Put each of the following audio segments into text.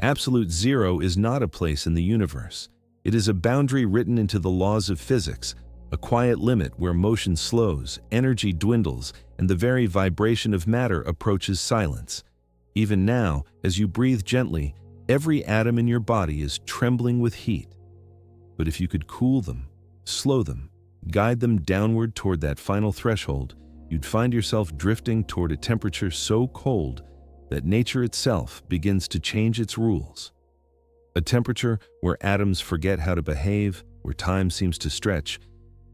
Absolute zero is not a place in the universe. It is a boundary written into the laws of physics, a quiet limit where motion slows, energy dwindles, and the very vibration of matter approaches silence. Even now, as you breathe gently, every atom in your body is trembling with heat. But if you could cool them, slow them, guide them downward toward that final threshold, you'd find yourself drifting toward a temperature so cold that nature itself begins to change its rules. A temperature where atoms forget how to behave, where time seems to stretch,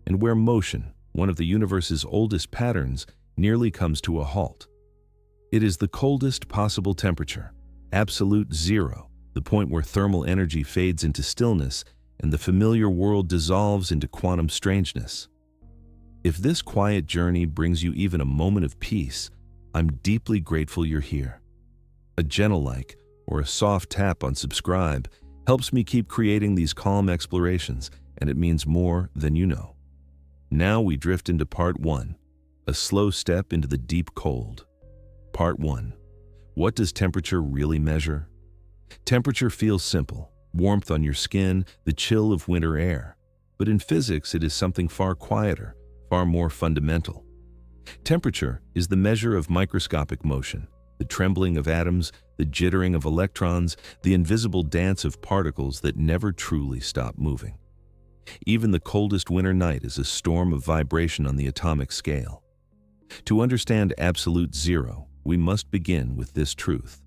and where motion, one of the universe's oldest patterns, nearly comes to a halt. It is the coldest possible temperature, absolute zero, the point where thermal energy fades into stillness and the familiar world dissolves into quantum strangeness. If this quiet journey brings you even a moment of peace, I'm deeply grateful you're here. A gentle like or a soft tap on subscribe helps me keep creating these calm explorations, and it means more than you know. Now we drift into part 1, a slow step into the deep cold. Part 1. What does temperature really measure? Temperature feels simple, warmth on your skin, the chill of winter air. But in physics, it is something far quieter, far more fundamental. Temperature is the measure of microscopic motion, the trembling of atoms, the jittering of electrons, the invisible dance of particles that never truly stop moving. Even the coldest winter night is a storm of vibration on the atomic scale. To understand absolute zero, we must begin with this truth.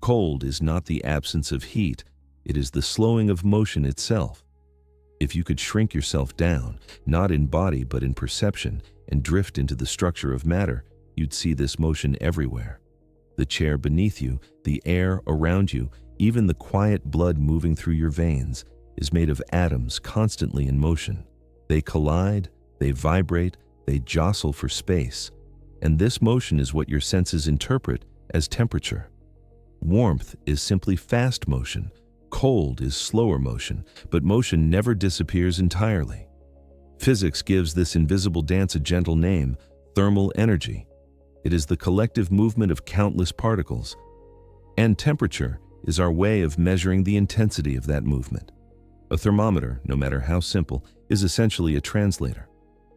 Cold is not the absence of heat, it is the slowing of motion itself. If you could shrink yourself down, not in body but in perception, and drift into the structure of matter, you'd see this motion everywhere. The chair beneath you, the air around you, even the quiet blood moving through your veins, is made of atoms constantly in motion. They collide, they vibrate, they jostle for space, and this motion is what your senses interpret as temperature. Warmth is simply fast motion, cold is slower motion, but motion never disappears entirely. Physics gives this invisible dance a gentle name, thermal energy. It is the collective movement of countless particles, and temperature is our way of measuring the intensity of that movement. A thermometer, no matter how simple, is essentially a translator.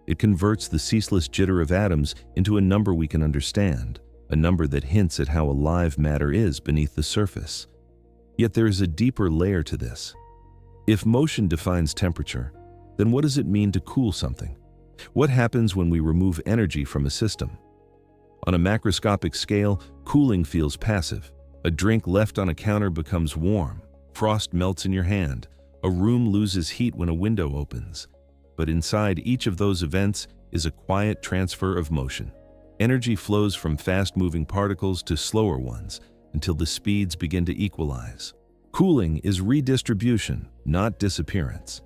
It converts the ceaseless jitter of atoms into a number we can understand, a number that hints at how alive matter is beneath the surface. Yet there is a deeper layer to this. If motion defines temperature, then what does it mean to cool something? What happens when we remove energy from a system? On a macroscopic scale, cooling feels passive. A drink left on a counter becomes warm. Frost melts in your hand. A room loses heat when a window opens. But inside each of those events is a quiet transfer of motion. Energy flows from fast-moving particles to slower ones until the speeds begin to equalize. Cooling is redistribution, not disappearance.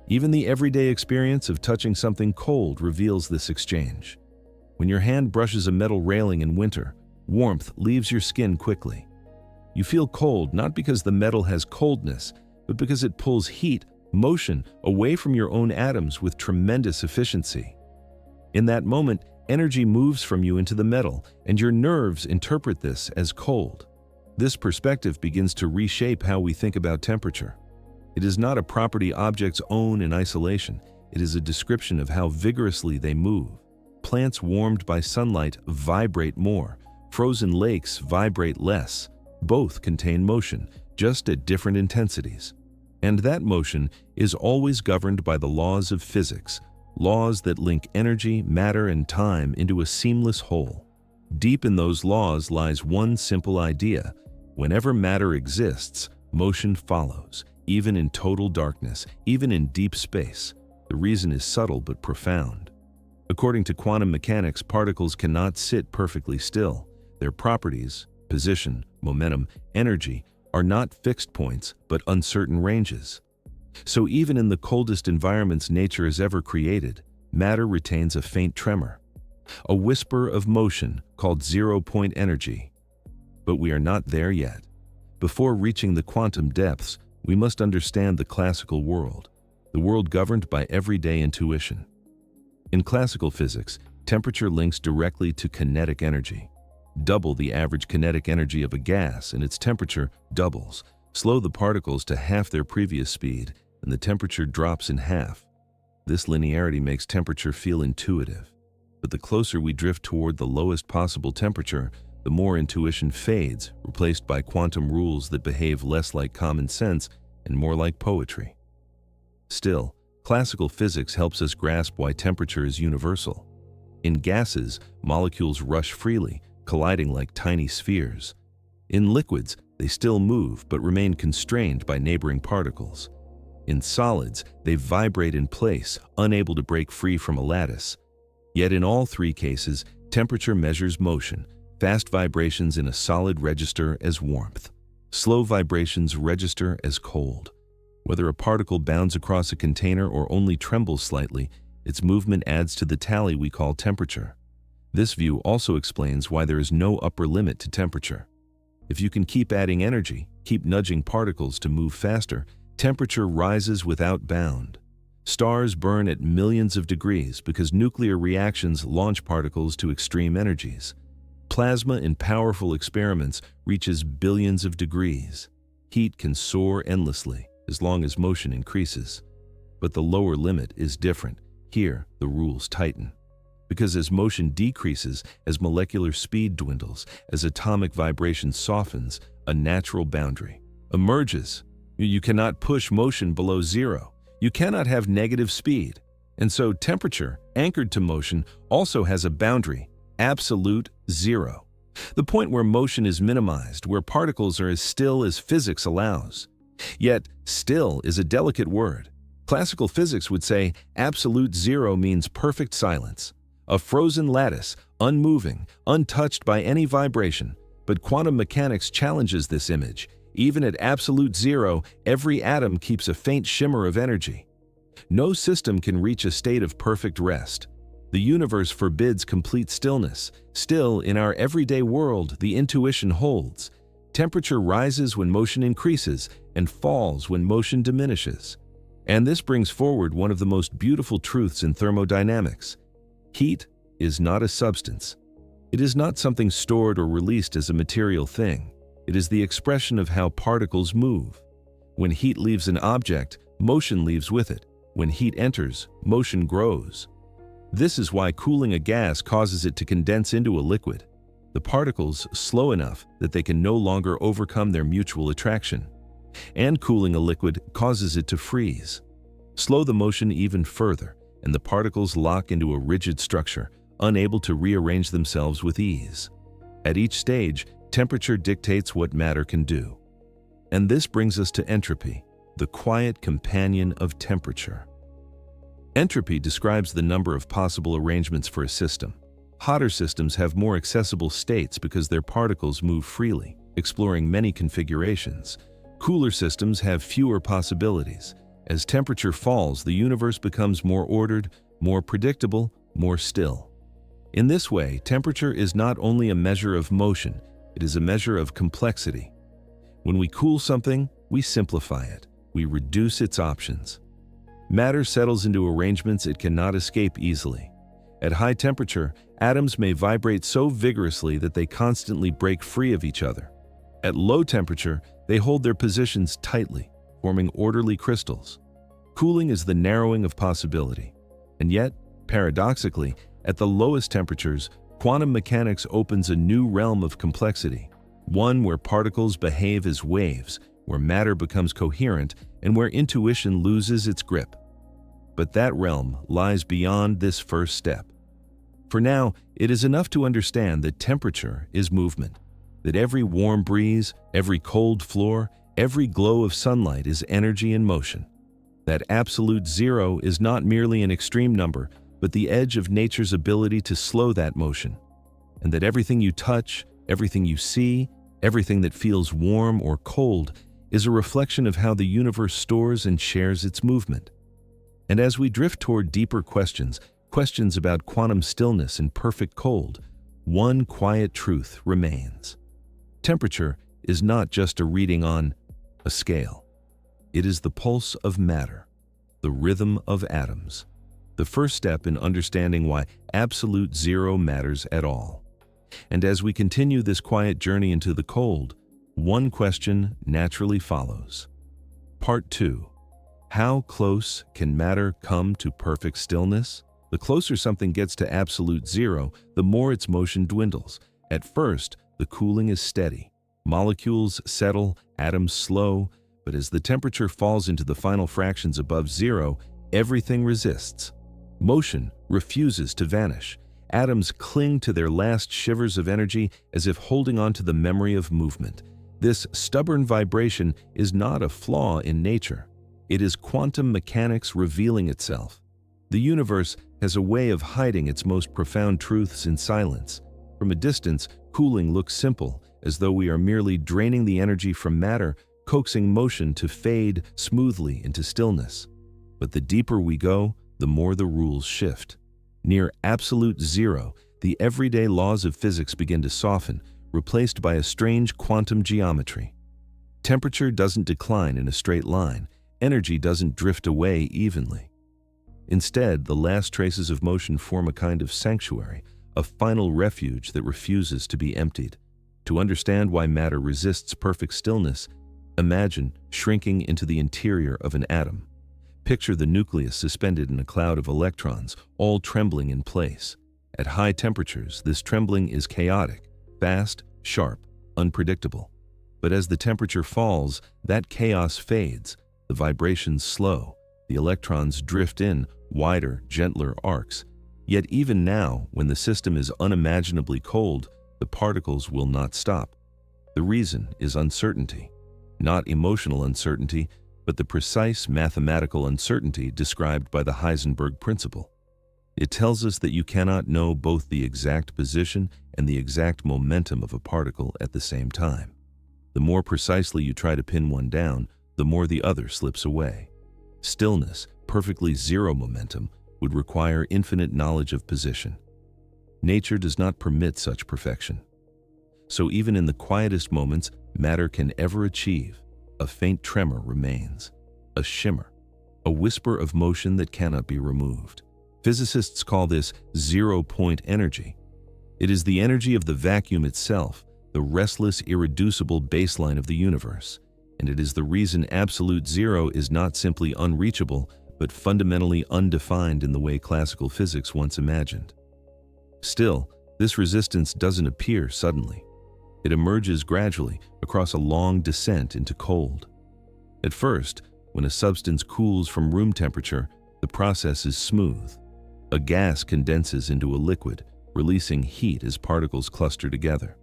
Even the everyday experience of touching something cold reveals this exchange. When your hand brushes a metal railing in winter, warmth leaves your skin quickly. You feel cold not because the metal has coldness, but because it pulls heat, motion, away from your own atoms with tremendous efficiency. In that moment, energy moves from you into the metal, and your nerves interpret this as cold. This perspective begins to reshape how we think about temperature. It is not a property objects own in isolation. It is a description of how vigorously they move. Plants warmed by sunlight vibrate more. Frozen lakes vibrate less. Both contain motion, just at different intensities. And that motion is always governed by the laws of physics, laws that link energy, matter, and time into a seamless whole. Deep in those laws lies one simple idea. Whenever matter exists, motion follows, even in total darkness, even in deep space. The reason is subtle but profound. According to quantum mechanics, particles cannot sit perfectly still. Their properties, position, momentum, energy, are not fixed points but uncertain ranges. So even in the coldest environments nature has ever created, matter retains a faint tremor, a whisper of motion called zero-point energy. But we are not there yet. Before reaching the quantum depths, we must understand the classical world, the world governed by everyday intuition. In classical physics, temperature links directly to kinetic energy. Double the average kinetic energy of a gas and its temperature doubles. Slow the particles to half their previous speed, and the temperature drops in half. This linearity makes temperature feel intuitive. But the closer we drift toward the lowest possible temperature, the more intuition fades, replaced by quantum rules that behave less like common sense and more like poetry. Still, classical physics helps us grasp why temperature is universal. In gases, molecules rush freely, colliding like tiny spheres. In liquids, they still move but remain constrained by neighboring particles. In solids, they vibrate in place, unable to break free from a lattice. Yet in all three cases, temperature measures motion. Fast vibrations in a solid register as warmth. Slow vibrations register as cold. Whether a particle bounds across a container or only trembles slightly, its movement adds to the tally we call temperature. This view also explains why there is no upper limit to temperature. If you can keep adding energy, keep nudging particles to move faster, temperature rises without bound. Stars burn at millions of degrees because nuclear reactions launch particles to extreme energies. Plasma in powerful experiments reaches billions of degrees. Heat can soar endlessly as long as motion increases. But the lower limit is different. Here, the rules tighten. Because as motion decreases, as molecular speed dwindles, as atomic vibration softens, a natural boundary emerges. You cannot push motion below zero. You cannot have negative speed. And so temperature, anchored to motion, also has a boundary. Absolute zero. The point where motion is minimized, where particles are as still as physics allows. Yet, still is a delicate word. Classical physics would say absolute zero means perfect silence. A frozen lattice, unmoving, untouched by any vibration. But quantum mechanics challenges this image. Even at absolute zero, every atom keeps a faint shimmer of energy. No system can reach a state of perfect rest. The universe forbids complete stillness. Still, in our everyday world, the intuition holds. Temperature rises when motion increases and falls when motion diminishes. And this brings forward one of the most beautiful truths in thermodynamics. Heat is not a substance. It is not something stored or released as a material thing. It is the expression of how particles move. When heat leaves an object, motion leaves with it. When heat enters, motion grows. This is why cooling a gas causes it to condense into a liquid. The particles slow enough that they can no longer overcome their mutual attraction. And cooling a liquid causes it to freeze. Slow the motion even further, and the particles lock into a rigid structure, unable to rearrange themselves with ease. At each stage, temperature dictates what matter can do. And this brings us to entropy, the quiet companion of temperature. Entropy describes the number of possible arrangements for a system. Hotter systems have more accessible states because their particles move freely, exploring many configurations. Cooler systems have fewer possibilities. As temperature falls, the universe becomes more ordered, more predictable, more still. In this way, temperature is not only a measure of motion, it is a measure of complexity. When we cool something, we simplify it. We reduce its options. Matter settles into arrangements it cannot escape easily. At high temperature, atoms may vibrate so vigorously that they constantly break free of each other. At low temperature, they hold their positions tightly, forming orderly crystals. Cooling is the narrowing of possibility. And yet, paradoxically, at the lowest temperatures, quantum mechanics opens a new realm of complexity, one where particles behave as waves, where matter becomes coherent, and where intuition loses its grip. But that realm lies beyond this first step. For now, it is enough to understand that temperature is movement, that every warm breeze, every cold floor, every glow of sunlight is energy in motion, that absolute zero is not merely an extreme number, but the edge of nature's ability to slow that motion, and that everything you touch, everything you see, everything that feels warm or cold is a reflection of how the universe stores and shares its movement. And as we drift toward deeper questions about quantum stillness and perfect cold, one quiet truth remains. Temperature is not just a reading on a scale. It is the pulse of matter, the rhythm of atoms, the first step in understanding why absolute zero matters at all. And as we continue this quiet journey into the cold, one question naturally follows. Part 2. How close can matter come to perfect stillness? The closer something gets to absolute zero, the more its motion dwindles. At first, the cooling is steady. Molecules settle, atoms slow, but as the temperature falls into the final fractions above zero, everything resists. Motion refuses to vanish. Atoms cling to their last shivers of energy as if holding on to the memory of movement. This stubborn vibration is not a flaw in nature. It is quantum mechanics revealing itself. The universe has a way of hiding its most profound truths in silence. From a distance, cooling looks simple, as though we are merely draining the energy from matter, coaxing motion to fade smoothly into stillness. But the deeper we go, the more the rules shift. Near absolute zero, the everyday laws of physics begin to soften, replaced by a strange quantum geometry. Temperature doesn't decline in a straight line. Energy doesn't drift away evenly. Instead, the last traces of motion form a kind of sanctuary, a final refuge that refuses to be emptied. To understand why matter resists perfect stillness, imagine shrinking into the interior of an atom. Picture the nucleus suspended in a cloud of electrons, all trembling in place. At high temperatures, this trembling is chaotic, fast, sharp, unpredictable. But as the temperature falls, that chaos fades, the vibrations slow, the electrons drift in wider, gentler arcs. Yet even now, when the system is unimaginably cold, the particles will not stop. The reason is uncertainty. Not emotional uncertainty, but the precise mathematical uncertainty described by the Heisenberg principle. It tells us that you cannot know both the exact position and the exact momentum of a particle at the same time. The more precisely you try to pin one down, the more the other slips away. Stillness, perfectly zero momentum, would require infinite knowledge of position. Nature does not permit such perfection. So even in the quietest moments matter can ever achieve, a faint tremor remains, a shimmer, a whisper of motion that cannot be removed. Physicists call this zero-point energy. It is the energy of the vacuum itself, the restless, irreducible baseline of the universe. And it is the reason absolute zero is not simply unreachable, but fundamentally undefined in the way classical physics once imagined. Still, this resistance doesn't appear suddenly. It emerges gradually across a long descent into cold. At first, when a substance cools from room temperature, the process is smooth. A gas condenses into a liquid, releasing heat as particles cluster together.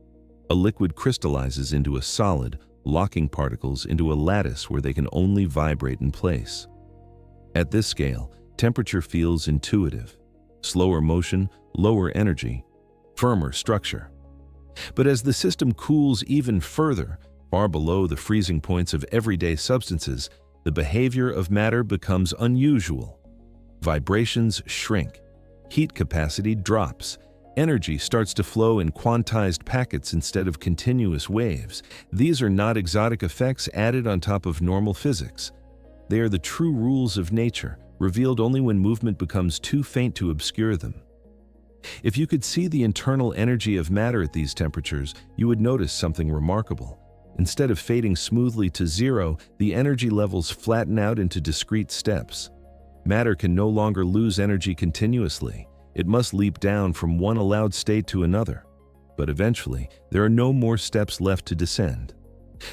A liquid crystallizes into a solid, locking particles into a lattice where they can only vibrate in place. At this scale, temperature feels intuitive. Slower motion, lower energy, firmer structure. But as the system cools even further, far below the freezing points of everyday substances, the behavior of matter becomes unusual. Vibrations shrink, heat capacity drops, energy starts to flow in quantized packets instead of continuous waves. These are not exotic effects added on top of normal physics. They are the true rules of nature, revealed only when movement becomes too faint to obscure them. If you could see the internal energy of matter at these temperatures, you would notice something remarkable. Instead of fading smoothly to zero, the energy levels flatten out into discrete steps. Matter can no longer lose energy continuously. It must leap down from one allowed state to another. But eventually, there are no more steps left to descend.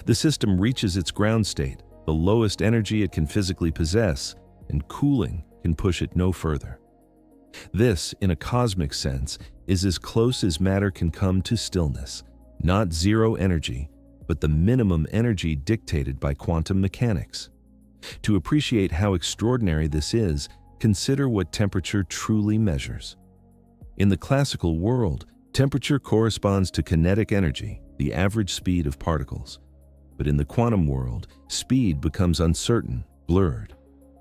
The system reaches its ground state, the lowest energy it can physically possess, and cooling can push it no further. This, in a cosmic sense, is as close as matter can come to stillness, not zero energy, but the minimum energy dictated by quantum mechanics. To appreciate how extraordinary this is, consider what temperature truly measures. In the classical world, temperature corresponds to kinetic energy, the average speed of particles. But in the quantum world, speed becomes uncertain, blurred.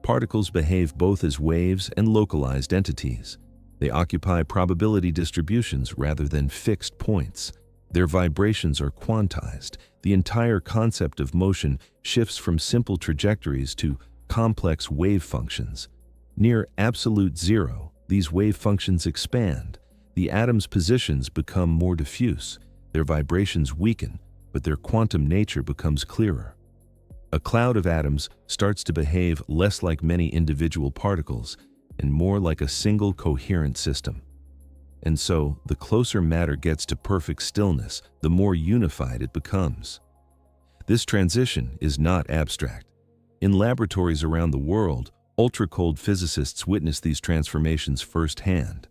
Particles behave both as waves and localized entities. They occupy probability distributions rather than fixed points. Their vibrations are quantized. The entire concept of motion shifts from simple trajectories to complex wave functions. Near absolute zero, these wave functions expand. The atom's positions become more diffuse. Their vibrations weaken. but their quantum nature becomes clearer. A cloud of atoms starts to behave less like many individual particles and more like a single coherent system. And so, the closer matter gets to perfect stillness, the more unified it becomes. This transition is not abstract. In laboratories around the world, ultra-cold physicists witness these transformations firsthand.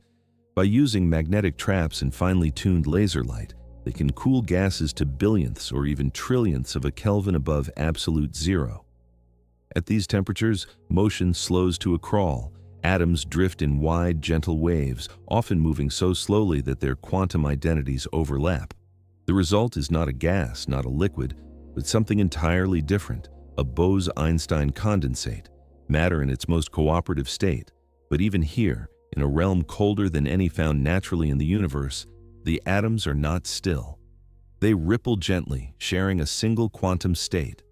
By using magnetic traps and finely tuned laser light, they can cool gases to billionths or even trillionths of a Kelvin above absolute zero. At these temperatures, motion slows to a crawl. Atoms drift in wide, gentle waves, often moving so slowly that their quantum identities overlap. The result is not a gas, not a liquid, but something entirely different, a Bose-Einstein condensate, matter in its most cooperative state. But even here, in a realm colder than any found naturally in the universe, the atoms are not still. They ripple gently, sharing a single quantum state.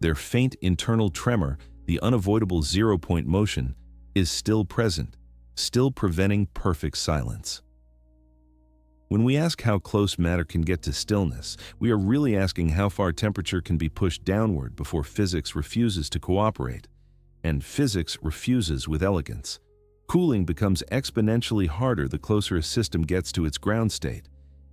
Their faint internal tremor, the unavoidable zero-point motion, is still present, still preventing perfect silence. When we ask how close matter can get to stillness, we are really asking how far temperature can be pushed downward before physics refuses to cooperate. And physics refuses with elegance. Cooling becomes exponentially harder the closer a system gets to its ground state.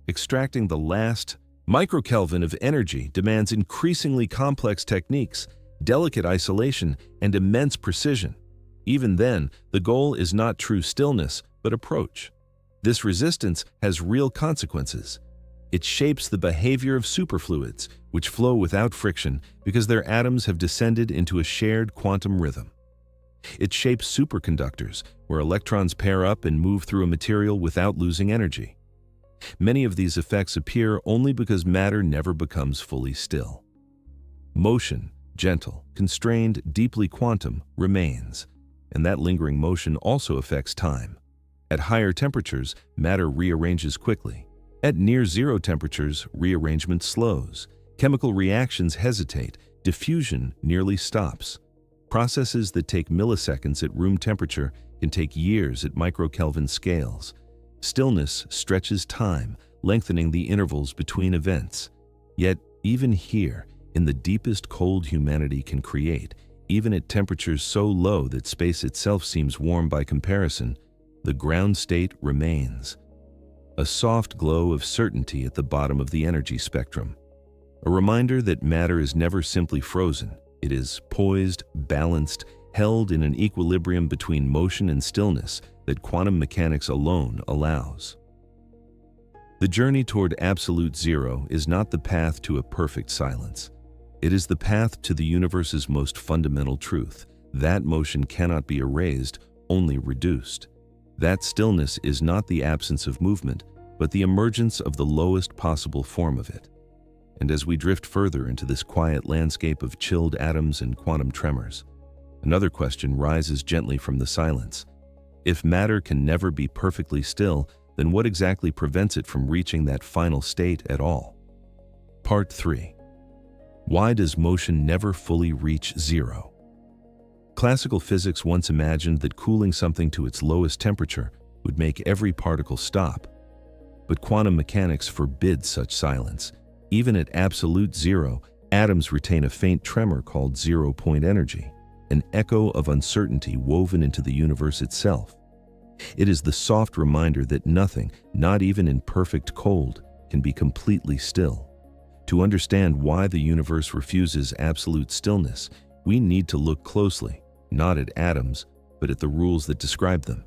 Extracting the last microkelvin of energy demands increasingly complex techniques, delicate isolation, and immense precision. Even then, the goal is not true stillness, but approach. This resistance has real consequences. It shapes the behavior of superfluids, which flow without friction because their atoms have descended into a shared quantum rhythm. It shapes superconductors, where electrons pair up and move through a material without losing energy. Many of these effects appear only because matter never becomes fully still. Motion, gentle, constrained, deeply quantum, remains, and that lingering motion also affects time. At higher temperatures, matter rearranges quickly. At near zero temperatures, rearrangement slows. Chemical reactions hesitate. Diffusion nearly stops. Processes that take milliseconds at room temperature can take years at microkelvin scales. Stillness stretches time, lengthening the intervals between events. Yet, even here, in the deepest cold humanity can create, even at temperatures so low that space itself seems warm by comparison, the ground state remains. A soft glow of certainty at the bottom of the energy spectrum. A reminder that matter is never simply frozen. It is poised, balanced, held in an equilibrium between motion and stillness that quantum mechanics alone allows. The journey toward absolute zero is not the path to a perfect silence. It is the path to the universe's most fundamental truth. That motion cannot be erased, only reduced. That stillness is not the absence of movement, but the emergence of the lowest possible form of it. And as we drift further into this quiet landscape of chilled atoms and quantum tremors, another question rises gently from the silence. If matter can never be perfectly still, then what exactly prevents it from reaching that final state at all? Part 3. Why does motion never fully reach zero? Classical physics once imagined that cooling something to its lowest temperature would make every particle stop. But quantum mechanics forbids such silence. Even at absolute zero, atoms retain a faint tremor called zero-point energy, an echo of uncertainty woven into the universe itself. It is the soft reminder that nothing, not even in perfect cold, can be completely still. To understand why the universe refuses absolute stillness, we need to look closely, not at atoms, but at the rules that describe them.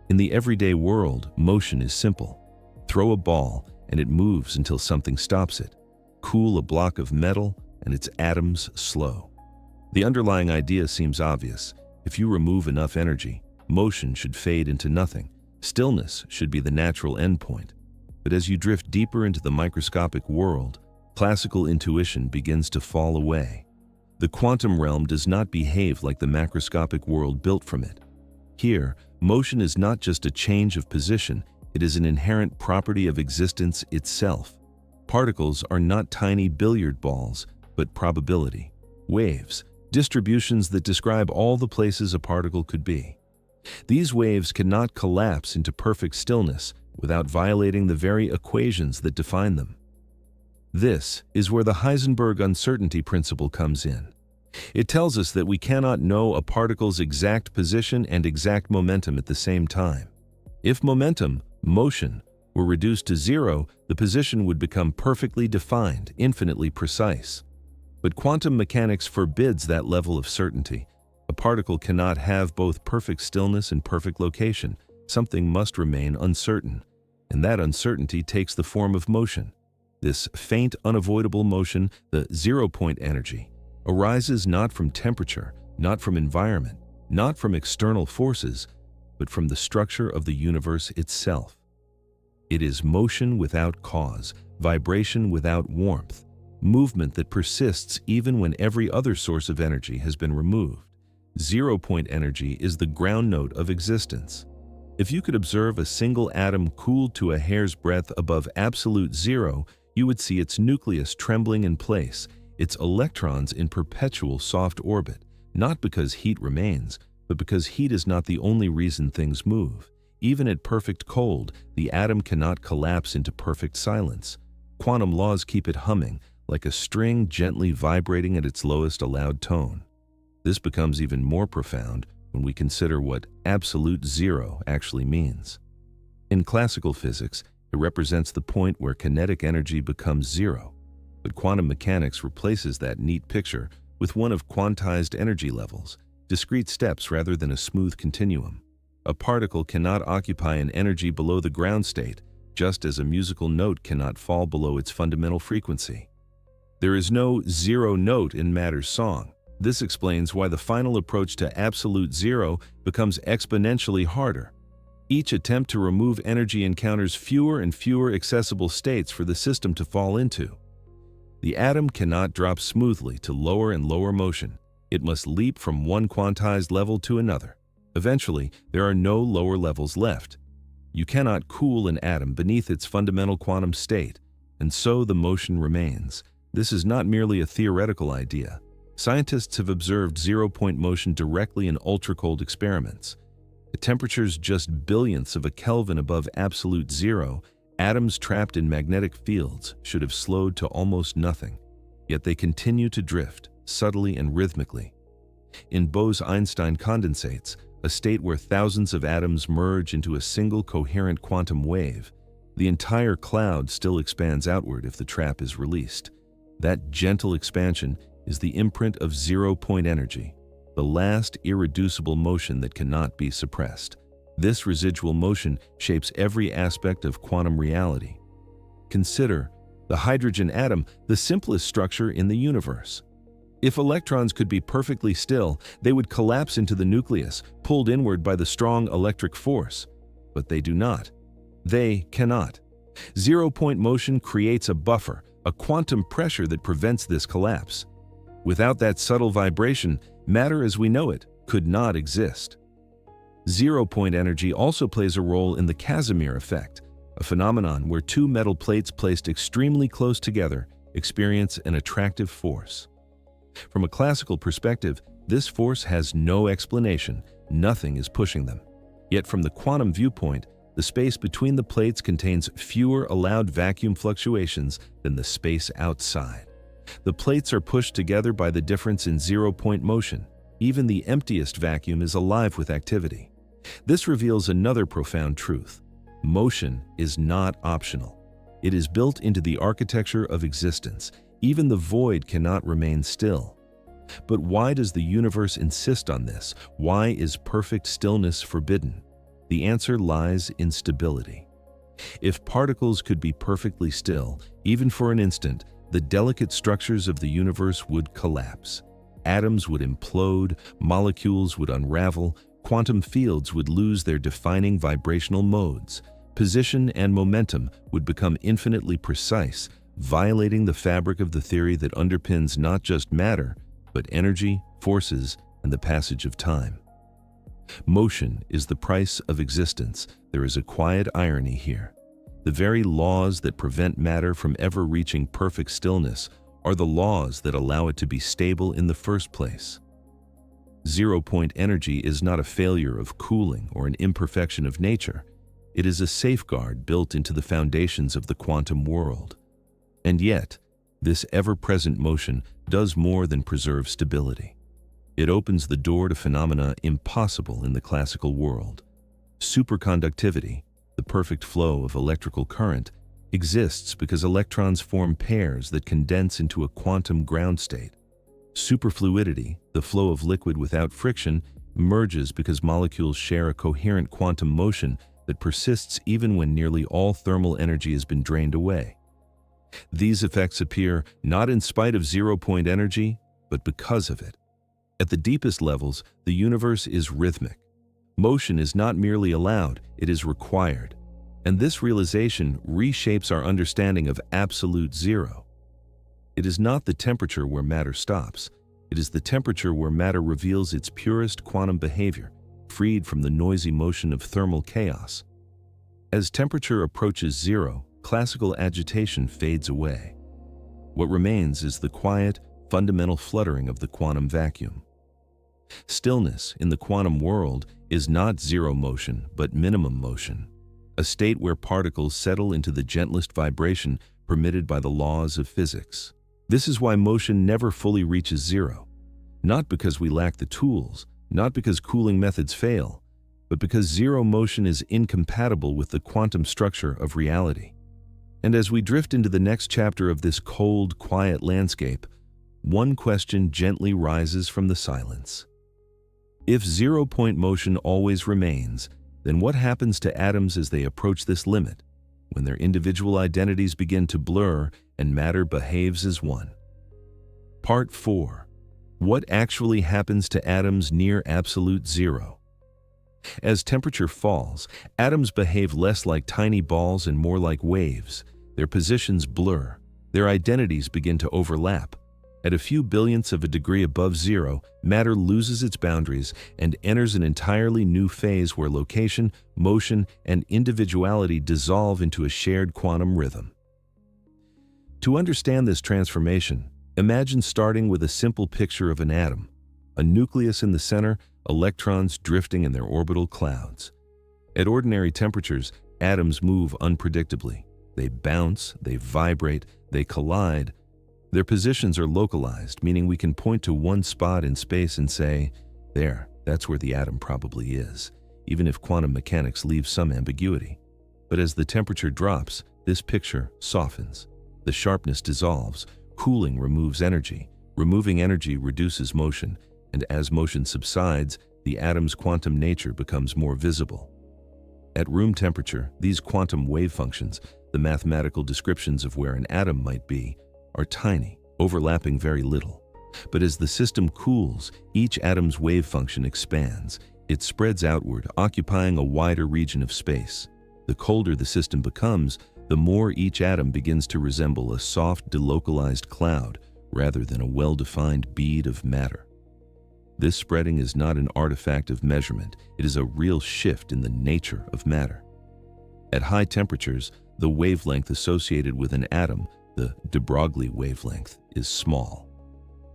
In the everyday world, motion is simple. Throw a ball, and it moves until something stops it. Cool a block of metal, and its atoms slow. The underlying idea seems obvious. If you remove enough energy, motion should fade into nothing. Stillness should be the natural endpoint. But as you drift deeper into the microscopic world, classical intuition begins to fall away. The quantum realm does not behave like the macroscopic world built from it. Here, motion is not just a change of position, it is an inherent property of existence itself. Particles are not tiny billiard balls, but probability, waves, distributions that describe all the places a particle could be. These waves cannot collapse into perfect stillness without violating the very equations that define them. This is where the Heisenberg uncertainty principle comes in. It tells us that we cannot know a particle's exact position and exact momentum at the same time. If momentum, motion, were reduced to zero, the position would become perfectly defined, infinitely precise. But quantum mechanics forbids that level of certainty. A particle cannot have both perfect stillness and perfect location. Something must remain uncertain, and that uncertainty takes the form of motion. This faint, unavoidable motion, the zero-point energy, arises not from temperature, not from environment, not from external forces, but from the structure of the universe itself. It is motion without cause, vibration without warmth, movement that persists even when every other source of energy has been removed. Zero-point energy is the ground note of existence. If you could observe a single atom cooled to a hair's breadth above absolute zero, you would see its nucleus trembling in place, its electrons in perpetual soft orbit, not because heat remains, but because heat is not the only reason things move. Even at perfect cold, the atom cannot collapse into perfect silence. Quantum laws keep it humming, like a string gently vibrating at its lowest allowed tone. This becomes even more profound when we consider what absolute zero actually means. In classical physics, it represents the point where kinetic energy becomes zero, but quantum mechanics replaces that neat picture with one of quantized energy levels, discrete steps rather than a smooth continuum. A particle cannot occupy an energy below the ground state, just as a musical note cannot fall below its fundamental frequency. There is no zero note in matter's song. This explains why the final approach to absolute zero becomes exponentially harder. Each attempt to remove energy encounters fewer and fewer accessible states for the system to fall into. The atom cannot drop smoothly to lower and lower motion. It must leap from one quantized level to another. Eventually, there are no lower levels left. You cannot cool an atom beneath its fundamental quantum state, and so the motion remains. This is not merely a theoretical idea. Scientists have observed zero-point motion directly in ultra-cold experiments. At temperatures just billionths of a Kelvin above absolute zero, atoms trapped in magnetic fields should have slowed to almost nothing. Yet they continue to drift, subtly and rhythmically. In Bose-Einstein condensates, a state where thousands of atoms merge into a single coherent quantum wave, the entire cloud still expands outward if the trap is released. That gentle expansion is the imprint of zero-point energy, the last irreducible motion that cannot be suppressed. This residual motion shapes every aspect of quantum reality. Consider the hydrogen atom, the simplest structure in the universe. If electrons could be perfectly still, they would collapse into the nucleus, pulled inward by the strong electric force. But they do not. They cannot. Zero-point motion creates a buffer, a quantum pressure that prevents this collapse. Without that subtle vibration, matter as we know it could not exist. Zero-point energy also plays a role in the Casimir effect, a phenomenon where two metal plates placed extremely close together experience an attractive force. From a classical perspective, this force has no explanation. Nothing is pushing them. Yet from the quantum viewpoint, the space between the plates contains fewer allowed vacuum fluctuations than the space outside. The plates are pushed together by the difference in zero-point motion. Even the emptiest vacuum is alive with activity. This reveals another profound truth. Motion is not optional. It is built into the architecture of existence. Even the void cannot remain still. But why does the universe insist on this? Why is perfect stillness forbidden? The answer lies in stability. If particles could be perfectly still, even for an instant, the delicate structures of the universe would collapse. Atoms would implode, molecules would unravel, quantum fields would lose their defining vibrational modes. Position and momentum would become infinitely precise, violating the fabric of the theory that underpins not just matter, but energy, forces, and the passage of time. Motion is the price of existence. There is a quiet irony here. The very laws that prevent matter from ever reaching perfect stillness are the laws that allow it to be stable in the first place. Zero-point energy is not a failure of cooling or an imperfection of nature. It is a safeguard built into the foundations of the quantum world. And yet, this ever-present motion does more than preserve stability. It opens the door to phenomena impossible in the classical world. Superconductivity, the perfect flow of electrical current, exists because electrons form pairs that condense into a quantum ground state. Superfluidity, the flow of liquid without friction, emerges because molecules share a coherent quantum motion that persists even when nearly all thermal energy has been drained away. These effects appear not in spite of zero-point energy, but because of it. At the deepest levels, the universe is rhythmic. Motion is not merely allowed, it is required. And this realization reshapes our understanding of absolute zero. It is not the temperature where matter stops. It is the temperature where matter reveals its purest quantum behavior, freed from the noisy motion of thermal chaos. As temperature approaches zero, classical agitation fades away. What remains is the quiet, fundamental fluttering of the quantum vacuum. Stillness in the quantum world is not zero motion, but minimum motion, a state where particles settle into the gentlest vibration permitted by the laws of physics. This is why motion never fully reaches zero, not because we lack the tools, not because cooling methods fail, but because zero motion is incompatible with the quantum structure of reality. And as we drift into the next chapter of this cold, quiet landscape, one question gently rises from the silence. If zero-point motion always remains, then what happens to atoms as they approach this limit, when their individual identities begin to blur and matter behaves as one? Part 4. What actually happens to atoms near absolute zero? As temperature falls, atoms behave less like tiny balls and more like waves. Their positions blur. Their identities begin to overlap. At a few billionths of a degree above zero, matter loses its boundaries and enters an entirely new phase where location, motion, and individuality dissolve into a shared quantum rhythm. To understand this transformation, imagine starting with a simple picture of an atom, a nucleus in the center, electrons drifting in their orbital clouds. At ordinary temperatures, atoms move unpredictably. They bounce, they vibrate, they collide. Their positions are localized, meaning we can point to one spot in space and say, there, that's where the atom probably is, even if quantum mechanics leaves some ambiguity. But as the temperature drops, this picture softens. The sharpness dissolves. Cooling removes energy. Removing energy reduces motion, and as motion subsides, the atom's quantum nature becomes more visible. At room temperature, these quantum wave functions, the mathematical descriptions of where an atom might be, are tiny, overlapping very little. But as the system cools, each atom's wave function expands. It spreads outward, occupying a wider region of space. The colder the system becomes, the more each atom begins to resemble a soft, delocalized cloud rather than a well-defined bead of matter. This spreading is not an artifact of measurement. It is a real shift in the nature of matter. At high temperatures, the wavelength associated with an atom, the de Broglie wavelength, is small.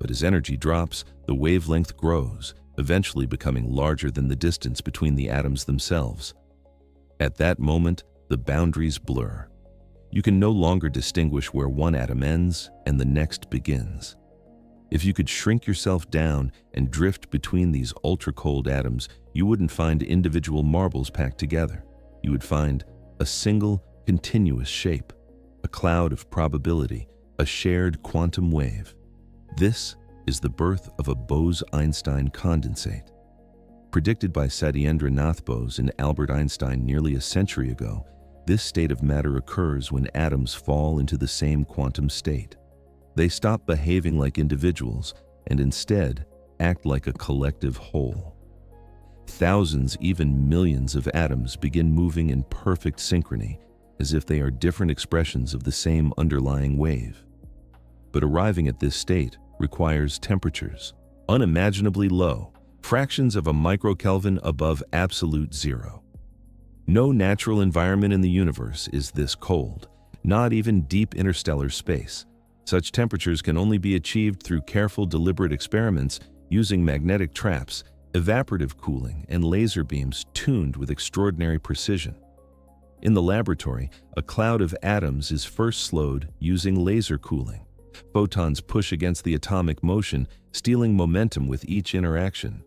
But as energy drops, the wavelength grows, eventually becoming larger than the distance between the atoms themselves. At that moment, the boundaries blur. You can no longer distinguish where one atom ends and the next begins. If you could shrink yourself down and drift between these ultra-cold atoms, you wouldn't find individual marbles packed together. You would find a single, continuous shape, a cloud of probability, a shared quantum wave. This is the birth of a Bose-Einstein condensate. Predicted by Satyendra Nath Bose and Albert Einstein nearly a century ago, this state of matter occurs when atoms fall into the same quantum state. They stop behaving like individuals and instead act like a collective whole. Thousands, even millions of atoms begin moving in perfect synchrony, as if they are different expressions of the same underlying wave. But arriving at this state requires temperatures unimaginably low, fractions of a microkelvin above absolute zero. No natural environment in the universe is this cold, not even deep interstellar space. Such temperatures can only be achieved through careful, deliberate experiments using magnetic traps, evaporative cooling, and laser beams tuned with extraordinary precision. In the laboratory, a cloud of atoms is first slowed using laser cooling. Photons push against the atomic motion, stealing momentum with each interaction.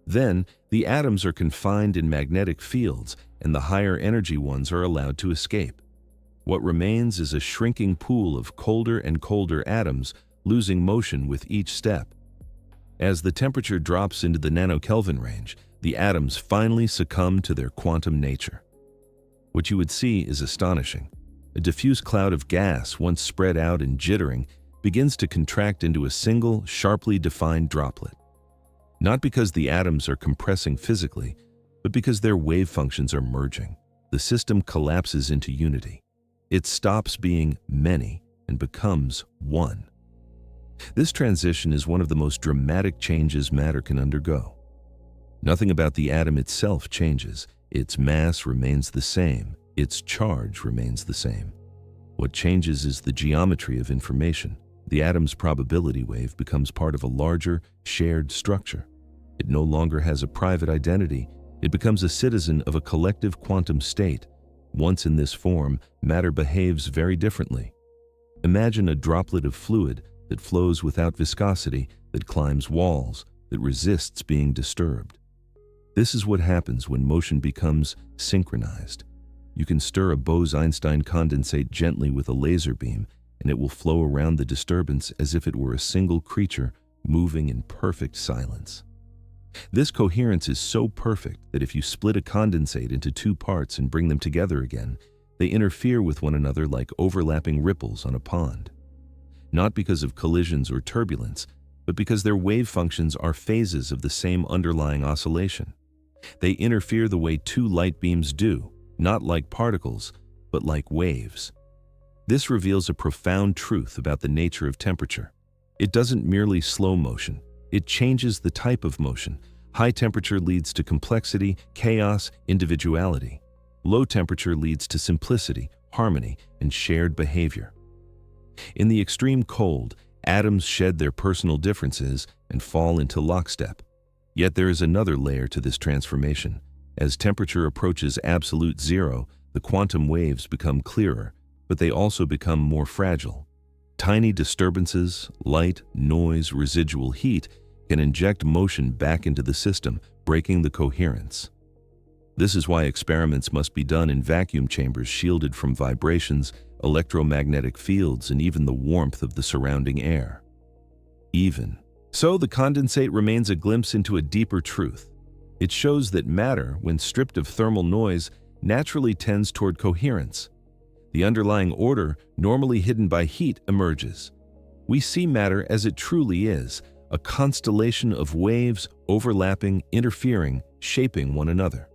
Then, the atoms are confined in magnetic fields, and the higher energy ones are allowed to escape. What remains is a shrinking pool of colder and colder atoms, losing motion with each step. As the temperature drops into the nanokelvin range, the atoms finally succumb to their quantum nature. What you would see is astonishing. A diffuse cloud of gas, once spread out and jittering, begins to contract into a single, sharply defined droplet. Not because the atoms are compressing physically, but because their wave functions are merging. The system collapses into unity. It stops being many and becomes one. This transition is one of the most dramatic changes matter can undergo. Nothing about the atom itself changes. Its mass remains the same. Its charge remains the same. What changes is the geometry of information. The atom's probability wave becomes part of a larger, shared structure. It no longer has a private identity. It becomes a citizen of a collective quantum state. Once in this form, matter behaves very differently. Imagine a droplet of fluid that flows without viscosity, that climbs walls, that resists being disturbed. This is what happens when motion becomes synchronized. You can stir a Bose-Einstein condensate gently with a laser beam, and it will flow around the disturbance as if it were a single creature moving in perfect silence. This coherence is so perfect that if you split a condensate into two parts and bring them together again, they interfere with one another like overlapping ripples on a pond. Not because of collisions or turbulence, but because their wave functions are phases of the same underlying oscillation. They interfere the way two light beams do, not like particles, but like waves. This reveals a profound truth about the nature of temperature. It doesn't merely slow motion, it changes the type of motion. High temperature leads to complexity, chaos, individuality. Low temperature leads to simplicity, harmony, and shared behavior. In the extreme cold, atoms shed their personal differences and fall into lockstep. Yet there is another layer to this transformation. As temperature approaches absolute zero, the quantum waves become clearer, but they also become more fragile. Tiny disturbances, light, noise, residual heat can inject motion back into the system, breaking the coherence. This is why experiments must be done in vacuum chambers shielded from vibrations, electromagnetic fields, and even the warmth of the surrounding air. So the condensate remains a glimpse into a deeper truth. It shows that matter, when stripped of thermal noise, naturally tends toward coherence. The underlying order, normally hidden by heat, emerges. We see matter as it truly is, a constellation of waves overlapping, interfering, shaping one another.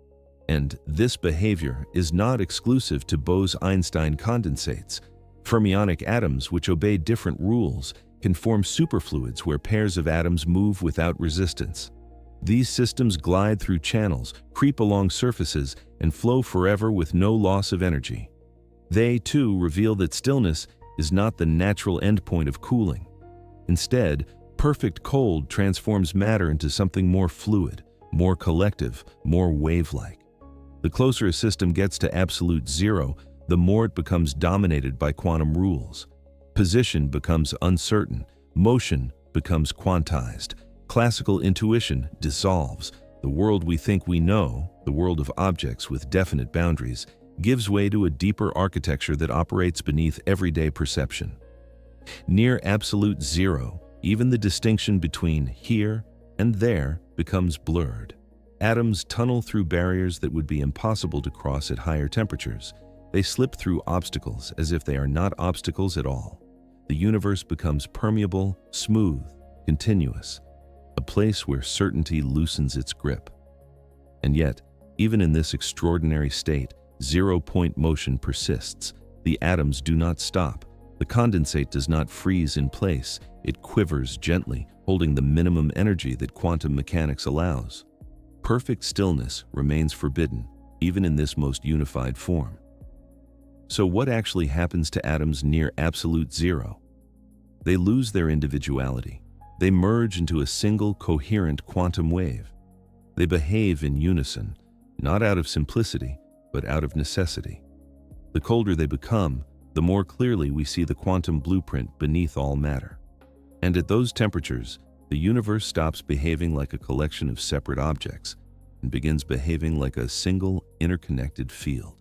And this behavior is not exclusive to Bose-Einstein condensates. Fermionic atoms, which obey different rules, can form superfluids where pairs of atoms move without resistance. These systems glide through channels, creep along surfaces, and flow forever with no loss of energy. They, too, reveal that stillness is not the natural endpoint of cooling. Instead, perfect cold transforms matter into something more fluid, more collective, more wave-like. The closer a system gets to absolute zero, the more it becomes dominated by quantum rules. Position becomes uncertain, motion becomes quantized, classical intuition dissolves. The world we think we know, the world of objects with definite boundaries, gives way to a deeper architecture that operates beneath everyday perception. Near absolute zero, even the distinction between here and there becomes blurred. Atoms tunnel through barriers that would be impossible to cross at higher temperatures. They slip through obstacles as if they are not obstacles at all. The universe becomes permeable, smooth, continuous, a place where certainty loosens its grip. And yet, even in this extraordinary state, zero-point motion persists. The atoms do not stop. The condensate does not freeze in place. It quivers gently, holding the minimum energy that quantum mechanics allows. Perfect stillness remains forbidden, even in this most unified form. So what actually happens to atoms near absolute zero? They lose their individuality. They merge into a single coherent quantum wave. They behave in unison, not out of simplicity, but out of necessity. The colder they become, the more clearly we see the quantum blueprint beneath all matter. And at those temperatures, the universe stops behaving like a collection of separate objects and begins behaving like a single, interconnected field.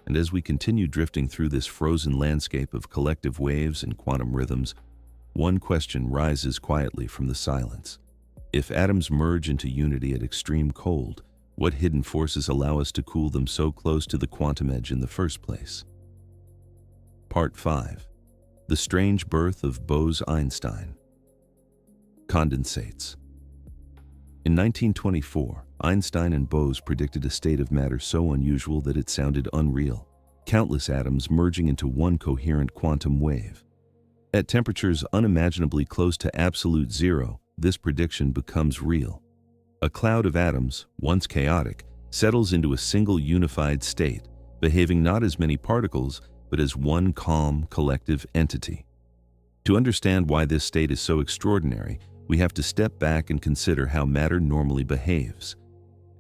And as we continue drifting through this frozen landscape of collective waves and quantum rhythms, one question rises quietly from the silence. If atoms merge into unity at extreme cold, what hidden forces allow us to cool them so close to the quantum edge in the first place? Part 5. The Strange Birth of Bose-Einstein. Condensates. In 1924, Einstein and Bose predicted a state of matter so unusual that it sounded unreal, countless atoms merging into one coherent quantum wave. At temperatures unimaginably close to absolute zero, this prediction becomes real. A cloud of atoms, once chaotic, settles into a single unified state, behaving not as many particles, but as one calm, collective entity. To understand why this state is so extraordinary, we have to step back and consider how matter normally behaves.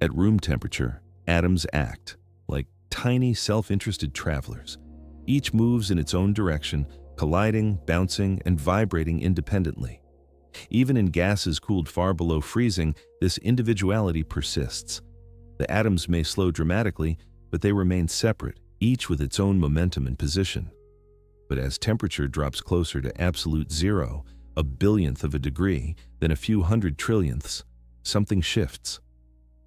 At room temperature, atoms act like tiny, self-interested travelers. Each moves in its own direction, colliding, bouncing, and vibrating independently. Even in gases cooled far below freezing, this individuality persists. The atoms may slow dramatically, but they remain separate, each with its own momentum and position. But as temperature drops closer to absolute zero, a billionth of a degree, then a few hundred trillionths, something shifts.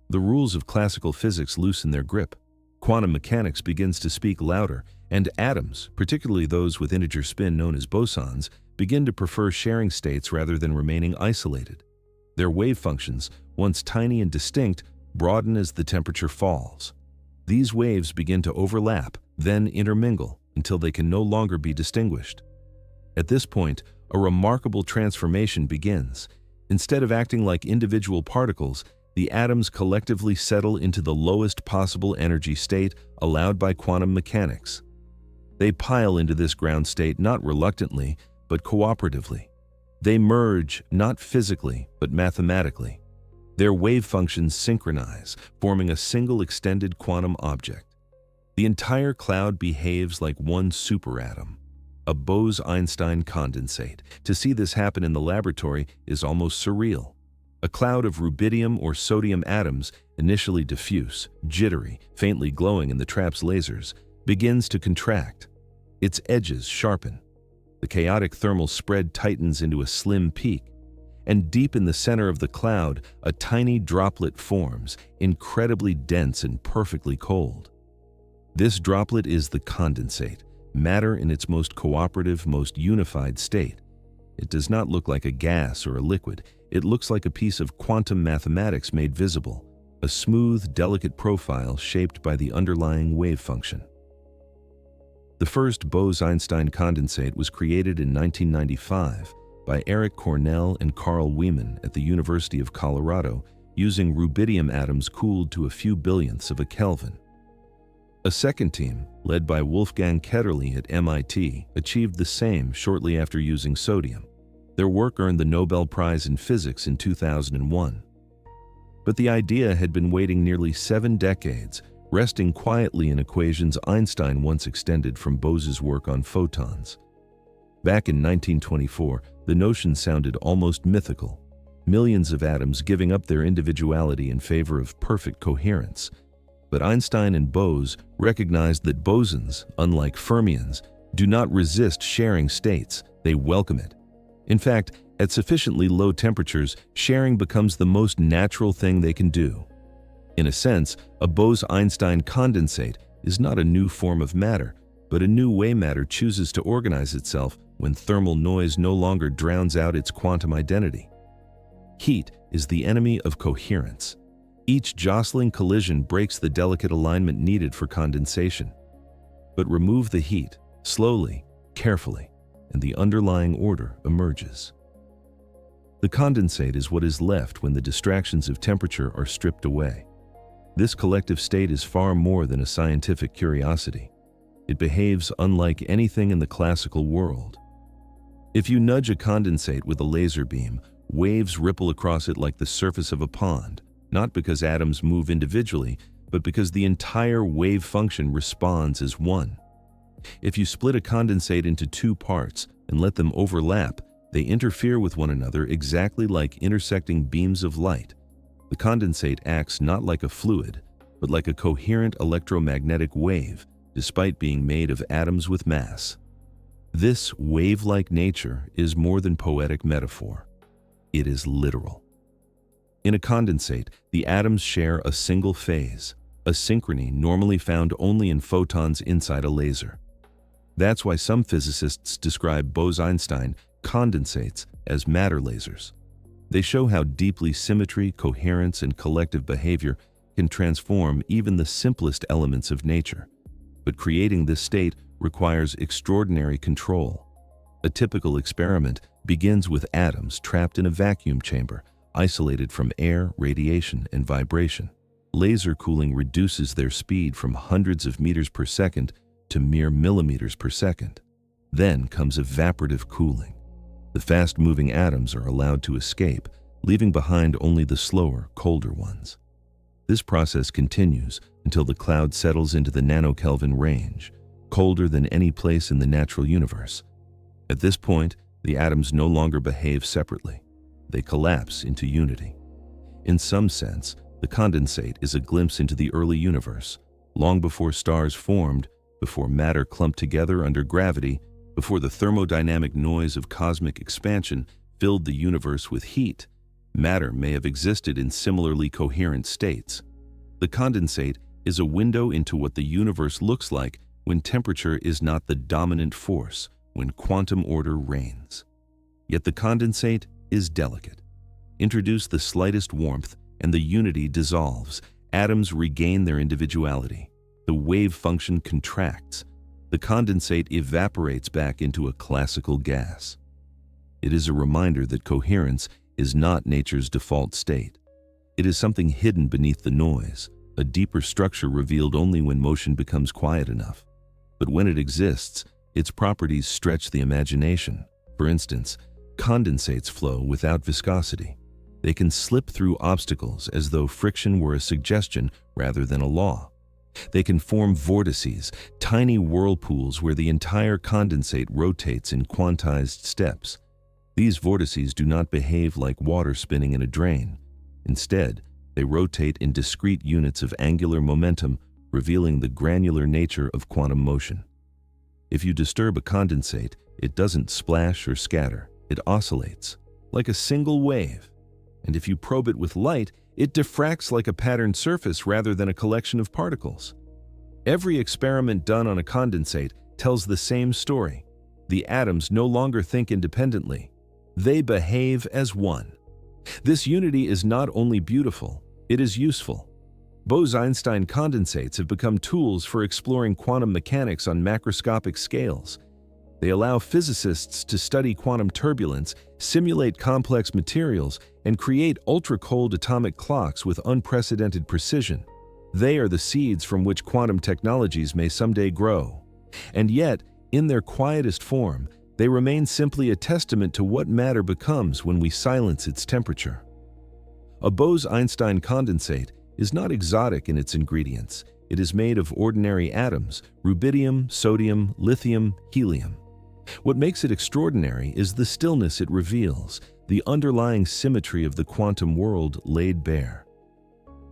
The rules of classical physics loosen their grip. Quantum mechanics begins to speak louder, and atoms, particularly those with integer spin known as bosons, begin to prefer sharing states rather than remaining isolated. Their wave functions, once tiny and distinct, broaden as the temperature falls. These waves begin to overlap, then intermingle, until they can no longer be distinguished. At this point, a remarkable transformation begins. Instead of acting like individual particles, the atoms collectively settle into the lowest possible energy state allowed by quantum mechanics. They pile into this ground state not reluctantly, but cooperatively. They merge not physically, but mathematically. Their wave functions synchronize, forming a single extended quantum object. The entire cloud behaves like one superatom, a Bose-Einstein condensate. To see this happen in the laboratory is almost surreal. A cloud of rubidium or sodium atoms, initially diffuse, jittery, faintly glowing in the trap's lasers, begins to contract. Its edges sharpen. The chaotic thermal spread tightens into a slim peak, and deep in the center of the cloud, a tiny droplet forms, incredibly dense and perfectly cold. This droplet is the condensate, matter in its most cooperative, most unified state. It does not look like a gas or a liquid. It looks like a piece of quantum mathematics made visible, a smooth, delicate profile shaped by the underlying wave function. The first Bose-Einstein condensate was created in 1995 by Eric Cornell and Carl Wieman at the University of Colorado using rubidium atoms cooled to a few billionths of a Kelvin. A second team, led by Wolfgang Ketterle at MIT, achieved the same shortly after using sodium. Their work earned the Nobel Prize in Physics in 2001. But the idea had been waiting nearly 7 decades, resting quietly in equations Einstein once extended from Bose's work on photons. Back in 1924, the notion sounded almost mythical. Millions of atoms giving up their individuality in favor of perfect coherence. But Einstein and Bose recognized that bosons, unlike fermions, do not resist sharing states, they welcome it. In fact, at sufficiently low temperatures, sharing becomes the most natural thing they can do. In a sense, a Bose-Einstein condensate is not a new form of matter, but a new way matter chooses to organize itself when thermal noise no longer drowns out its quantum identity. Heat is the enemy of coherence. Each jostling collision breaks the delicate alignment needed for condensation. But remove the heat, slowly, carefully, and the underlying order emerges. The condensate is what is left when the distractions of temperature are stripped away. This collective state is far more than a scientific curiosity. It behaves unlike anything in the classical world. If you nudge a condensate with a laser beam, waves ripple across it like the surface of a pond, not because atoms move individually, but because the entire wave function responds as one. If you split a condensate into two parts and let them overlap, they interfere with one another exactly like intersecting beams of light. The condensate acts not like a fluid, but like a coherent electromagnetic wave, despite being made of atoms with mass. This wave-like nature is more than poetic metaphor. It is literal. In a condensate, the atoms share a single phase, a synchrony normally found only in photons inside a laser. That's why some physicists describe Bose-Einstein condensates as matter lasers. They show how deeply symmetry, coherence, and collective behavior can transform even the simplest elements of nature. But creating this state requires extraordinary control. A typical experiment begins with atoms trapped in a vacuum chamber, isolated from air, radiation, and vibration. Laser cooling reduces their speed from hundreds of meters per second to mere millimeters per second. Then comes evaporative cooling. The fast-moving atoms are allowed to escape, leaving behind only the slower, colder ones. This process continues until the cloud settles into the nanokelvin range, colder than any place in the natural universe. At this point, the atoms no longer behave separately. They collapse into unity. In some sense, the condensate is a glimpse into the early universe, long before stars formed, before matter clumped together under gravity, before the thermodynamic noise of cosmic expansion filled the universe with heat. Matter may have existed in similarly coherent states. The condensate is a window into what the universe looks like when temperature is not the dominant force, when quantum order reigns. Yet the condensate is delicate. Introduce the slightest warmth and the unity dissolves. Atoms regain their individuality. The wave function contracts. The condensate evaporates back into a classical gas. It is a reminder that coherence is not nature's default state. It is something hidden beneath the noise, a deeper structure revealed only when motion becomes quiet enough. But when it exists, its properties stretch the imagination. For instance, condensates flow without viscosity. They can slip through obstacles as though friction were a suggestion rather than a law. They can form vortices, tiny whirlpools where the entire condensate rotates in quantized steps. These vortices do not behave like water spinning in a drain. Instead, they rotate in discrete units of angular momentum, revealing the granular nature of quantum motion. If you disturb a condensate, it doesn't splash or scatter. It oscillates, like a single wave. And if you probe it with light, it diffracts like a patterned surface rather than a collection of particles. Every experiment done on a condensate tells the same story. The atoms no longer think independently. They behave as one. This unity is not only beautiful, it is useful. Bose-Einstein condensates have become tools for exploring quantum mechanics on macroscopic scales. They allow physicists to study quantum turbulence, simulate complex materials, and create ultra-cold atomic clocks with unprecedented precision. They are the seeds from which quantum technologies may someday grow. And yet, in their quietest form, they remain simply a testament to what matter becomes when we silence its temperature. A Bose-Einstein condensate is not exotic in its ingredients. It is made of ordinary atoms: rubidium, sodium, lithium, helium. What makes it extraordinary is the stillness it reveals, the underlying symmetry of the quantum world laid bare.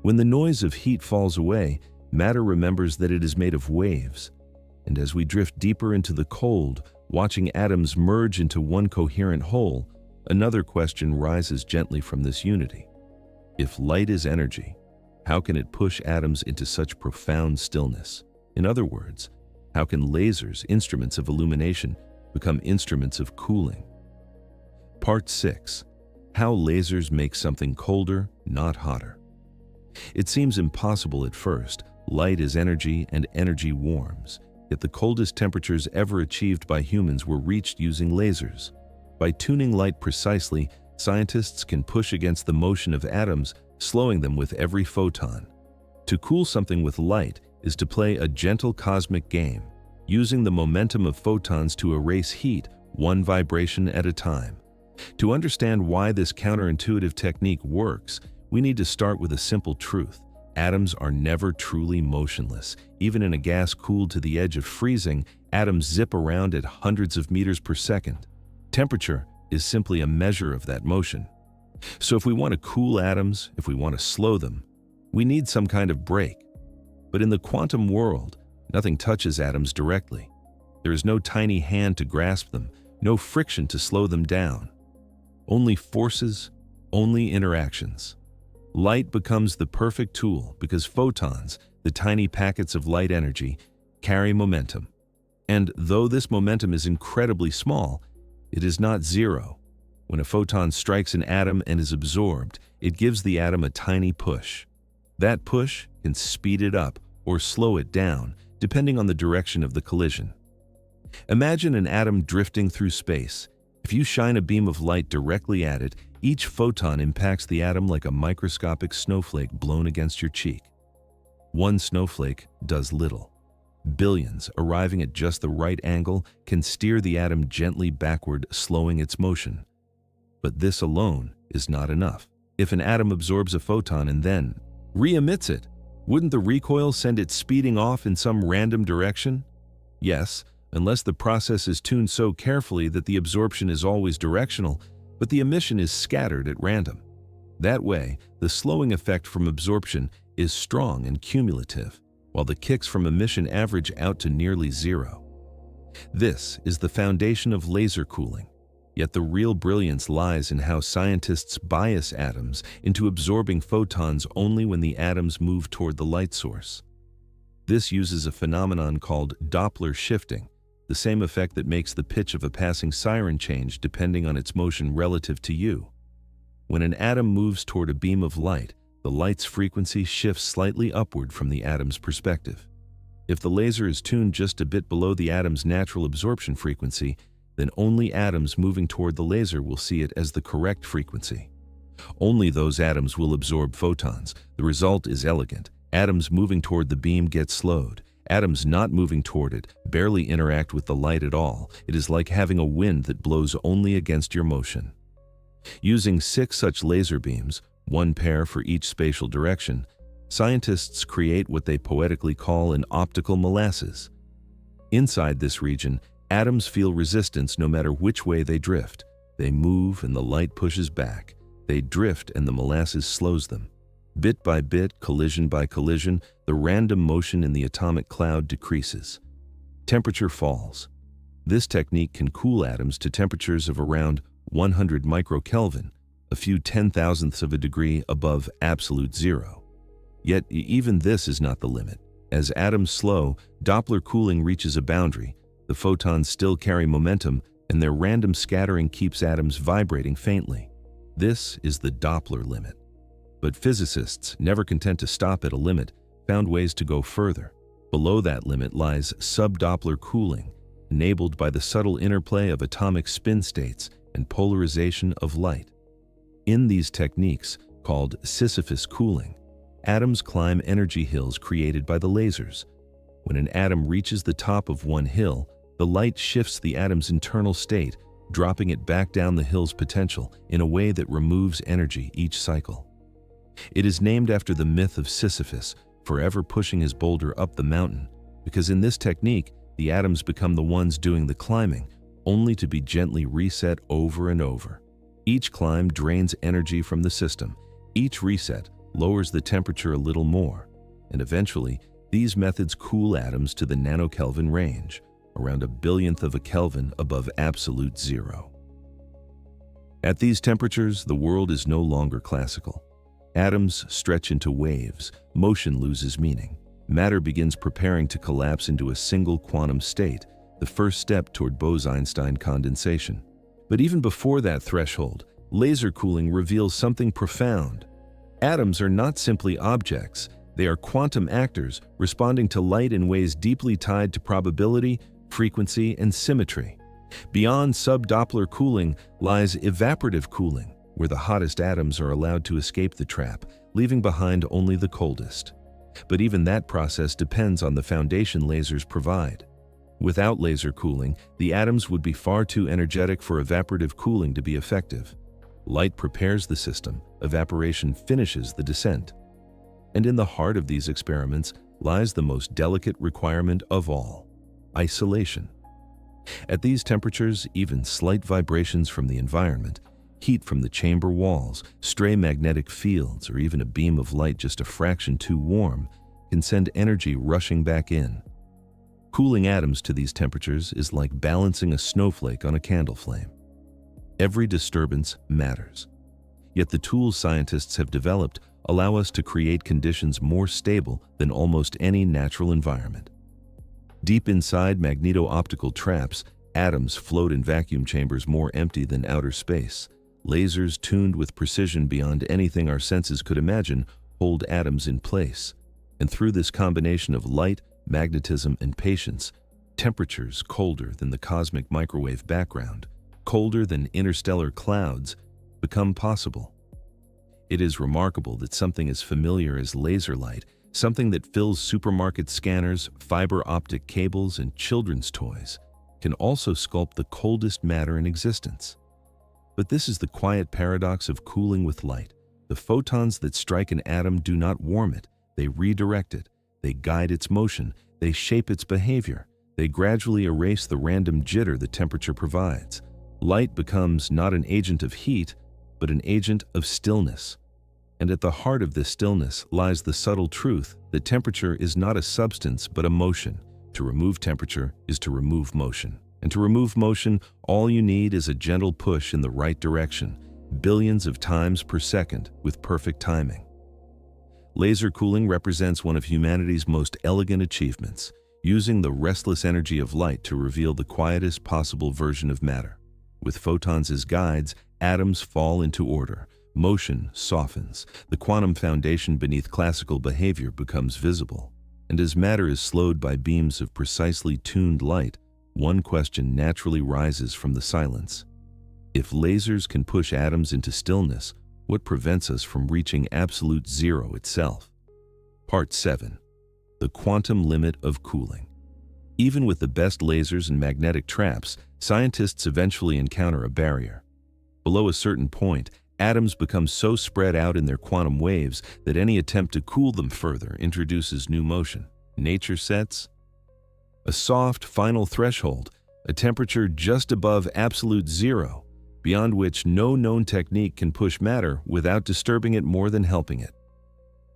When the noise of heat falls away, matter remembers that it is made of waves. And as we drift deeper into the cold, watching atoms merge into one coherent whole, another question rises gently from this unity. If light is energy, how can it push atoms into such profound stillness? In other words, how can lasers, instruments of illumination, become instruments of cooling? Part 6. How lasers make something colder, not hotter. It seems impossible at first. Light is energy and energy warms. Yet the coldest temperatures ever achieved by humans were reached using lasers. By tuning light precisely, scientists can push against the motion of atoms, slowing them with every photon. To cool something with light is to play a gentle cosmic game, using the momentum of photons to erase heat, one vibration at a time. To understand why this counterintuitive technique works, we need to start with a simple truth. Atoms are never truly motionless. Even in a gas cooled to the edge of freezing, atoms zip around at hundreds of meters per second. Temperature is simply a measure of that motion. So if we want to cool atoms, if we want to slow them, we need some kind of break. But in the quantum world, nothing touches atoms directly. There is no tiny hand to grasp them, no friction to slow them down. Only forces, only interactions. Light becomes the perfect tool because photons, the tiny packets of light energy, carry momentum. And though this momentum is incredibly small, it is not zero. When a photon strikes an atom and is absorbed, it gives the atom a tiny push. That push can speed it up or slow it down, depending on the direction of the collision. Imagine an atom drifting through space. If you shine a beam of light directly at it, each photon impacts the atom like a microscopic snowflake blown against your cheek. One snowflake does little. Billions, arriving at just the right angle, can steer the atom gently backward, slowing its motion. But this alone is not enough. If an atom absorbs a photon and then re-emits it, wouldn't the recoil send it speeding off in some random direction? Yes, unless the process is tuned so carefully that the absorption is always directional, but the emission is scattered at random. That way, the slowing effect from absorption is strong and cumulative, while the kicks from emission average out to nearly zero. This is the foundation of laser cooling, yet the real brilliance lies in how scientists bias atoms into absorbing photons only when the atoms move toward the light source. This uses a phenomenon called Doppler shifting, the same effect that makes the pitch of a passing siren change depending on its motion relative to you. When an atom moves toward a beam of light, the light's frequency shifts slightly upward from the atom's perspective. If the laser is tuned just a bit below the atom's natural absorption frequency, then only atoms moving toward the laser will see it as the correct frequency. Only those atoms will absorb photons. The result is elegant. Atoms moving toward the beam get slowed. Atoms not moving toward it barely interact with the light at all. It is like having a wind that blows only against your motion. Using 6 such laser beams, 1 pair for each spatial direction, scientists create what they poetically call an optical molasses. Inside this region, atoms feel resistance no matter which way they drift. They move and the light pushes back. They drift and the molasses slows them. Bit by bit, collision by collision, the random motion in the atomic cloud decreases. Temperature falls. This technique can cool atoms to temperatures of around 100 microkelvin, a few 10,000ths of a degree above absolute zero. Yet even this is not the limit. As atoms slow, Doppler cooling reaches a boundary. The photons still carry momentum, and their random scattering keeps atoms vibrating faintly. This is the Doppler limit. But physicists, never content to stop at a limit, found ways to go further. Below that limit lies sub-Doppler cooling, enabled by the subtle interplay of atomic spin states and polarization of light. In these techniques, called Sisyphus cooling, atoms climb energy hills created by the lasers. When an atom reaches the top of one hill, the light shifts the atom's internal state, dropping it back down the hill's potential in a way that removes energy each cycle. It is named after the myth of Sisyphus, forever pushing his boulder up the mountain, because in this technique, the atoms become the ones doing the climbing, only to be gently reset over and over. Each climb drains energy from the system. Each reset lowers the temperature a little more, and eventually, these methods cool atoms to the nanokelvin range, around a billionth of a Kelvin above absolute zero. At these temperatures, the world is no longer classical. Atoms stretch into waves, motion loses meaning. Matter begins preparing to collapse into a single quantum state, the first step toward Bose-Einstein condensation. But even before that threshold, laser cooling reveals something profound. Atoms are not simply objects, they are quantum actors responding to light in ways deeply tied to probability, frequency, and symmetry. Beyond sub-Doppler cooling lies evaporative cooling, where the hottest atoms are allowed to escape the trap, leaving behind only the coldest. But even that process depends on the foundation lasers provide. Without laser cooling, the atoms would be far too energetic for evaporative cooling to be effective. Light prepares the system, evaporation finishes the descent. And in the heart of these experiments lies the most delicate requirement of all: isolation. At these temperatures, even slight vibrations from the environment, heat from the chamber walls, stray magnetic fields, or even a beam of light just a fraction too warm can send energy rushing back in. Cooling atoms to these temperatures is like balancing a snowflake on a candle flame. Every disturbance matters. Yet the tools scientists have developed allow us to create conditions more stable than almost any natural environment. Deep inside magneto-optical traps, atoms float in vacuum chambers more empty than outer space. Lasers tuned with precision beyond anything our senses could imagine hold atoms in place. And through this combination of light, magnetism, and patience, temperatures colder than the cosmic microwave background, colder than interstellar clouds, become possible. It is remarkable that something as familiar as laser light, something that fills supermarket scanners, fiber optic cables, and children's toys, can also sculpt the coldest matter in existence. But this is the quiet paradox of cooling with light. The photons that strike an atom do not warm it, they redirect it, they guide its motion, they shape its behavior, they gradually erase the random jitter the temperature provides. Light becomes not an agent of heat, but an agent of stillness. And at the heart of this stillness lies the subtle truth that temperature is not a substance but a motion. To remove temperature is to remove motion. And to remove motion, all you need is a gentle push in the right direction, billions of times per second with perfect timing. Laser cooling represents one of humanity's most elegant achievements, using the restless energy of light to reveal the quietest possible version of matter. With photons as guides, atoms fall into order. Motion softens. The quantum foundation beneath classical behavior becomes visible. And as matter is slowed by beams of precisely tuned light, one question naturally rises from the silence. If lasers can push atoms into stillness, what prevents us from reaching absolute zero itself? Part 7. The quantum limit of cooling. Even with the best lasers and magnetic traps, scientists eventually encounter a barrier. Below a certain point, atoms become so spread out in their quantum waves that any attempt to cool them further introduces new motion. Nature sets a soft, final threshold, a temperature just above absolute zero, beyond which no known technique can push matter without disturbing it more than helping it.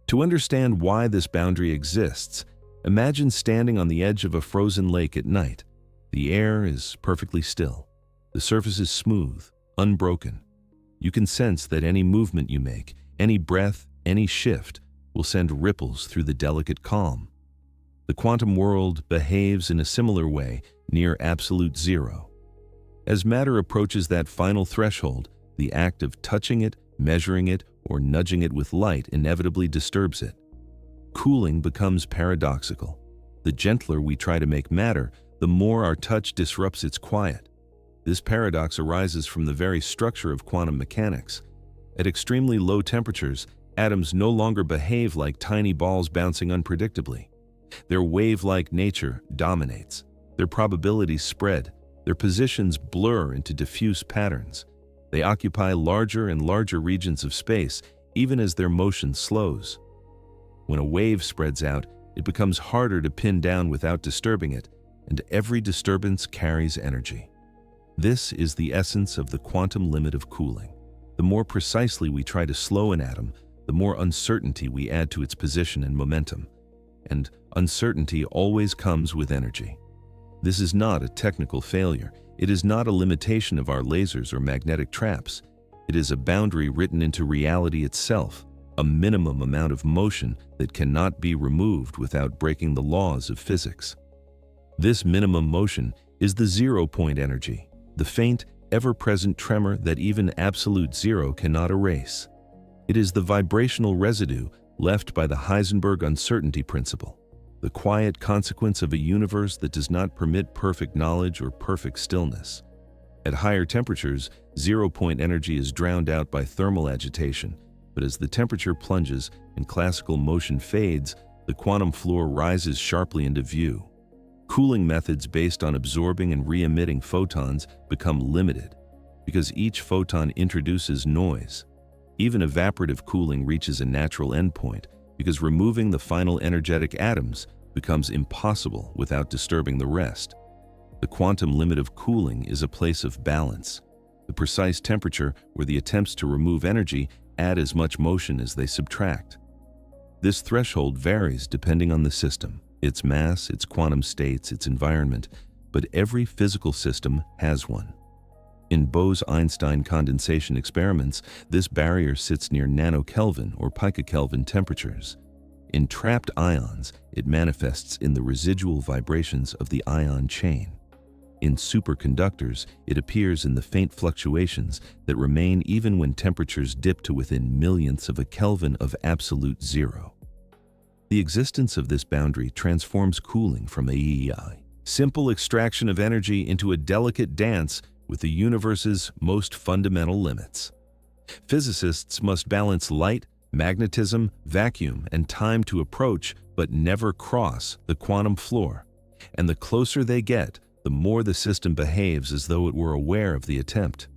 To understand why this boundary exists, imagine standing on the edge of a frozen lake at night. The air is perfectly still. The surface is smooth, unbroken. You can sense that any movement you make, any breath, any shift, will send ripples through the delicate calm. The quantum world behaves in a similar way near absolute zero. As matter approaches that final threshold, the act of touching it, measuring it, or nudging it with light inevitably disturbs it. Cooling becomes paradoxical. The gentler we try to make matter, the more our touch disrupts its quiet. This paradox arises from the very structure of quantum mechanics. At extremely low temperatures, atoms no longer behave like tiny balls bouncing unpredictably. Their wave-like nature dominates. Their probabilities spread. Their positions blur into diffuse patterns. They occupy larger and larger regions of space, even as their motion slows. When a wave spreads out, it becomes harder to pin down without disturbing it, and every disturbance carries energy. This is the essence of the quantum limit of cooling. The more precisely we try to slow an atom, the more uncertainty we add to its position and momentum. And uncertainty always comes with energy. This is not a technical failure. It is not a limitation of our lasers or magnetic traps. It is a boundary written into reality itself, a minimum amount of motion that cannot be removed without breaking the laws of physics. This minimum motion is the zero-point energy, the faint, ever-present tremor that even absolute zero cannot erase. It is the vibrational residue left by the Heisenberg uncertainty principle, the quiet consequence of a universe that does not permit perfect knowledge or perfect stillness. At higher temperatures, zero-point energy is drowned out by thermal agitation, but as the temperature plunges and classical motion fades, the quantum floor rises sharply into view. Cooling methods based on absorbing and re-emitting photons become limited, because each photon introduces noise. Even evaporative cooling reaches a natural endpoint, because removing the final energetic atoms becomes impossible without disturbing the rest. The quantum limit of cooling is a place of balance, the precise temperature where the attempts to remove energy add as much motion as they subtract. This threshold varies depending on the system, its mass, its quantum states, its environment, but every physical system has one. In Bose-Einstein condensation experiments, this barrier sits near nanokelvin or picokelvin temperatures. In trapped ions, it manifests in the residual vibrations of the ion chain. In superconductors, it appears in the faint fluctuations that remain even when temperatures dip to within millionths of a Kelvin of absolute zero. The existence of this boundary transforms cooling from a simple extraction of energy into a delicate dance with the universe's most fundamental limits. Physicists must balance light, magnetism, vacuum, and time to approach but never cross the quantum floor. And the closer they get, the more the system behaves as though it were aware of the attempt.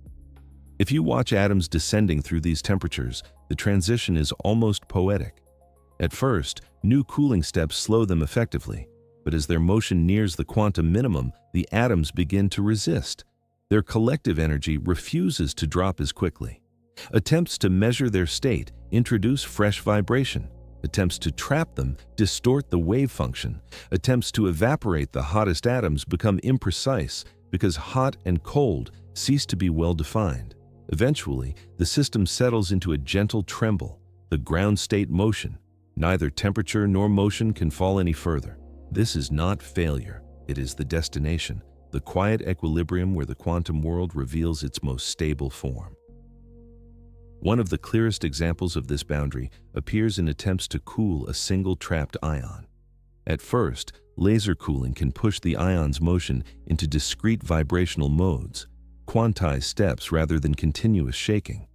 If you watch atoms descending through these temperatures, the transition is almost poetic. At first, new cooling steps slow them effectively, but as their motion nears the quantum minimum, the atoms begin to resist. Their collective energy refuses to drop as quickly. Attempts to measure their state introduce fresh vibration. Attempts to trap them distort the wave function. Attempts to evaporate the hottest atoms become imprecise because hot and cold cease to be well defined. Eventually, the system settles into a gentle tremble, the ground state motion. Neither temperature nor motion can fall any further. This is not failure, it is the destination, the quiet equilibrium where the quantum world reveals its most stable form. One of the clearest examples of this boundary appears in attempts to cool a single trapped ion. At first, laser cooling can push the ion's motion into discrete vibrational modes, quantized steps rather than continuous shaking.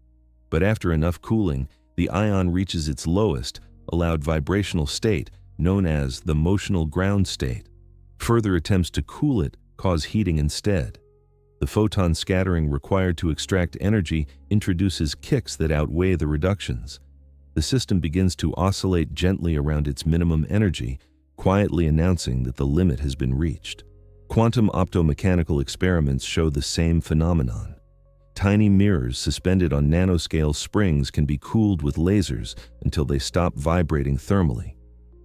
But after enough cooling, the ion reaches its lowest, allowed vibrational state, known as the motional ground state. Further attempts to cool it cause heating instead. The photon scattering required to extract energy introduces kicks that outweigh the reductions. The system begins to oscillate gently around its minimum energy, quietly announcing that the limit has been reached. Quantum optomechanical experiments show the same phenomenon. Tiny mirrors suspended on nanoscale springs can be cooled with lasers until they stop vibrating thermally.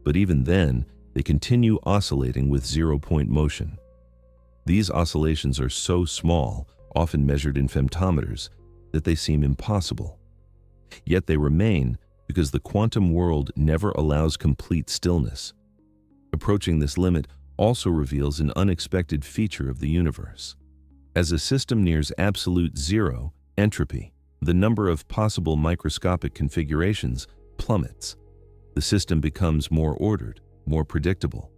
But even then, they continue oscillating with zero-point motion. These oscillations are so small, often measured in femtometers, that they seem impossible. Yet they remain because the quantum world never allows complete stillness. Approaching this limit also reveals an unexpected feature of the universe. As a system nears absolute zero, entropy, the number of possible microscopic configurations, plummets. The system becomes more ordered, more predictable.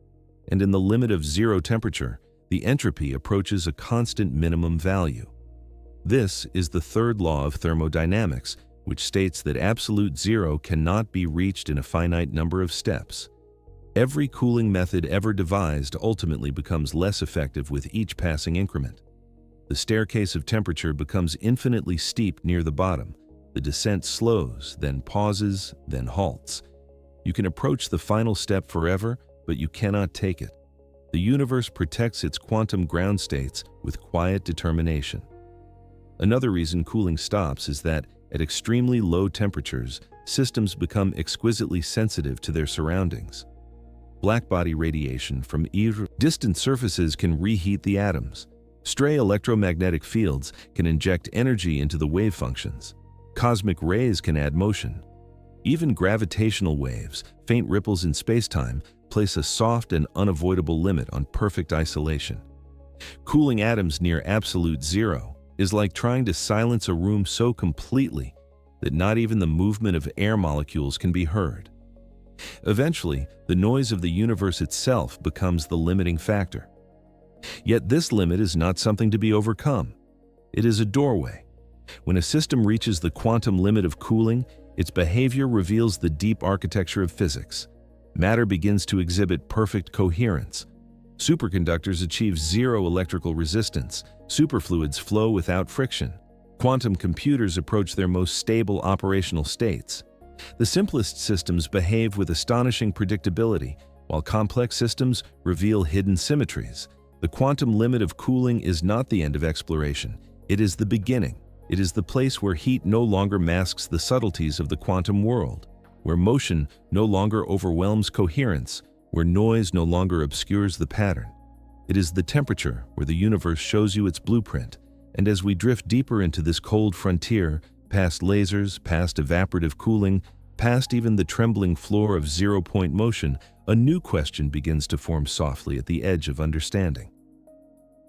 And in the limit of zero temperature, the entropy approaches a constant minimum value. This is the third law of thermodynamics, which states that absolute zero cannot be reached in a finite number of steps. Every cooling method ever devised ultimately becomes less effective with each passing increment. The staircase of temperature becomes infinitely steep near the bottom. The descent slows, then pauses, then halts. You can approach the final step forever, but you cannot take it. The universe protects its quantum ground states with quiet determination. Another reason cooling stops is that, at extremely low temperatures, systems become exquisitely sensitive to their surroundings. Blackbody radiation from distant surfaces can reheat the atoms. Stray electromagnetic fields can inject energy into the wave functions. Cosmic rays can add motion. Even gravitational waves, faint ripples in spacetime, place a soft and unavoidable limit on perfect isolation. Cooling atoms near absolute zero is like trying to silence a room so completely that not even the movement of air molecules can be heard. Eventually, the noise of the universe itself becomes the limiting factor. Yet this limit is not something to be overcome. It is a doorway. When a system reaches the quantum limit of cooling, its behavior reveals the deep architecture of physics. Matter begins to exhibit perfect coherence. Superconductors achieve zero electrical resistance. Superfluids flow without friction. Quantum computers approach their most stable operational states. The simplest systems behave with astonishing predictability, while complex systems reveal hidden symmetries. The quantum limit of cooling is not the end of exploration. It is the beginning. It is the place where heat no longer masks the subtleties of the quantum world, where motion no longer overwhelms coherence, where noise no longer obscures the pattern. It is the temperature where the universe shows you its blueprint. And as we drift deeper into this cold frontier, past lasers, past evaporative cooling, past even the trembling floor of zero-point motion, a new question begins to form softly at the edge of understanding.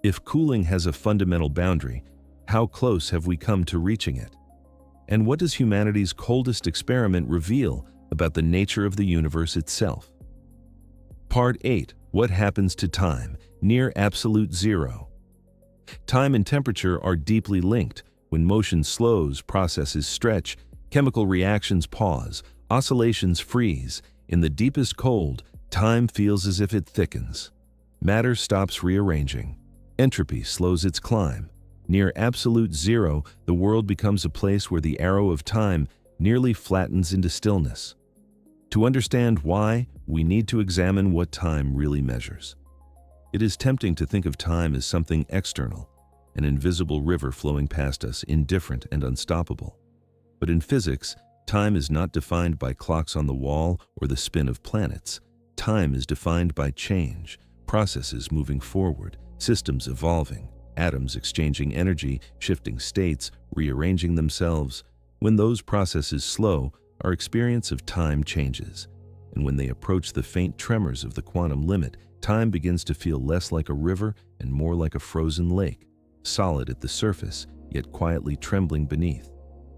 If cooling has a fundamental boundary, how close have we come to reaching it? And what does humanity's coldest experiment reveal about the nature of the universe itself? Part 8. What happens to time, near absolute zero? Time and temperature are deeply linked. When motion slows, processes stretch, chemical reactions pause, oscillations freeze. In the deepest cold, time feels as if it thickens. Matter stops rearranging. Entropy slows its climb. Near absolute zero, the world becomes a place where the arrow of time nearly flattens into stillness. To understand why, we need to examine what time really measures. It is tempting to think of time as something external, an invisible river flowing past us, indifferent and unstoppable. But in physics, time is not defined by clocks on the wall or the spin of planets. Time is defined by change, processes moving forward, systems evolving, atoms exchanging energy, shifting states, rearranging themselves. When those processes slow, our experience of time changes. And when they approach the faint tremors of the quantum limit, time begins to feel less like a river and more like a frozen lake, solid at the surface, yet quietly trembling beneath.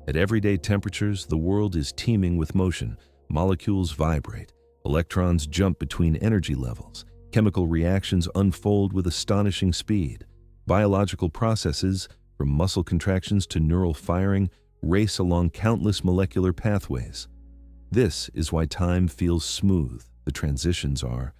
At everyday temperatures, the world is teeming with motion. Molecules vibrate, electrons jump between energy levels, chemical reactions unfold with astonishing speed. Biological processes, from muscle contractions to neural firing, race along countless molecular pathways. This is why time feels smooth. The transitions are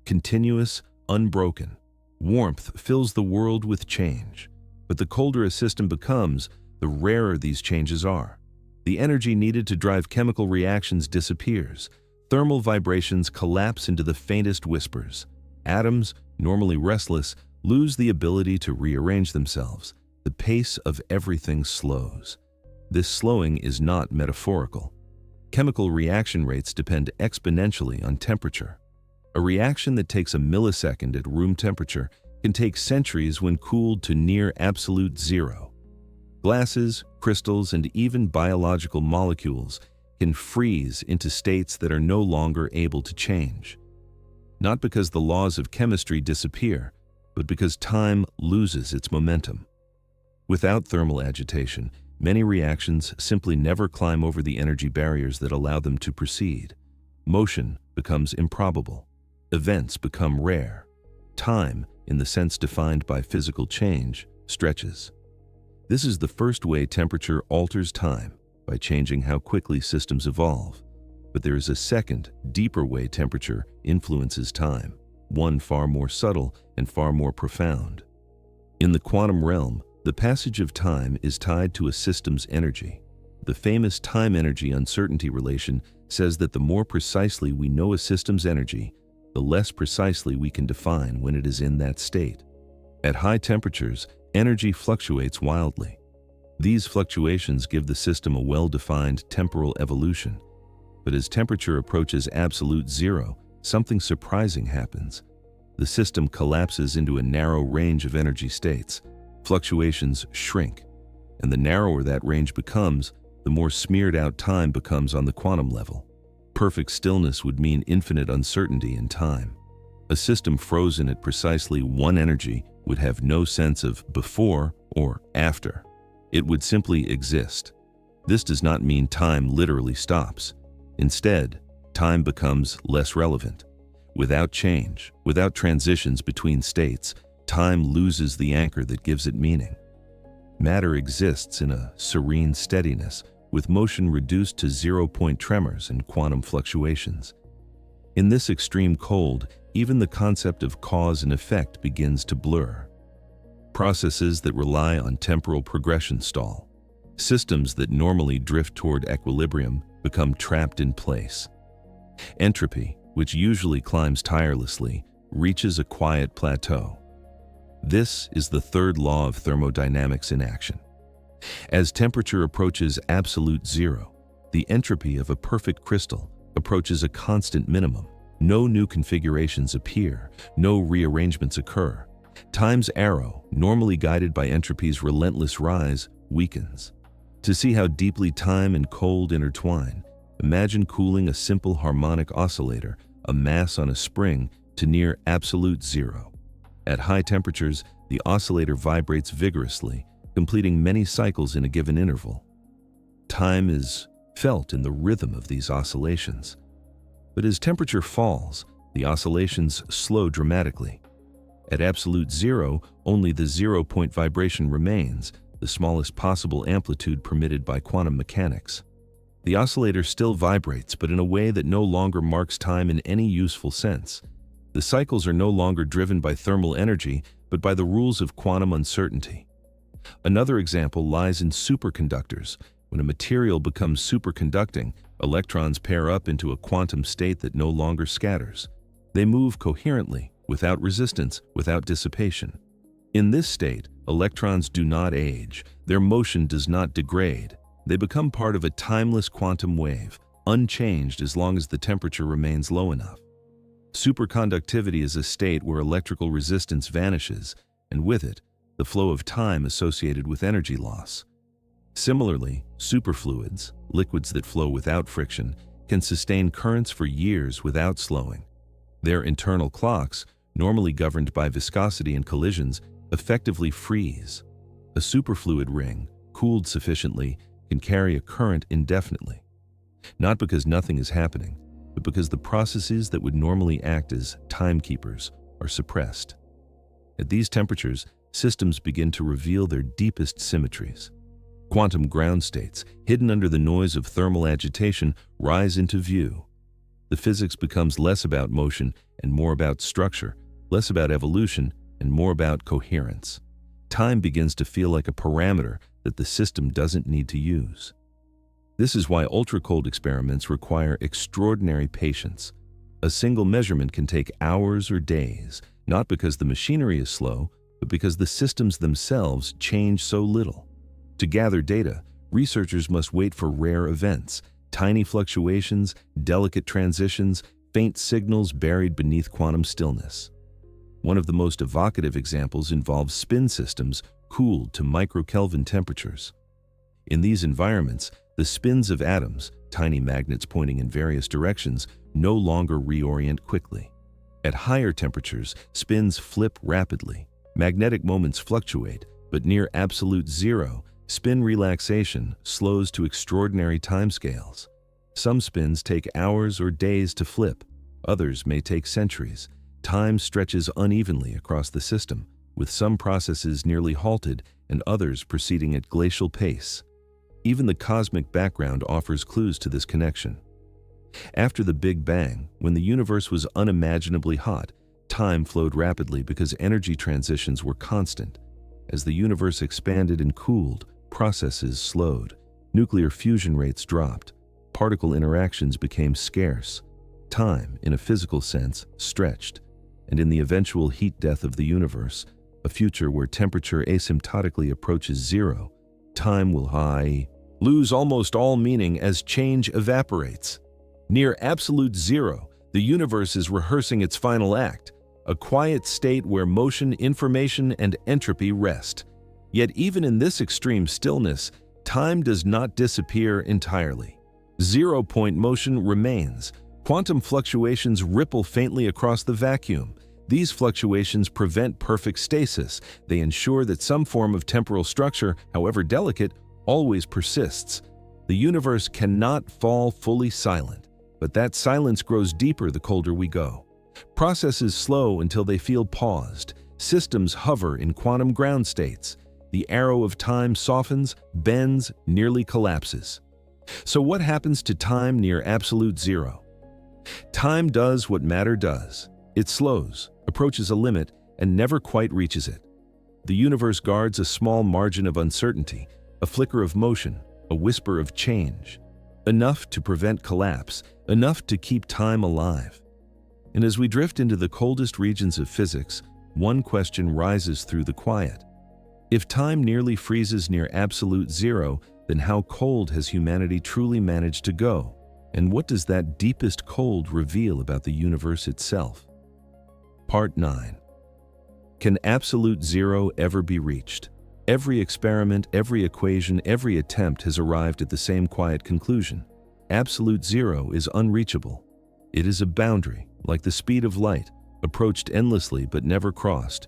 continuous, unbroken. Warmth fills the world with change. But the colder a system becomes, the rarer these changes are. The energy needed to drive chemical reactions disappears. Thermal vibrations collapse into the faintest whispers. Atoms, normally restless, lose the ability to rearrange themselves. The pace of everything slows. This slowing is not metaphorical. Chemical reaction rates depend exponentially on temperature. A reaction that takes a millisecond at room temperature can take centuries when cooled to near absolute zero. Glasses, crystals, and even biological molecules can freeze into states that are no longer able to change. Not because the laws of chemistry disappear, but because time loses its momentum. Without thermal agitation, many reactions simply never climb over the energy barriers that allow them to proceed. Motion becomes improbable. Events become rare. Time, in the sense defined by physical change, stretches. This is the first way temperature alters time, by changing how quickly systems evolve. But there is a second, deeper way temperature influences time, one far more subtle and far more profound. In the quantum realm, the passage of time is tied to a system's energy. The famous time-energy uncertainty relation says that the more precisely we know a system's energy, the less precisely we can define when it is in that state. At high temperatures, energy fluctuates wildly. These fluctuations give the system a well-defined temporal evolution. But as temperature approaches absolute zero, something surprising happens. The system collapses into a narrow range of energy states. Fluctuations shrink, and the narrower that range becomes, the more smeared out time becomes on the quantum level. Perfect stillness would mean infinite uncertainty in time. A system frozen at precisely one energy would have no sense of before or after. It would simply exist. This does not mean time literally stops. Instead, time becomes less relevant. Without change, without transitions between states, time loses the anchor that gives it meaning. Matter exists in a serene steadiness, with motion reduced to zero-point tremors and quantum fluctuations. In this extreme cold, even the concept of cause and effect begins to blur. Processes that rely on temporal progression stall. Systems that normally drift toward equilibrium become trapped in place. Entropy, which usually climbs tirelessly, reaches a quiet plateau. This is the third law of thermodynamics in action. As temperature approaches absolute zero, the entropy of a perfect crystal approaches a constant minimum. No new configurations appear, no rearrangements occur. Time's arrow, normally guided by entropy's relentless rise, weakens. To see how deeply time and cold intertwine, imagine cooling a simple harmonic oscillator, a mass on a spring, to near absolute zero. At high temperatures, the oscillator vibrates vigorously, completing many cycles in a given interval. Time is felt in the rhythm of these oscillations. But as temperature falls, the oscillations slow dramatically. At absolute zero, only the zero-point vibration remains, the smallest possible amplitude permitted by quantum mechanics. The oscillator still vibrates, but in a way that no longer marks time in any useful sense. The cycles are no longer driven by thermal energy, but by the rules of quantum uncertainty. Another example lies in superconductors. When a material becomes superconducting, electrons pair up into a quantum state that no longer scatters. They move coherently, without resistance, without dissipation. In this state, electrons do not age, their motion does not degrade. They become part of a timeless quantum wave, unchanged as long as the temperature remains low enough. Superconductivity is a state where electrical resistance vanishes, and with it, the flow of time associated with energy loss. Similarly, superfluids, liquids that flow without friction, can sustain currents for years without slowing. Their internal clocks, normally governed by viscosity and collisions, effectively freeze. A superfluid ring, cooled sufficiently, can carry a current indefinitely. Not because nothing is happening, but because the processes that would normally act as timekeepers are suppressed. At these temperatures, systems begin to reveal their deepest symmetries. Quantum ground states, hidden under the noise of thermal agitation, rise into view. The physics becomes less about motion and more about structure, less about evolution and more about coherence. Time begins to feel like a parameter that the system doesn't need to use. This is why ultra-cold experiments require extraordinary patience. A single measurement can take hours or days, not because the machinery is slow, but because the systems themselves change so little. To gather data, researchers must wait for rare events, tiny fluctuations, delicate transitions, faint signals buried beneath quantum stillness. One of the most evocative examples involves spin systems cooled to microkelvin temperatures. In these environments, the spins of atoms, tiny magnets pointing in various directions, no longer reorient quickly. At higher temperatures, spins flip rapidly. Magnetic moments fluctuate, but near absolute zero, spin relaxation slows to extraordinary timescales. Some spins take hours or days to flip, others may take centuries. Time stretches unevenly across the system, with some processes nearly halted and others proceeding at glacial pace. Even the cosmic background offers clues to this connection. After the Big Bang, when the universe was unimaginably hot, time flowed rapidly because energy transitions were constant. As the universe expanded and cooled, processes slowed. Nuclear fusion rates dropped. Particle interactions became scarce. Time, in a physical sense, stretched. And in the eventual heat death of the universe, a future where temperature asymptotically approaches zero, time will lose almost all meaning as change evaporates. Near absolute zero, the universe is rehearsing its final act, a quiet state where motion, information, and entropy rest. Yet even in this extreme stillness, time does not disappear entirely. Zero-point motion remains. Quantum fluctuations ripple faintly across the vacuum. These fluctuations prevent perfect stasis. They ensure that some form of temporal structure, however delicate, always persists. The universe cannot fall fully silent, but that silence grows deeper the colder we go. Processes slow until they feel paused. Systems hover in quantum ground states. The arrow of time softens, bends, nearly collapses. So what happens to time near absolute zero? Time does what matter does. It slows, approaches a limit, and never quite reaches it. The universe guards a small margin of uncertainty, a flicker of motion, a whisper of change. enough to prevent collapse, enough to keep time alive. And as we drift into the coldest regions of physics, one question rises through the quiet. If time nearly freezes near absolute zero, then how cold has humanity truly managed to go? And what does that deepest cold reveal about the universe itself? Part 9. Can absolute zero ever be reached? Every experiment, every equation, every attempt has arrived at the same quiet conclusion. Absolute zero is unreachable. It is a boundary, like the speed of light, approached endlessly but never crossed.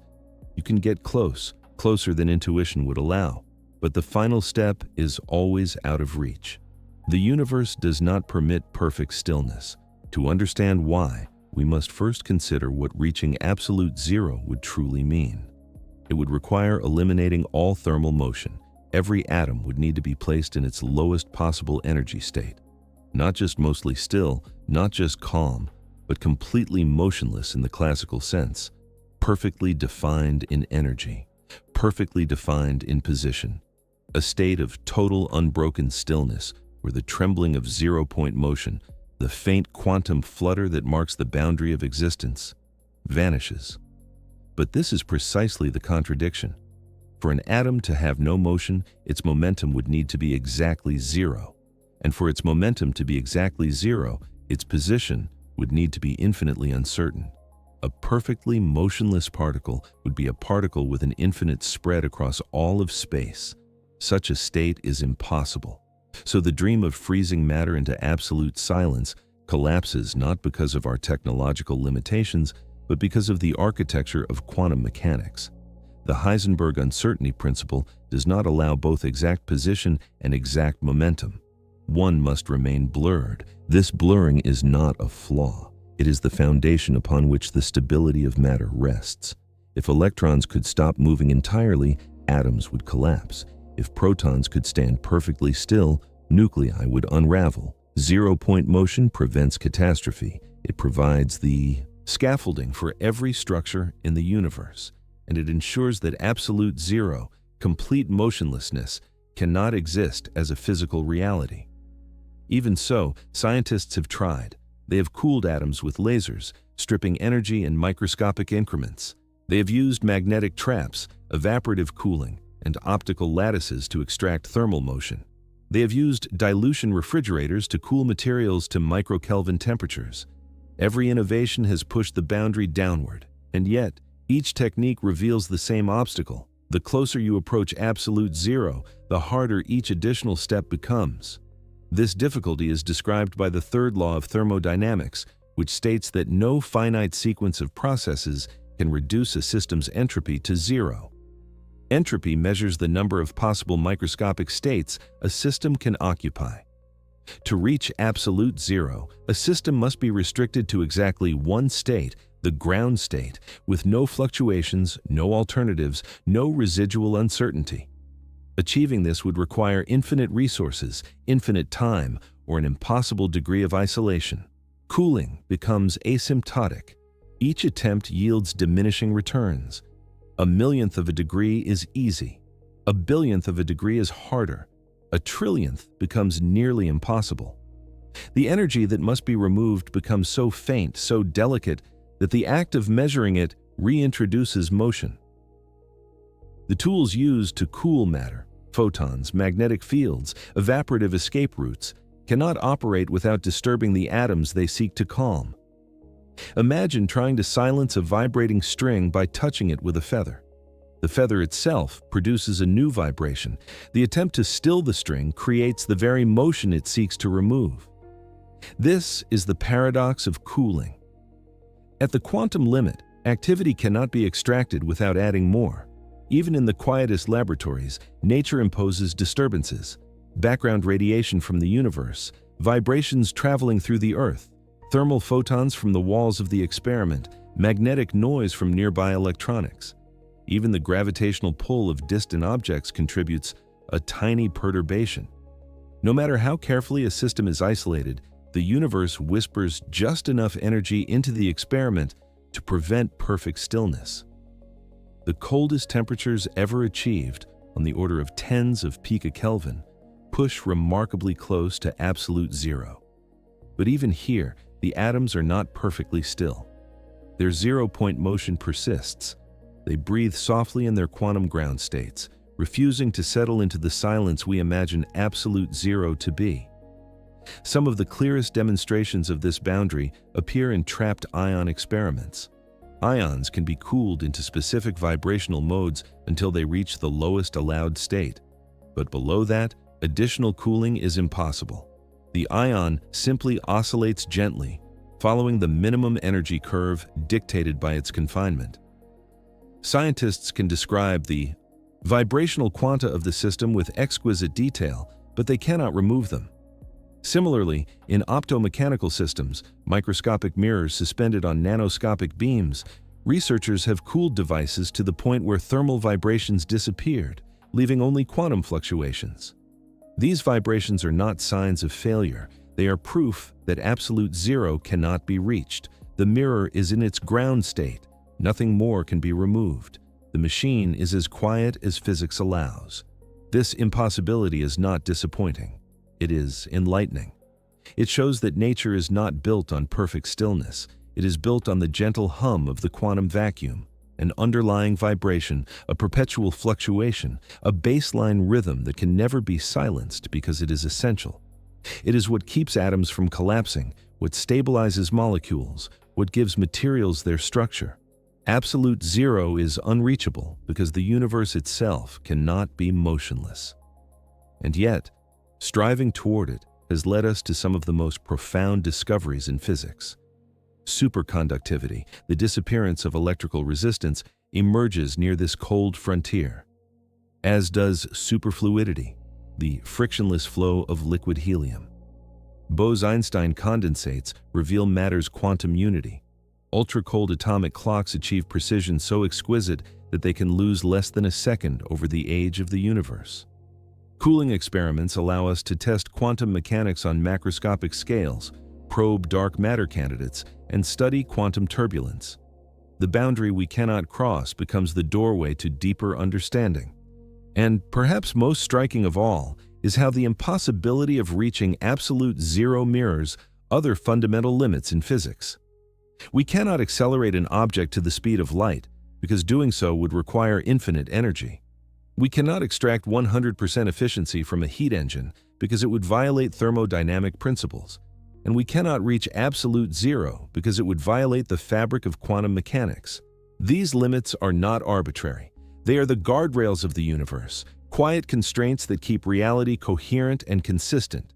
You can get close, closer than intuition would allow, but the final step is always out of reach. The universe does not permit perfect stillness. To understand why, we must first consider what reaching absolute zero would truly mean. It would require eliminating all thermal motion. Every atom would need to be placed in its lowest possible energy state. Not just mostly still, not just calm, but completely motionless in the classical sense. Perfectly defined in energy, perfectly defined in position. A state of total unbroken stillness where the trembling of zero-point motion, the faint quantum flutter that marks the boundary of existence, vanishes. But this is precisely the contradiction. For an atom to have no motion, its momentum would need to be exactly zero. And for its momentum to be exactly zero, its position would need to be infinitely uncertain. A perfectly motionless particle would be a particle with an infinite spread across all of space. Such a state is impossible. So the dream of freezing matter into absolute silence collapses not because of our technological limitations, but because of the architecture of quantum mechanics. The Heisenberg uncertainty principle does not allow both exact position and exact momentum. One must remain blurred. This blurring is not a flaw. It is the foundation upon which the stability of matter rests. If electrons could stop moving entirely, atoms would collapse. If protons could stand perfectly still, nuclei would unravel. Zero-point motion prevents catastrophe. It provides the scaffolding for every structure in the universe, and it ensures that absolute zero, complete motionlessness, cannot exist as a physical reality. Even so, scientists have tried. They have cooled atoms with lasers, stripping energy in microscopic increments. They have used magnetic traps, evaporative cooling, and optical lattices to extract thermal motion. They have used dilution refrigerators to cool materials to microkelvin temperatures. Every innovation has pushed the boundary downward, and yet, each technique reveals the same obstacle. The closer you approach absolute zero, the harder each additional step becomes. This difficulty is described by the third law of thermodynamics, which states that no finite sequence of processes can reduce a system's entropy to zero. Entropy measures the number of possible microscopic states a system can occupy. To reach absolute zero, a system must be restricted to exactly one state, the ground state, with no fluctuations, no alternatives, no residual uncertainty. Achieving this would require infinite resources, infinite time, or an impossible degree of isolation. Cooling becomes asymptotic. Each attempt yields diminishing returns. A millionth of a degree is easy. A billionth of a degree is harder. A trillionth becomes nearly impossible. The energy that must be removed becomes so faint, so delicate, that the act of measuring it reintroduces motion. The tools used to cool matter, photons, magnetic fields, evaporative escape routes, cannot operate without disturbing the atoms they seek to calm. Imagine trying to silence a vibrating string by touching it with a feather. The feather itself produces a new vibration. The attempt to still the string creates the very motion it seeks to remove. This is the paradox of cooling. At the quantum limit, activity cannot be extracted without adding more. Even in the quietest laboratories, nature imposes disturbances. Background radiation from the universe, vibrations traveling through the Earth, thermal photons from the walls of the experiment, magnetic noise from nearby electronics. Even the gravitational pull of distant objects contributes a tiny perturbation. No matter how carefully a system is isolated, the universe whispers just enough energy into the experiment to prevent perfect stillness. The coldest temperatures ever achieved, on the order of tens of picokelvin, push remarkably close to absolute zero. But even here, the atoms are not perfectly still. Their zero-point motion persists. They breathe softly in their quantum ground states, refusing to settle into the silence we imagine absolute zero to be. Some of the clearest demonstrations of this boundary appear in trapped ion experiments. Ions can be cooled into specific vibrational modes until they reach the lowest allowed state. But below that, additional cooling is impossible. The ion simply oscillates gently, following the minimum energy curve dictated by its confinement. Scientists can describe the vibrational quanta of the system with exquisite detail, but they cannot remove them. Similarly, in optomechanical systems, microscopic mirrors suspended on nanoscopic beams, researchers have cooled devices to the point where thermal vibrations disappeared, leaving only quantum fluctuations. These vibrations are not signs of failure. They are proof that absolute zero cannot be reached. The mirror is in its ground state. Nothing more can be removed. The machine is as quiet as physics allows. This impossibility is not disappointing. It is enlightening. It shows that nature is not built on perfect stillness. It is built on the gentle hum of the quantum vacuum, an underlying vibration, a perpetual fluctuation, a baseline rhythm that can never be silenced because it is essential. It is what keeps atoms from collapsing, what stabilizes molecules, what gives materials their structure. Absolute zero is unreachable because the universe itself cannot be motionless. And yet, striving toward it has led us to some of the most profound discoveries in physics. Superconductivity, the disappearance of electrical resistance, emerges near this cold frontier, as does superfluidity, the frictionless flow of liquid helium. Bose-Einstein condensates reveal matter's quantum unity. Ultra-cold atomic clocks achieve precision so exquisite that they can lose less than a second over the age of the universe. Cooling experiments allow us to test quantum mechanics on macroscopic scales, probe dark matter candidates, and study quantum turbulence. The boundary we cannot cross becomes the doorway to deeper understanding. And perhaps most striking of all is how the impossibility of reaching absolute zero mirrors other fundamental limits in physics. We cannot accelerate an object to the speed of light, because doing so would require infinite energy. We cannot extract 100% efficiency from a heat engine because it would violate thermodynamic principles. And we cannot reach absolute zero because it would violate the fabric of quantum mechanics. These limits are not arbitrary. They are the guardrails of the universe, quiet constraints that keep reality coherent and consistent.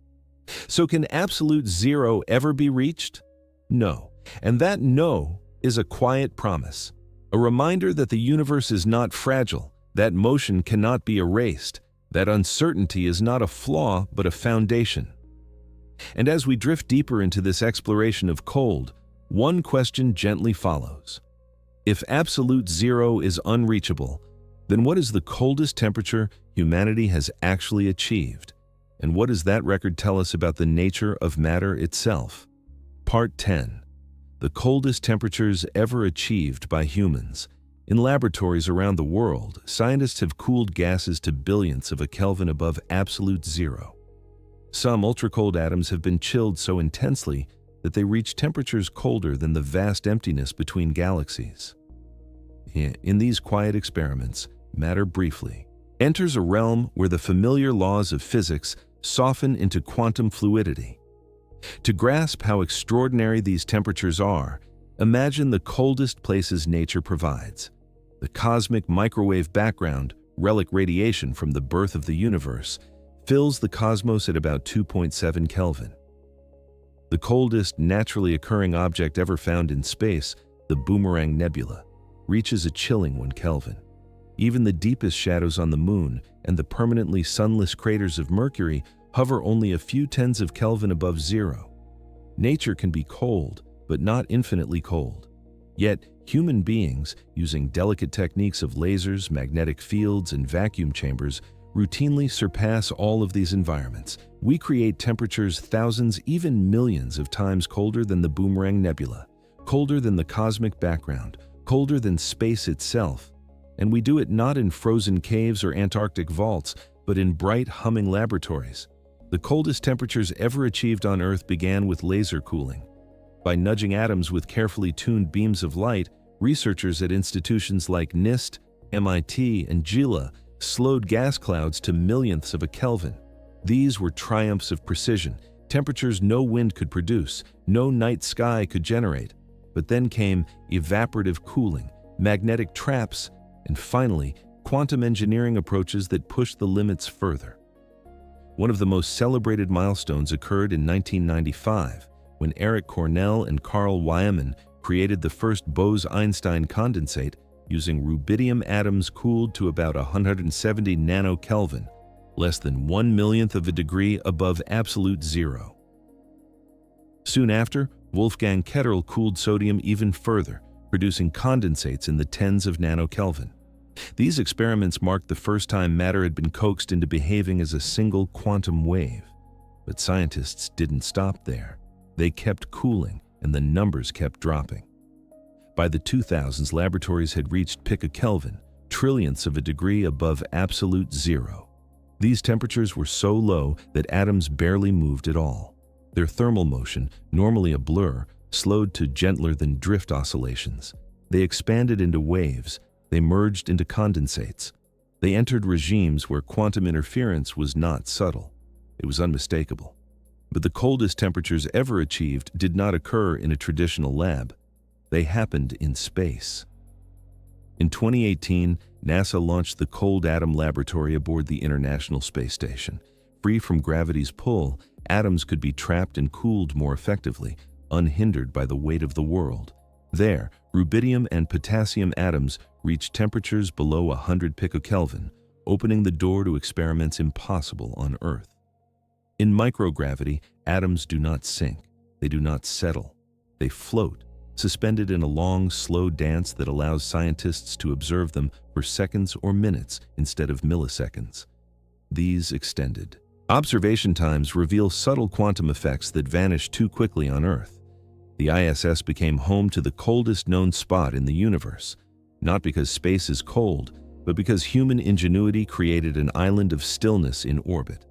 So can absolute zero ever be reached? No. And that no is a quiet promise, a reminder that the universe is not fragile, that motion cannot be erased, that uncertainty is not a flaw but a foundation. And as we drift deeper into this exploration of cold, one question gently follows. If absolute zero is unreachable, then what is the coldest temperature humanity has actually achieved? And what does that record tell us about the nature of matter itself? Part 10. The coldest temperatures ever achieved by humans. In laboratories around the world, scientists have cooled gases to billionths of a Kelvin above absolute zero. Some ultra-cold atoms have been chilled so intensely that they reach temperatures colder than the vast emptiness between galaxies. In these quiet experiments, matter briefly enters a realm where the familiar laws of physics soften into quantum fluidity. To grasp how extraordinary these temperatures are, imagine the coldest places nature provides. The cosmic microwave background, relic radiation from the birth of the universe, fills the cosmos at about 2.7 Kelvin. The coldest naturally occurring object ever found in space, the Boomerang Nebula, reaches a chilling 1 Kelvin. Even the deepest shadows on the Moon and the permanently sunless craters of Mercury hover only a few tens of Kelvin above zero. Nature can be cold, but not infinitely cold. Yet, human beings, using delicate techniques of lasers, magnetic fields, and vacuum chambers, routinely surpass all of these environments. We create temperatures thousands, even millions of times colder than the Boomerang Nebula, colder than the cosmic background, colder than space itself. And we do it not in frozen caves or Antarctic vaults, but in bright, humming laboratories. The coldest temperatures ever achieved on Earth began with laser cooling. By nudging atoms with carefully tuned beams of light, researchers at institutions like NIST, MIT, and GILA slowed gas clouds to millionths of a Kelvin. These were triumphs of precision, temperatures no wind could produce, no night sky could generate. But then came evaporative cooling, magnetic traps, and finally, quantum engineering approaches that pushed the limits further. One of the most celebrated milestones occurred in 1995, when Eric Cornell and Carl Wieman created the first Bose-Einstein condensate using rubidium atoms cooled to about 170 nanokelvin, less than 1/1,000,000th of a degree above absolute zero. Soon after, Wolfgang Ketterl cooled sodium even further, producing condensates in the tens of nanokelvin. These experiments marked the first time matter had been coaxed into behaving as a single quantum wave. But scientists didn't stop there. They kept cooling, and the numbers kept dropping. By the 2000s, laboratories had reached picokelvin, trillionths of a degree above absolute zero. These temperatures were so low that atoms barely moved at all. Their thermal motion, normally a blur, slowed to gentler than drift oscillations. They expanded into waves. They merged into condensates. They entered regimes where quantum interference was not subtle. It was unmistakable. But the coldest temperatures ever achieved did not occur in a traditional lab. They happened in space. In 2018, NASA launched the Cold Atom Laboratory aboard the International Space Station. Free from gravity's pull, atoms could be trapped and cooled more effectively, unhindered by the weight of the world. There, rubidium and potassium atoms reached temperatures below 100 picokelvin, opening the door to experiments impossible on Earth. In microgravity, atoms do not sink. They do not settle. They float, suspended in a long, slow dance that allows scientists to observe them for seconds or minutes instead of milliseconds. These extended observation times reveal subtle quantum effects that vanish too quickly on Earth. The ISS became home to the coldest known spot in the universe, not because space is cold, but because human ingenuity created an island of stillness in orbit.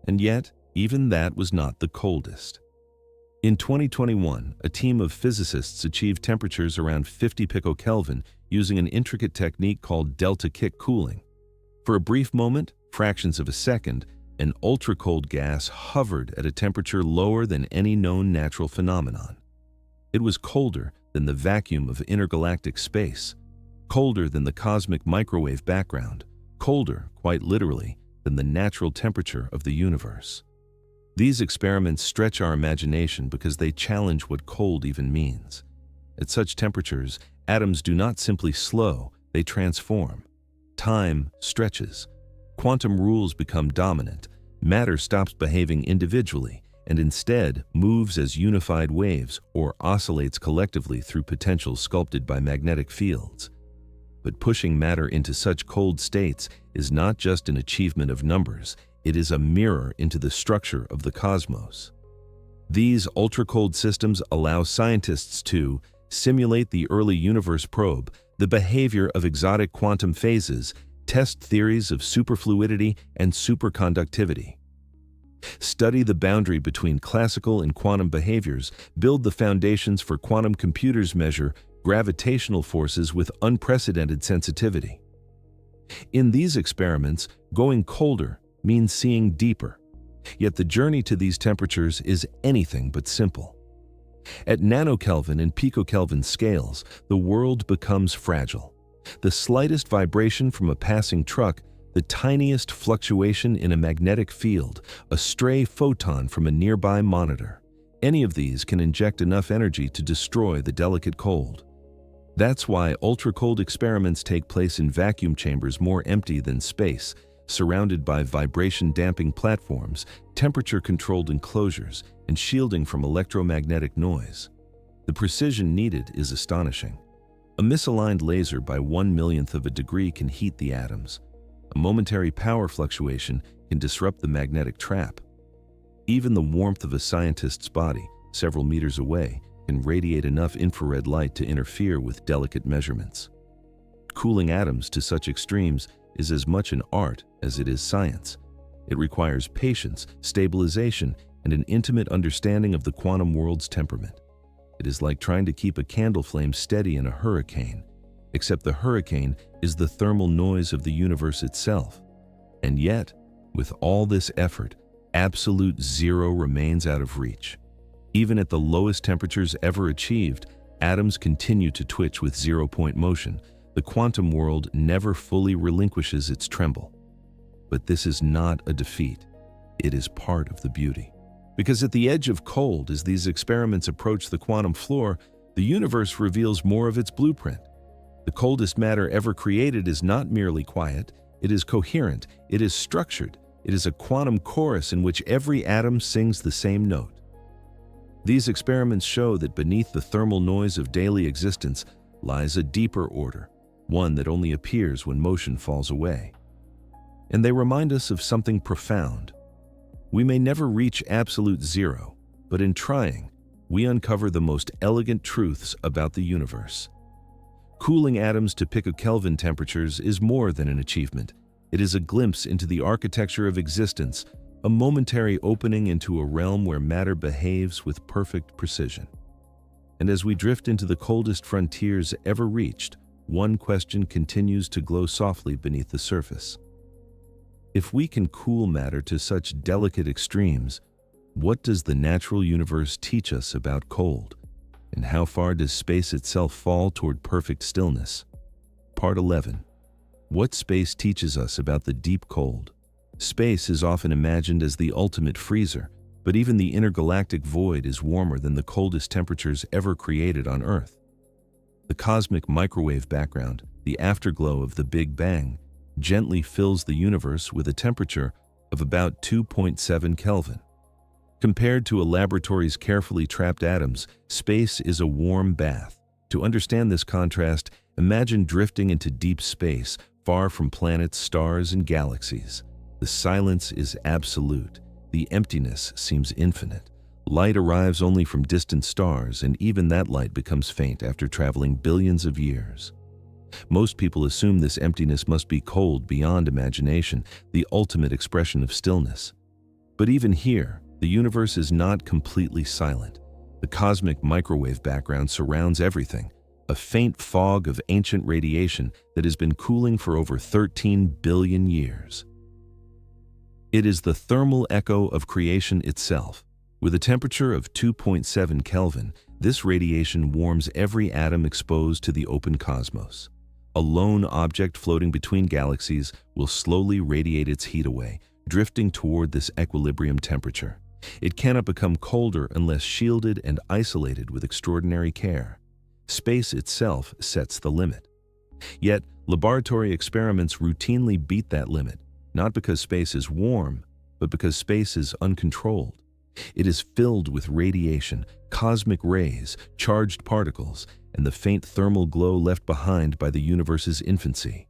And yet, even that was not the coldest. In 2021, a team of physicists achieved temperatures around 50 picokelvin using an intricate technique called delta-kick cooling. For a brief moment, fractions of a second, an ultra-cold gas hovered at a temperature lower than any known natural phenomenon. It was colder than the vacuum of intergalactic space, colder than the cosmic microwave background, colder, quite literally, than the natural temperature of the universe. These experiments stretch our imagination because they challenge what cold even means. At such temperatures, atoms do not simply slow, they transform. Time stretches. Quantum rules become dominant. Matter stops behaving individually and instead moves as unified waves or oscillates collectively through potential sculpted by magnetic fields. But pushing matter into such cold states is not just an achievement of numbers, it is a mirror into the structure of the cosmos. These ultra-cold systems allow scientists to simulate the early universe probe, the behavior of exotic quantum phases, test theories of superfluidity and superconductivity. Study the boundary between classical and quantum behaviors, build the foundations for quantum computers measure gravitational forces with unprecedented sensitivity. In these experiments, going colder means seeing deeper. Yet the journey to these temperatures is anything but simple. At nanokelvin and picokelvin scales, the world becomes fragile. The slightest vibration from a passing truck, the tiniest fluctuation in a magnetic field, a stray photon from a nearby monitor, any of these can inject enough energy to destroy the delicate cold. That's why ultra-cold experiments take place in vacuum chambers more empty than space, surrounded by vibration-damping platforms, temperature-controlled enclosures, and shielding from electromagnetic noise. The precision needed is astonishing. A misaligned laser by 1/1,000,000th of a degree can heat the atoms. A momentary power fluctuation can disrupt the magnetic trap. Even the warmth of a scientist's body, several meters away, can radiate enough infrared light to interfere with delicate measurements. Cooling atoms to such extremes is as much an art as it is science. It requires patience, stabilization, and an intimate understanding of the quantum world's temperament. It is like trying to keep a candle flame steady in a hurricane, except the hurricane is the thermal noise of the universe itself. And yet, with all this effort, absolute zero remains out of reach. Even at the lowest temperatures ever achieved, atoms continue to twitch with zero-point motion. The quantum world never fully relinquishes its tremble. But this is not a defeat. It is part of the beauty. Because at the edge of cold, as these experiments approach the quantum floor, the universe reveals more of its blueprint. The coldest matter ever created is not merely quiet, it is coherent, it is structured, it is a quantum chorus in which every atom sings the same note. These experiments show that beneath the thermal noise of daily existence lies a deeper order, one that only appears when motion falls away. And they remind us of something profound. We may never reach absolute zero, but in trying, we uncover the most elegant truths about the universe. Cooling atoms to picokelvin temperatures is more than an achievement. It is a glimpse into the architecture of existence, a momentary opening into a realm where matter behaves with perfect precision. And as we drift into the coldest frontiers ever reached, one question continues to glow softly beneath the surface. If we can cool matter to such delicate extremes, what does the natural universe teach us about cold? And how far does space itself fall toward perfect stillness? Part 11. What space teaches us about the deep cold? Space is often imagined as the ultimate freezer, but even the intergalactic void is warmer than the coldest temperatures ever created on Earth. The cosmic microwave background, the afterglow of the Big Bang, gently fills the universe with a temperature of about 2.7 Kelvin. Compared to a laboratory's carefully trapped atoms, space is a warm bath. To understand this contrast, imagine drifting into deep space, far from planets, stars, and galaxies. The silence is absolute. The emptiness seems infinite. Light arrives only from distant stars, and even that light becomes faint after traveling billions of years. Most people assume this emptiness must be cold beyond imagination, the ultimate expression of stillness. But even here, the universe is not completely silent. The cosmic microwave background surrounds everything, a faint fog of ancient radiation that has been cooling for over 13 billion years. It is the thermal echo of creation itself. With a temperature of 2.7 Kelvin, this radiation warms every atom exposed to the open cosmos. A lone object floating between galaxies will slowly radiate its heat away, drifting toward this equilibrium temperature. It cannot become colder unless shielded and isolated with extraordinary care. Space itself sets the limit. Yet, laboratory experiments routinely beat that limit, not because space is warm, but because space is uncontrolled. It is filled with radiation, cosmic rays, charged particles, and the faint thermal glow left behind by the universe's infancy.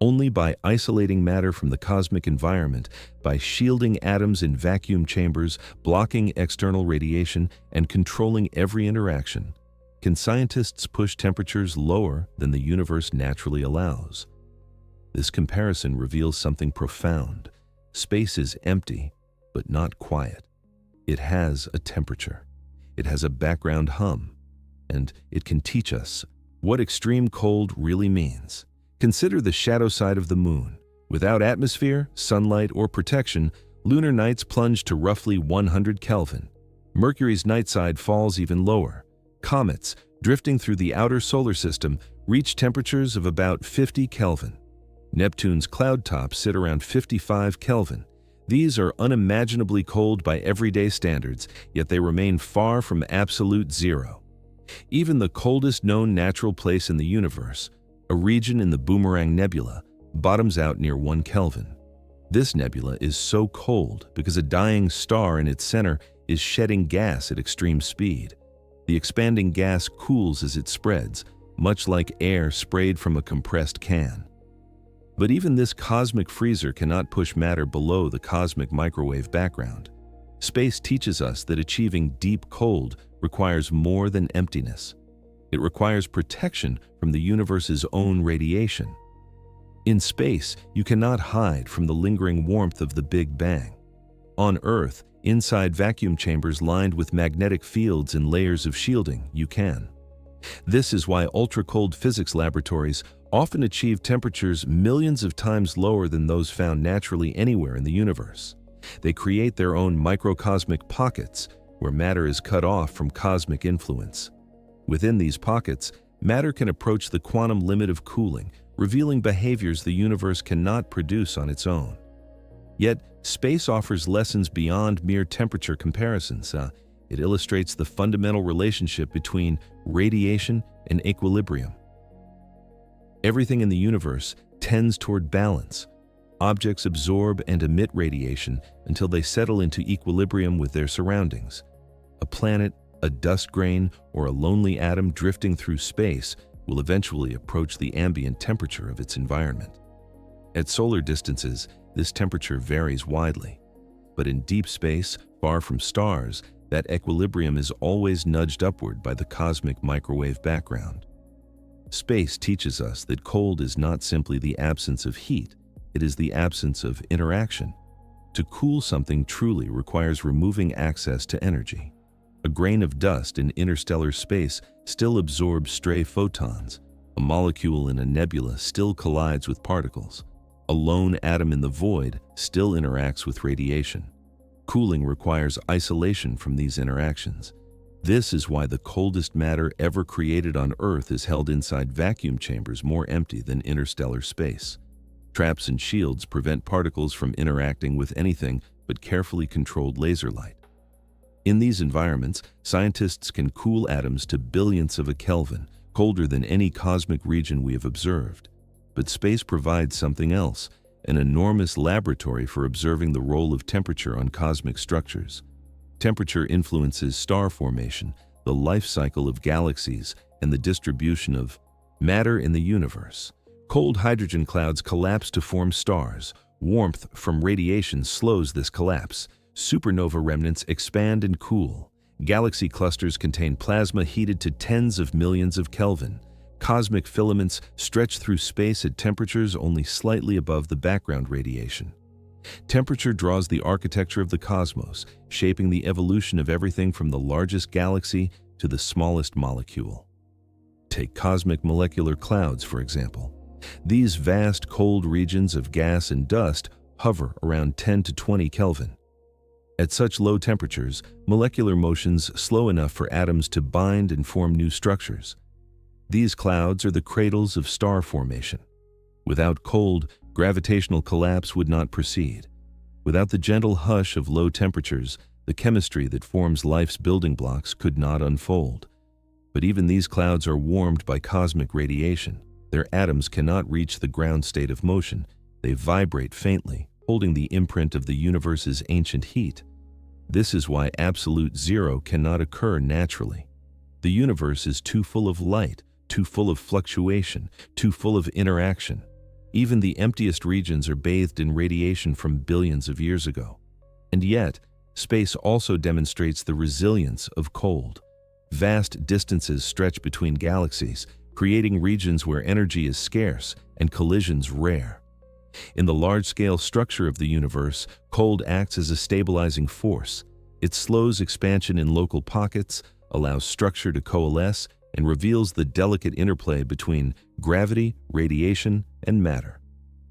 Only by isolating matter from the cosmic environment, by shielding atoms in vacuum chambers, blocking external radiation, and controlling every interaction, can scientists push temperatures lower than the universe naturally allows. This comparison reveals something profound. Space is empty, but not quiet. It has a temperature. It has a background hum. And it can teach us what extreme cold really means. Consider the shadow side of the moon. Without atmosphere, sunlight, or protection, lunar nights plunge to roughly 100 Kelvin. Mercury's night side falls even lower. Comets, drifting through the outer solar system, reach temperatures of about 50 Kelvin. Neptune's cloud tops sit around 55 Kelvin. These are unimaginably cold by everyday standards, yet they remain far from absolute zero. Even the coldest known natural place in the universe, a region in the Boomerang Nebula, bottoms out near 1 Kelvin. This nebula is so cold because a dying star in its center is shedding gas at extreme speed. The expanding gas cools as it spreads, much like air sprayed from a compressed can. But even this cosmic freezer cannot push matter below the cosmic microwave background. Space teaches us that achieving deep cold requires more than emptiness. It requires protection from the universe's own radiation. In space, you cannot hide from the lingering warmth of the Big Bang. On Earth, inside vacuum chambers lined with magnetic fields and layers of shielding, you can. This is why ultra-cold physics laboratories often achieve temperatures millions of times lower than those found naturally anywhere in the universe. They create their own microcosmic pockets where matter is cut off from cosmic influence. Within these pockets, matter can approach the quantum limit of cooling, revealing behaviors the universe cannot produce on its own. Yet, space offers lessons beyond mere temperature comparisons. It illustrates the fundamental relationship between radiation and equilibrium. Everything in the universe tends toward balance. Objects absorb and emit radiation until they settle into equilibrium with their surroundings. A planet, a dust grain, or a lonely atom drifting through space will eventually approach the ambient temperature of its environment. At solar distances, this temperature varies widely. But in deep space, far from stars, that equilibrium is always nudged upward by the cosmic microwave background. Space teaches us that cold is not simply the absence of heat, it is the absence of interaction. To cool something truly requires removing access to energy. A grain of dust in interstellar space still absorbs stray photons. A molecule in a nebula still collides with particles. A lone atom in the void still interacts with radiation. Cooling requires isolation from these interactions. This is why the coldest matter ever created on Earth is held inside vacuum chambers more empty than interstellar space. Traps and shields prevent particles from interacting with anything but carefully controlled laser light. In these environments, scientists can cool atoms to billionths of a Kelvin, colder than any cosmic region we have observed. But space provides something else, an enormous laboratory for observing the role of temperature on cosmic structures. Temperature influences star formation, the life cycle of galaxies, and the distribution of matter in the universe. Cold hydrogen clouds collapse to form stars. Warmth from radiation slows this collapse. Supernova remnants expand and cool. Galaxy clusters contain plasma heated to tens of millions of Kelvin. Cosmic filaments stretch through space at temperatures only slightly above the background radiation. Temperature draws the architecture of the cosmos, shaping the evolution of everything from the largest galaxy to the smallest molecule. Take cosmic molecular clouds, for example. These vast cold regions of gas and dust hover around 10 to 20 Kelvin. At such low temperatures, molecular motions slow enough for atoms to bind and form new structures. These clouds are the cradles of star formation. Without cold, gravitational collapse would not proceed. Without the gentle hush of low temperatures, the chemistry that forms life's building blocks could not unfold. But even these clouds are warmed by cosmic radiation. Their atoms cannot reach the ground state of motion. They vibrate faintly, holding the imprint of the universe's ancient heat. This is why absolute zero cannot occur naturally. The universe is too full of light, too full of fluctuation, too full of interaction. Even the emptiest regions are bathed in radiation from billions of years ago. And yet, space also demonstrates the resilience of cold. Vast distances stretch between galaxies, creating regions where energy is scarce and collisions rare. In the large-scale structure of the universe, cold acts as a stabilizing force. It slows expansion in local pockets, allows structure to coalesce, and reveals the delicate interplay between gravity, radiation, and matter.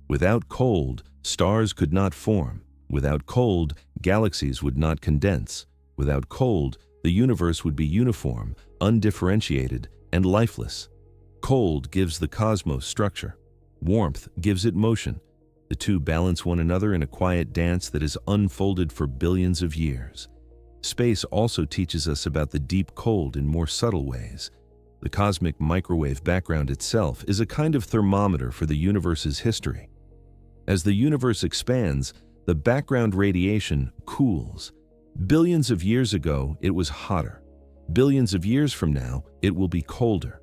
Without cold, stars could not form. Without cold, galaxies would not condense. Without cold, the universe would be uniform, undifferentiated, and lifeless. Cold gives the cosmos structure. Warmth gives it motion. The two balance one another in a quiet dance that has unfolded for billions of years. Space also teaches us about the deep cold in more subtle ways. The cosmic microwave background itself is a kind of thermometer for the universe's history. As the universe expands, the background radiation cools. Billions of years ago, it was hotter. Billions of years from now, it will be colder.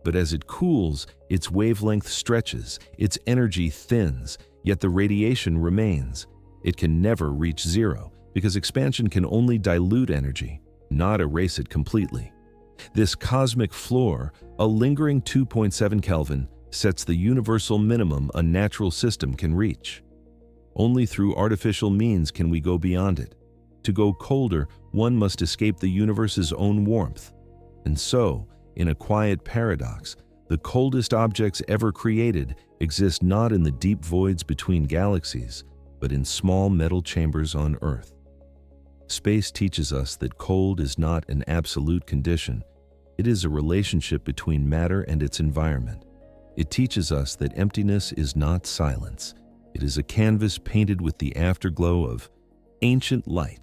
But as it cools, its wavelength stretches, its energy thins, yet the radiation remains. It can never reach zero, because expansion can only dilute energy, not erase it completely. This cosmic floor, a lingering 2.7 Kelvin, sets the universal minimum a natural system can reach. Only through artificial means can we go beyond it. To go colder, one must escape the universe's own warmth. And so, in a quiet paradox, the coldest objects ever created exist not in the deep voids between galaxies, but in small metal chambers on Earth. Space teaches us that cold is not an absolute condition. It is a relationship between matter and its environment. It teaches us that emptiness is not silence. It is a canvas painted with the afterglow of ancient light.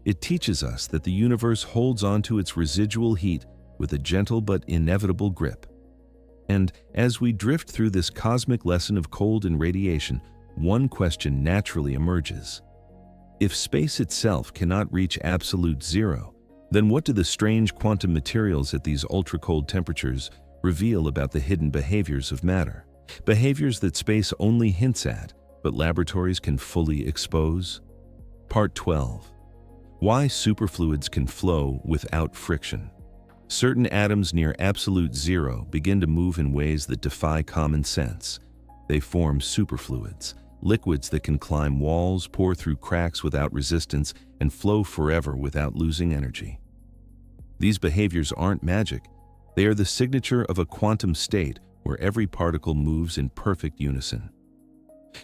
It teaches us that the universe holds on to its residual heat with a gentle but inevitable grip. And as we drift through this cosmic lesson of cold and radiation, one question naturally emerges. If space itself cannot reach absolute zero, then what do the strange quantum materials at these ultra-cold temperatures reveal about the hidden behaviors of matter? Behaviors that space only hints at, but laboratories can fully expose? Part 12. Why superfluids can flow without friction. Certain atoms near absolute zero begin to move in ways that defy common sense. They form superfluids, liquids that can climb walls, pour through cracks without resistance, and flow forever without losing energy. These behaviors aren't magic. They are the signature of a quantum state where every particle moves in perfect unison.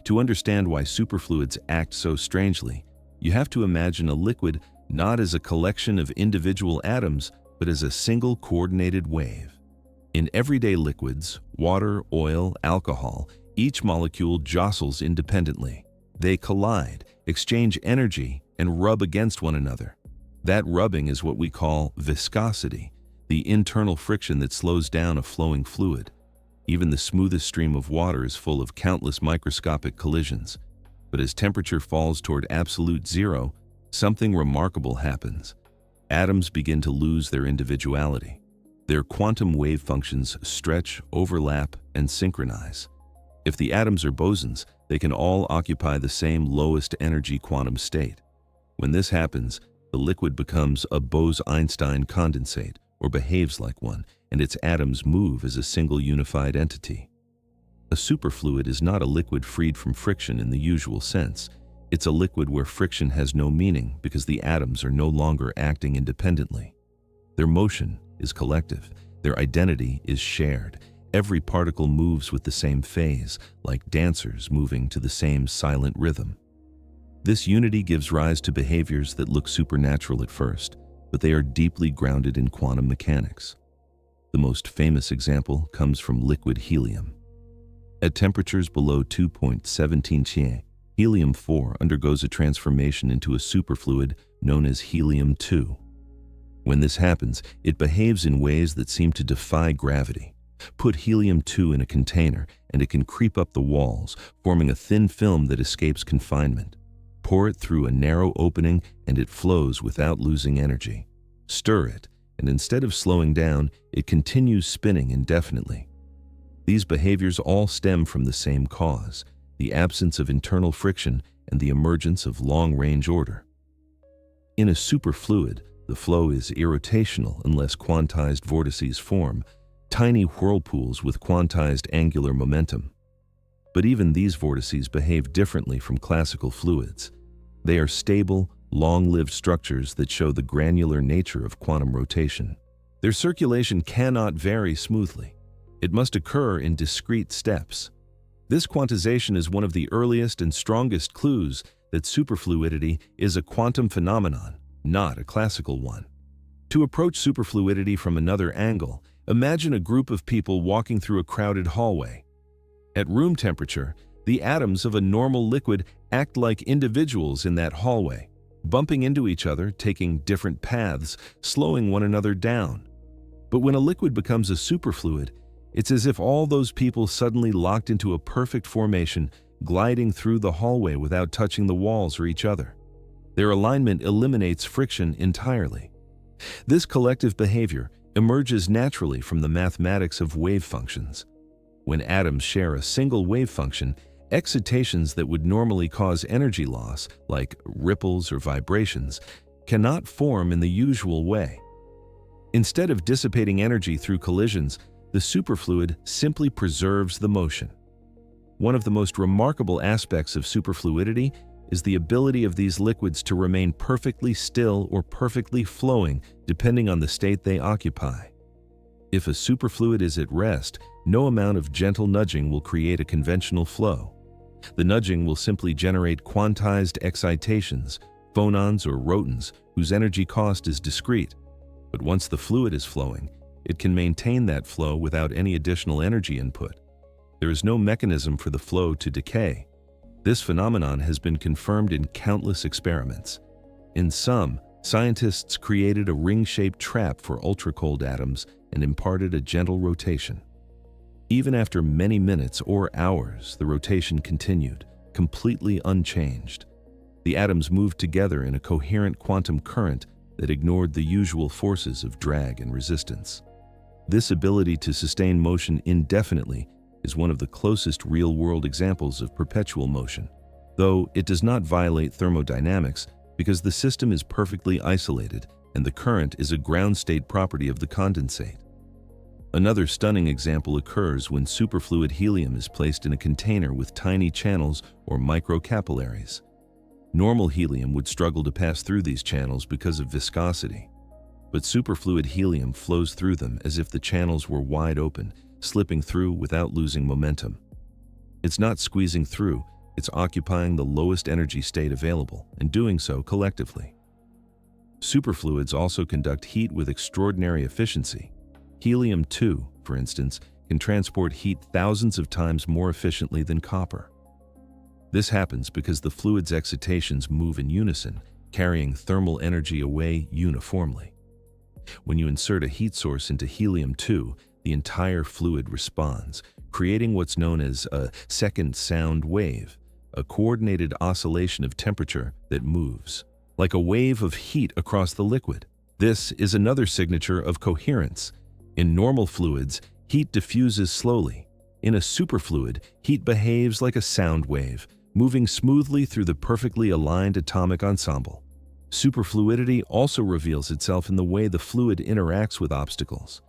To understand why superfluids act so strangely, you have to imagine a liquid not as a collection of individual atoms, but as a single coordinated wave. In everyday liquids, water, oil, alcohol, each molecule jostles independently. They collide, exchange energy, and rub against one another. That rubbing is what we call viscosity, the internal friction that slows down a flowing fluid. Even the smoothest stream of water is full of countless microscopic collisions. But as temperature falls toward absolute zero, something remarkable happens. Atoms begin to lose their individuality. Their quantum wave functions stretch, overlap, and synchronize. If the atoms are bosons, they can all occupy the same lowest energy quantum state. When this happens, the liquid becomes a Bose-Einstein condensate, or behaves like one, and its atoms move as a single unified entity. A superfluid is not a liquid freed from friction in the usual sense. It's a liquid where friction has no meaning because the atoms are no longer acting independently. Their motion is collective. Their identity is shared. Every particle moves with the same phase, like dancers moving to the same silent rhythm. This unity gives rise to behaviors that look supernatural at first, but they are deeply grounded in quantum mechanics. The most famous example comes from liquid helium. At temperatures below 2.17 Che, helium-4 undergoes a transformation into a superfluid known as helium-2. When this happens, it behaves in ways that seem to defy gravity. Put helium-2 in a container, and it can creep up the walls, forming a thin film that escapes confinement. Pour it through a narrow opening, and it flows without losing energy. Stir it, and instead of slowing down, it continues spinning indefinitely. These behaviors all stem from the same cause: the absence of internal friction and the emergence of long-range order. In a superfluid, the flow is irrotational unless quantized vortices form, tiny whirlpools with quantized angular momentum. But even these vortices behave differently from classical fluids. They are stable, long-lived structures that show the granular nature of quantum rotation. Their circulation cannot vary smoothly. It must occur in discrete steps. This quantization is one of the earliest and strongest clues that superfluidity is a quantum phenomenon, not a classical one. To approach superfluidity from another angle, imagine a group of people walking through a crowded hallway. At room temperature, the atoms of a normal liquid act like individuals in that hallway, bumping into each other, taking different paths, slowing one another down. But when a liquid becomes a superfluid, it's as if all those people suddenly locked into a perfect formation, gliding through the hallway without touching the walls or each other. Their alignment eliminates friction entirely. This collective behavior emerges naturally from the mathematics of wave functions. When atoms share a single wave function, excitations that would normally cause energy loss, like ripples or vibrations, cannot form in the usual way. Instead of dissipating energy through collisions, the superfluid simply preserves the motion. One of the most remarkable aspects of superfluidity is the ability of these liquids to remain perfectly still or perfectly flowing depending on the state they occupy. If a superfluid is at rest, no amount of gentle nudging will create a conventional flow. The nudging will simply generate quantized excitations, phonons or rotons, whose energy cost is discrete. But once the fluid is flowing, it can maintain that flow without any additional energy input. There is no mechanism for the flow to decay. This phenomenon has been confirmed in countless experiments. In some, scientists created a ring-shaped trap for ultra-cold atoms and imparted a gentle rotation. Even after many minutes or hours, the rotation continued, completely unchanged. The atoms moved together in a coherent quantum current that ignored the usual forces of drag and resistance. This ability to sustain motion indefinitely is one of the closest real-world examples of perpetual motion, though it does not violate thermodynamics because the system is perfectly isolated and the current is a ground state property of the condensate. Another stunning example occurs when superfluid helium is placed in a container with tiny channels or microcapillaries. Normal helium would struggle to pass through these channels because of viscosity, but superfluid helium flows through them as if the channels were wide open, slipping through without losing momentum. It's not squeezing through, it's occupying the lowest energy state available and doing so collectively. Superfluids also conduct heat with extraordinary efficiency. Helium-2, for instance, can transport heat thousands of times more efficiently than copper. This happens because the fluid's excitations move in unison, carrying thermal energy away uniformly. When you insert a heat source into helium-2, the entire fluid responds, creating what's known as a second sound wave, a coordinated oscillation of temperature that moves, like a wave of heat across the liquid. This is another signature of coherence. In normal fluids, heat diffuses slowly. In a superfluid, heat behaves like a sound wave, moving smoothly through the perfectly aligned atomic ensemble. Superfluidity also reveals itself in the way the fluid interacts with obstacles.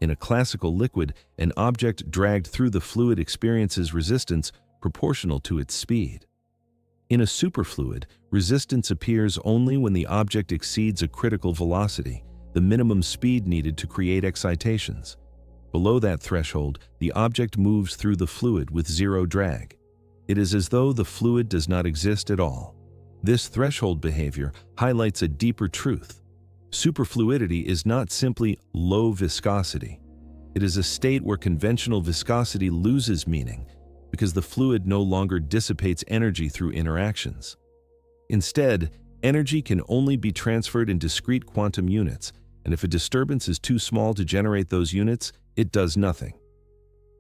In a classical liquid, an object dragged through the fluid experiences resistance proportional to its speed. In a superfluid, resistance appears only when the object exceeds a critical velocity, the minimum speed needed to create excitations. Below that threshold, the object moves through the fluid with zero drag. It is as though the fluid does not exist at all. This threshold behavior highlights a deeper truth. Superfluidity is not simply low viscosity. It is a state where conventional viscosity loses meaning because the fluid no longer dissipates energy through interactions. Instead, energy can only be transferred in discrete quantum units, and if a disturbance is too small to generate those units, it does nothing.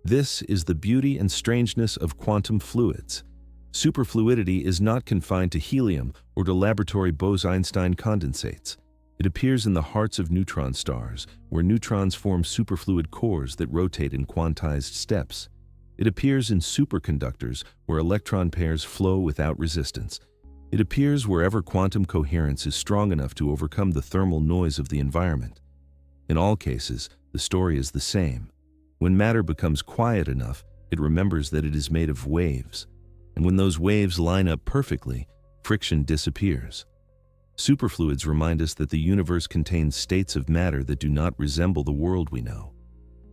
This is the beauty and strangeness of quantum fluids. Superfluidity is not confined to helium or to laboratory Bose-Einstein condensates. It appears in the hearts of neutron stars, where neutrons form superfluid cores that rotate in quantized steps. It appears in superconductors, where electron pairs flow without resistance. It appears wherever quantum coherence is strong enough to overcome the thermal noise of the environment. In all cases, the story is the same. When matter becomes quiet enough, it remembers that it is made of waves. And when those waves line up perfectly, friction disappears. Superfluids remind us that the universe contains states of matter that do not resemble the world we know.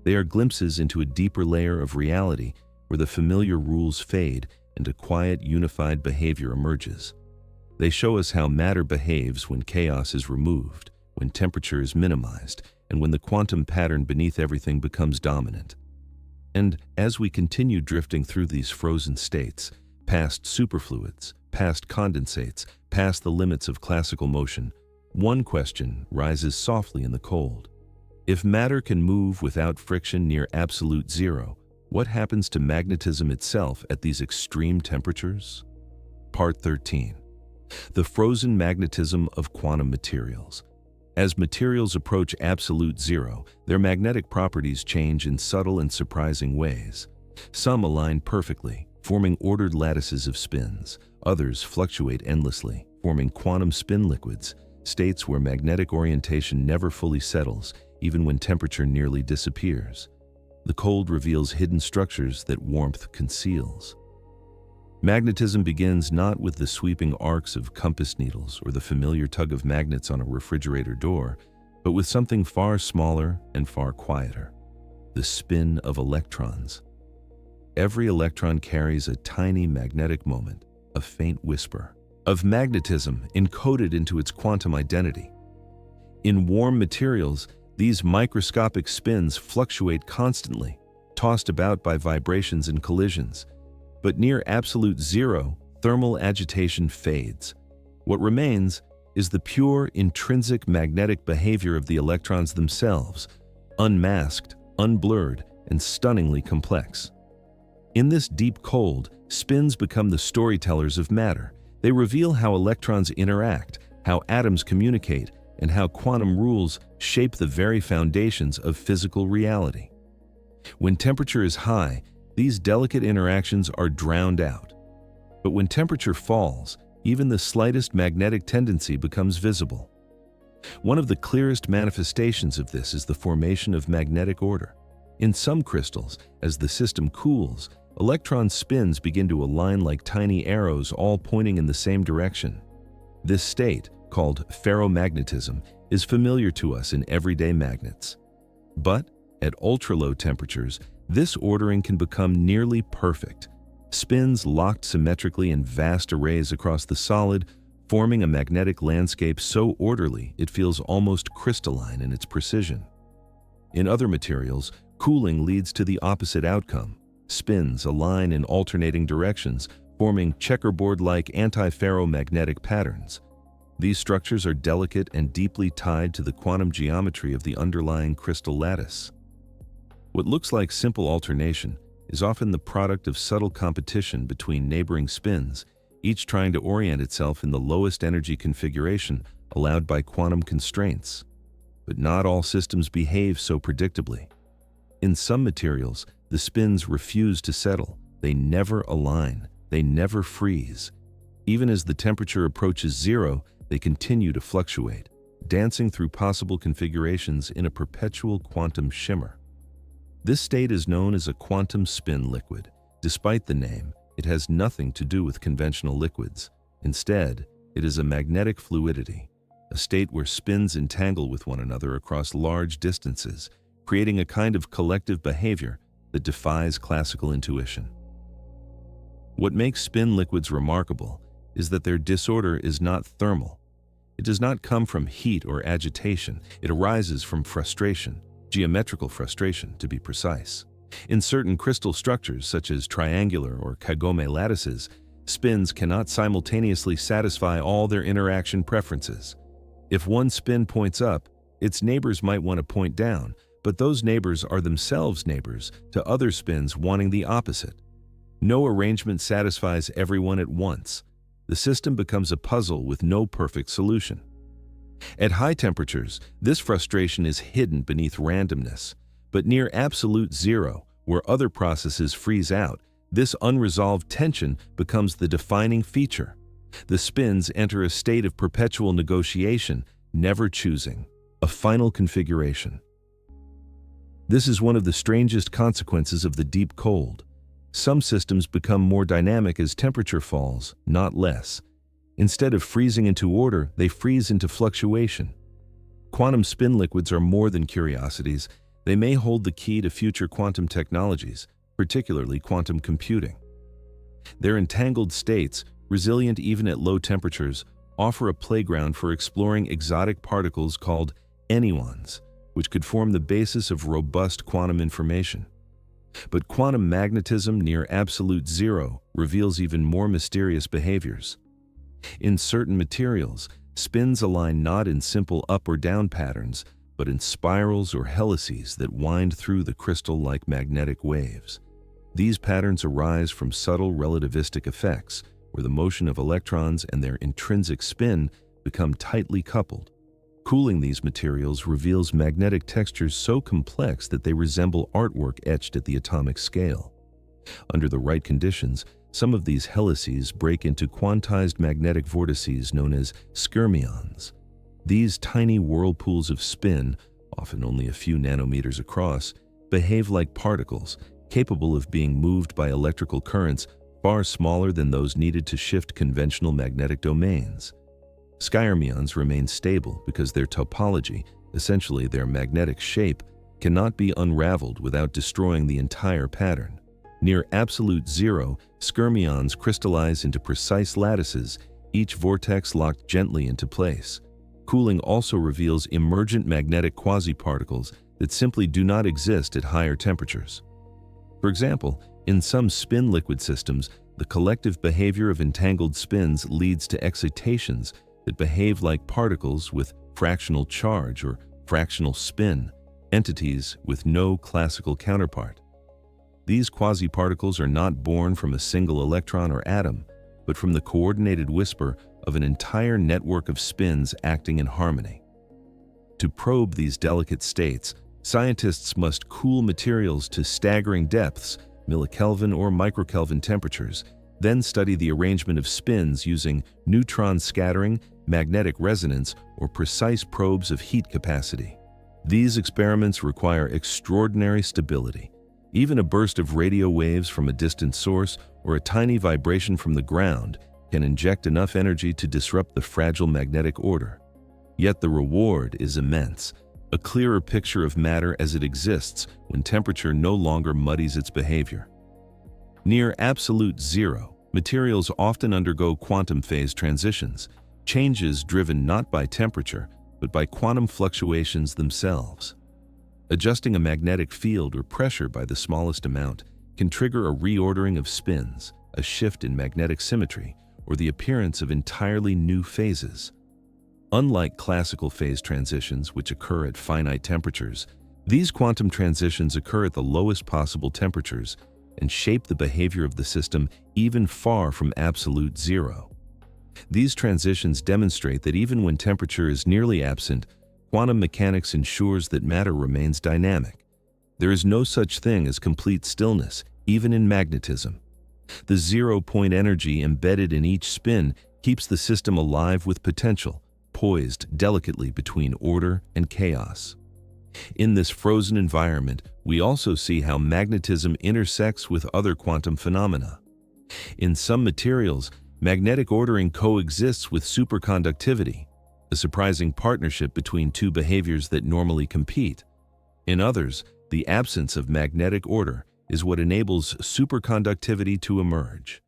They are glimpses into a deeper layer of reality where the familiar rules fade and a quiet, unified behavior emerges. They show us how matter behaves when chaos is removed, when temperature is minimized, and when the quantum pattern beneath everything becomes dominant. And as we continue drifting through these frozen states, past superfluids, past condensates, past the limits of classical motion, one question rises softly in the cold. If matter can move without friction near absolute zero, what happens to magnetism itself at these extreme temperatures? Part 13. The frozen magnetism of quantum materials. As materials approach absolute zero, their magnetic properties change in subtle and surprising ways. Some align perfectly, forming ordered lattices of spins. Others fluctuate endlessly, forming quantum spin liquids, states where magnetic orientation never fully settles, even when temperature nearly disappears. The cold reveals hidden structures that warmth conceals. Magnetism begins not with the sweeping arcs of compass needles or the familiar tug of magnets on a refrigerator door, but with something far smaller and far quieter: the spin of electrons. Every electron carries a tiny magnetic moment, a faint whisper of magnetism encoded into its quantum identity. In warm materials, these microscopic spins fluctuate constantly, tossed about by vibrations and collisions. But near absolute zero, thermal agitation fades. What remains is the pure, intrinsic magnetic behavior of the electrons themselves, unmasked, unblurred, and stunningly complex. In this deep cold, spins become the storytellers of matter. They reveal how electrons interact, how atoms communicate, and how quantum rules shape the very foundations of physical reality. When temperature is high, these delicate interactions are drowned out. But when temperature falls, even the slightest magnetic tendency becomes visible. One of the clearest manifestations of this is the formation of magnetic order. In some crystals, as the system cools, electron spins begin to align like tiny arrows, all pointing in the same direction. This state, called ferromagnetism, is familiar to us in everyday magnets. But at ultra-low temperatures, this ordering can become nearly perfect. Spins locked symmetrically in vast arrays across the solid, forming a magnetic landscape so orderly it feels almost crystalline in its precision. In other materials, cooling leads to the opposite outcome. Spins align in alternating directions, forming checkerboard-like anti-ferromagnetic patterns. These structures are delicate and deeply tied to the quantum geometry of the underlying crystal lattice. What looks like simple alternation is often the product of subtle competition between neighboring spins, each trying to orient itself in the lowest energy configuration allowed by quantum constraints. But not all systems behave so predictably. In some materials, the spins refuse to settle. They never align. They never freeze. Even as the temperature approaches zero, they continue to fluctuate, dancing through possible configurations in a perpetual quantum shimmer. This state is known as a quantum spin liquid. Despite the name, it has nothing to do with conventional liquids. Instead, it is a magnetic fluidity, a state where spins entangle with one another across large distances, creating a kind of collective behavior that defies classical intuition. What makes spin liquids remarkable is that their disorder is not thermal. It does not come from heat or agitation. It arises from frustration, geometrical frustration to be precise. In certain crystal structures, such as triangular or kagome lattices, spins cannot simultaneously satisfy all their interaction preferences. If one spin points up, its neighbors might want to point down, but those neighbors are themselves neighbors to other spins wanting the opposite. No arrangement satisfies everyone at once. The system becomes a puzzle with no perfect solution. At high temperatures, this frustration is hidden beneath randomness, but near absolute zero, where other processes freeze out, this unresolved tension becomes the defining feature. The spins enter a state of perpetual negotiation, never choosing a final configuration. This is one of the strangest consequences of the deep cold. Some systems become more dynamic as temperature falls, not less. Instead of freezing into order, they freeze into fluctuation. Quantum spin liquids are more than curiosities. They may hold the key to future quantum technologies, particularly quantum computing. Their entangled states, resilient even at low temperatures, offer a playground for exploring exotic particles called anyons, which could form the basis of robust quantum information. But quantum magnetism near absolute zero reveals even more mysterious behaviors. In certain materials, spins align not in simple up or down patterns, but in spirals or helices that wind through the crystal like magnetic waves. These patterns arise from subtle relativistic effects, where the motion of electrons and their intrinsic spin become tightly coupled. Cooling these materials reveals magnetic textures so complex that they resemble artwork etched at the atomic scale. Under the right conditions, some of these helices break into quantized magnetic vortices known as skyrmions. These tiny whirlpools of spin, often only a few nanometers across, behave like particles, capable of being moved by electrical currents far smaller than those needed to shift conventional magnetic domains. Skyrmions remain stable because their topology, essentially their magnetic shape, cannot be unraveled without destroying the entire pattern. Near absolute zero, skyrmions crystallize into precise lattices, each vortex locked gently into place. Cooling also reveals emergent magnetic quasi-particles that simply do not exist at higher temperatures. For example, in some spin liquid systems, the collective behavior of entangled spins leads to excitations that behave like particles with fractional charge or fractional spin, entities with no classical counterpart. These quasi-particles are not born from a single electron or atom, but from the coordinated whisper of an entire network of spins acting in harmony. To probe these delicate states, scientists must cool materials to staggering depths, millikelvin or microkelvin temperatures, then study the arrangement of spins using neutron scattering, magnetic resonance, or precise probes of heat capacity. These experiments require extraordinary stability. Even a burst of radio waves from a distant source or a tiny vibration from the ground can inject enough energy to disrupt the fragile magnetic order. Yet the reward is immense, a clearer picture of matter as it exists when temperature no longer muddies its behavior. Near absolute zero, materials often undergo quantum phase transitions, changes driven not by temperature, but by quantum fluctuations themselves. Adjusting a magnetic field or pressure by the smallest amount can trigger a reordering of spins, a shift in magnetic symmetry, or the appearance of entirely new phases. Unlike classical phase transitions, which occur at finite temperatures, these quantum transitions occur at the lowest possible temperatures and shape the behavior of the system even far from absolute zero. These transitions demonstrate that even when temperature is nearly absent, quantum mechanics ensures that matter remains dynamic. There is no such thing as complete stillness, even in magnetism. The zero-point energy embedded in each spin keeps the system alive with potential, poised delicately between order and chaos. In this frozen environment, we also see how magnetism intersects with other quantum phenomena. In some materials, magnetic ordering coexists with superconductivity, a surprising partnership between two behaviors that normally compete. In others, the absence of magnetic order is what enables superconductivity to emerge.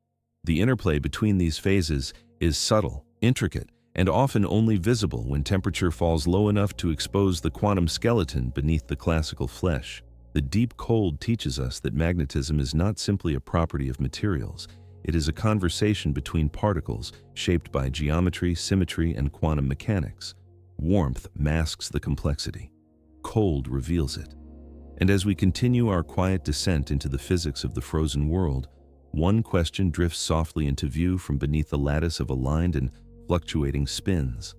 The interplay between these phases is subtle, intricate, and often only visible when temperature falls low enough to expose the quantum skeleton beneath the classical flesh. The deep cold teaches us that magnetism is not simply a property of materials. It is a conversation between particles shaped by geometry, symmetry, and quantum mechanics. Warmth masks the complexity. Cold reveals it. And as we continue our quiet descent into the physics of the frozen world, one question drifts softly into view from beneath the lattice of aligned and fluctuating spins.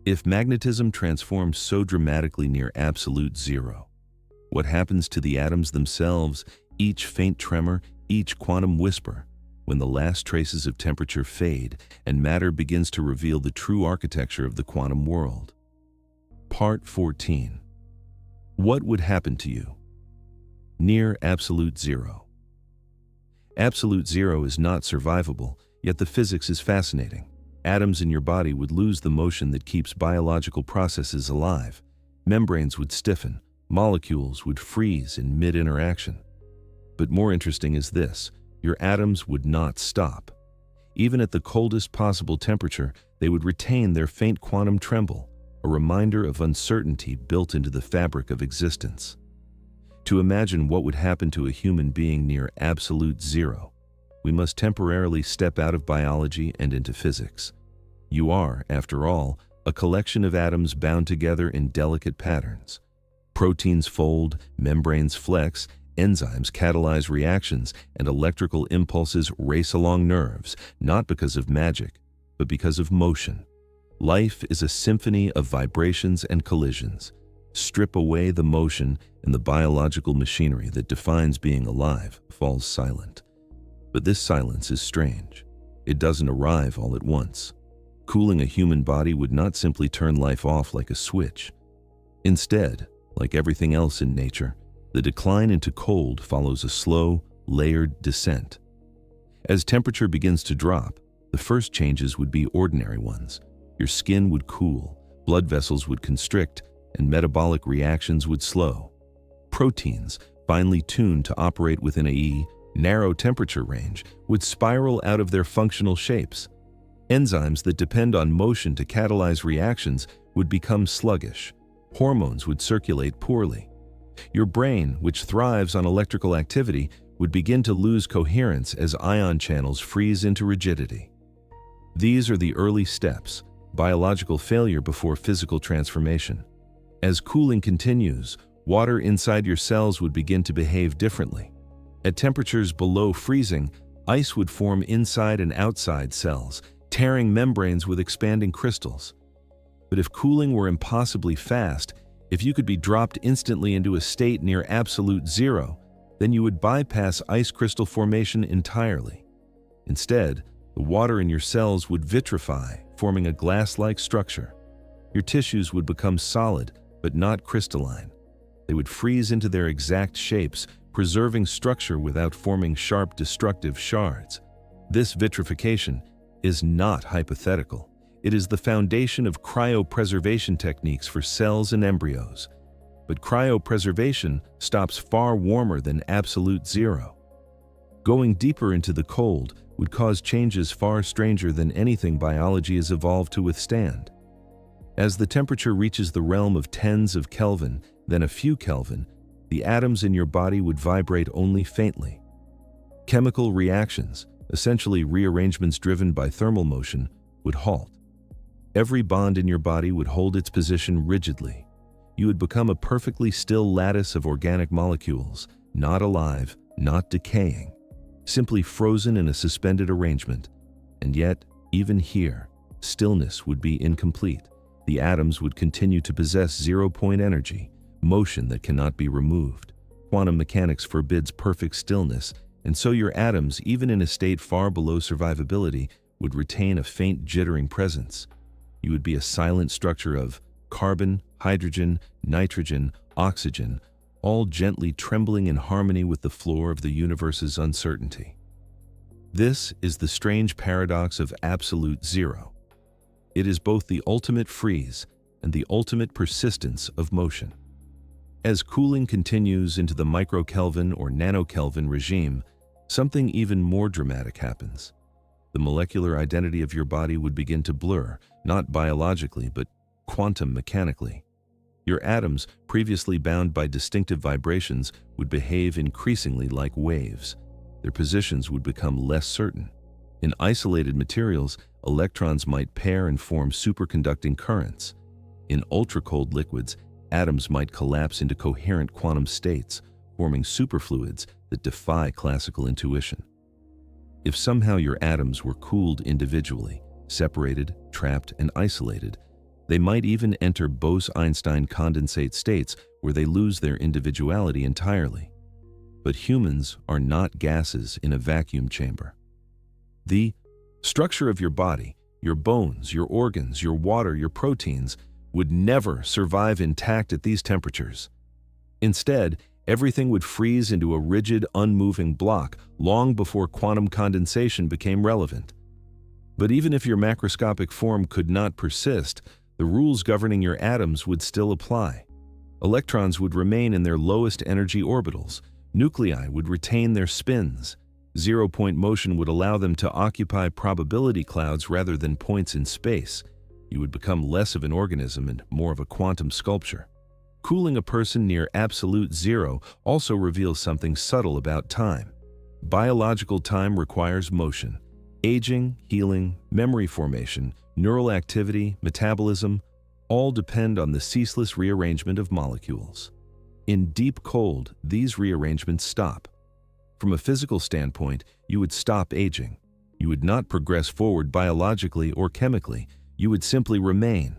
If magnetism transforms so dramatically near absolute zero, what happens to the atoms themselves, each faint tremor, each quantum whisper, when the last traces of temperature fade and matter begins to reveal the true architecture of the quantum world? Part 14. What would happen to you? Near absolute zero. Absolute zero is not survivable, yet the physics is fascinating. Atoms in your body would lose the motion that keeps biological processes alive. Membranes would stiffen, molecules would freeze in mid-interaction. But more interesting is this: your atoms would not stop. Even at the coldest possible temperature, they would retain their faint quantum tremble, a reminder of uncertainty built into the fabric of existence. To imagine what would happen to a human being near absolute zero, we must temporarily step out of biology and into physics. You are, after all, a collection of atoms bound together in delicate patterns. Proteins fold, membranes flex, enzymes catalyze reactions, and electrical impulses race along nerves, not because of magic, but because of motion. Life is a symphony of vibrations and collisions. Strip away the motion, and the biological machinery that defines being alive falls silent. But this silence is strange. It doesn't arrive all at once. Cooling a human body would not simply turn life off like a switch. Instead, like everything else in nature, The decline into cold follows a slow, layered descent. As temperature begins to drop, the first changes would be ordinary ones. Your skin would cool, blood vessels would constrict, and metabolic reactions would slow. Proteins, finely tuned to operate within a narrow temperature range, would spiral out of their functional shapes. Enzymes that depend on motion to catalyze reactions would become sluggish. Hormones would circulate poorly. Your brain, which thrives on electrical activity, would begin to lose coherence as ion channels freeze into rigidity. These are the early steps, biological failure before physical transformation. As cooling continues, water inside your cells would begin to behave differently. At temperatures below freezing, ice would form inside and outside cells, tearing membranes with expanding crystals. But if cooling were impossibly fast, if you could be dropped instantly into a state near absolute zero, then you would bypass ice crystal formation entirely. Instead, the water in your cells would vitrify, forming a glass-like structure. Your tissues would become solid, but not crystalline. They would freeze into their exact shapes, preserving structure without forming sharp, destructive shards. This vitrification is not hypothetical. It is the foundation of cryopreservation techniques for cells and embryos. But cryopreservation stops far warmer than absolute zero. Going deeper into the cold would cause changes far stranger than anything biology has evolved to withstand. As the temperature reaches the realm of tens of Kelvin, then a few Kelvin, the atoms in your body would vibrate only faintly. Chemical reactions, essentially rearrangements driven by thermal motion, would halt. Every bond in your body would hold its position rigidly. You would become a perfectly still lattice of organic molecules, not alive, not decaying, simply frozen in a suspended arrangement. And yet, even here, stillness would be incomplete. The atoms would continue to possess zero-point energy, motion that cannot be removed. Quantum mechanics forbids perfect stillness, and so your atoms, even in a state far below survivability, would retain a faint jittering presence. You would be a silent structure of carbon, hydrogen, nitrogen, oxygen, all gently trembling in harmony with the floor of the universe's uncertainty. This is the strange paradox of absolute zero. It is both the ultimate freeze and the ultimate persistence of motion. As cooling continues into the microkelvin or nanokelvin regime, something even more dramatic happens. The molecular identity of your body would begin to blur, not biologically, but quantum mechanically. Your atoms, previously bound by distinctive vibrations, would behave increasingly like waves. Their positions would become less certain. In isolated materials, electrons might pair and form superconducting currents. In ultra-cold liquids, atoms might collapse into coherent quantum states, forming superfluids that defy classical intuition. If somehow your atoms were cooled individually, separated, trapped, and isolated, they might even enter Bose-Einstein condensate states where they lose their individuality entirely. But humans are not gases in a vacuum chamber. The structure of your body, your bones, your organs, your water, your proteins, would never survive intact at these temperatures. Instead, everything would freeze into a rigid, unmoving block long before quantum condensation became relevant. But even if your macroscopic form could not persist, the rules governing your atoms would still apply. Electrons would remain in their lowest energy orbitals. Nuclei would retain their spins. Zero-point motion would allow them to occupy probability clouds rather than points in space. You would become less of an organism and more of a quantum sculpture. Cooling a person near absolute zero also reveals something subtle about time. Biological time requires motion. Aging, healing, memory formation, neural activity, metabolism, all depend on the ceaseless rearrangement of molecules. In deep cold, these rearrangements stop. From a physical standpoint, you would stop aging. You would not progress forward biologically or chemically. You would simply remain.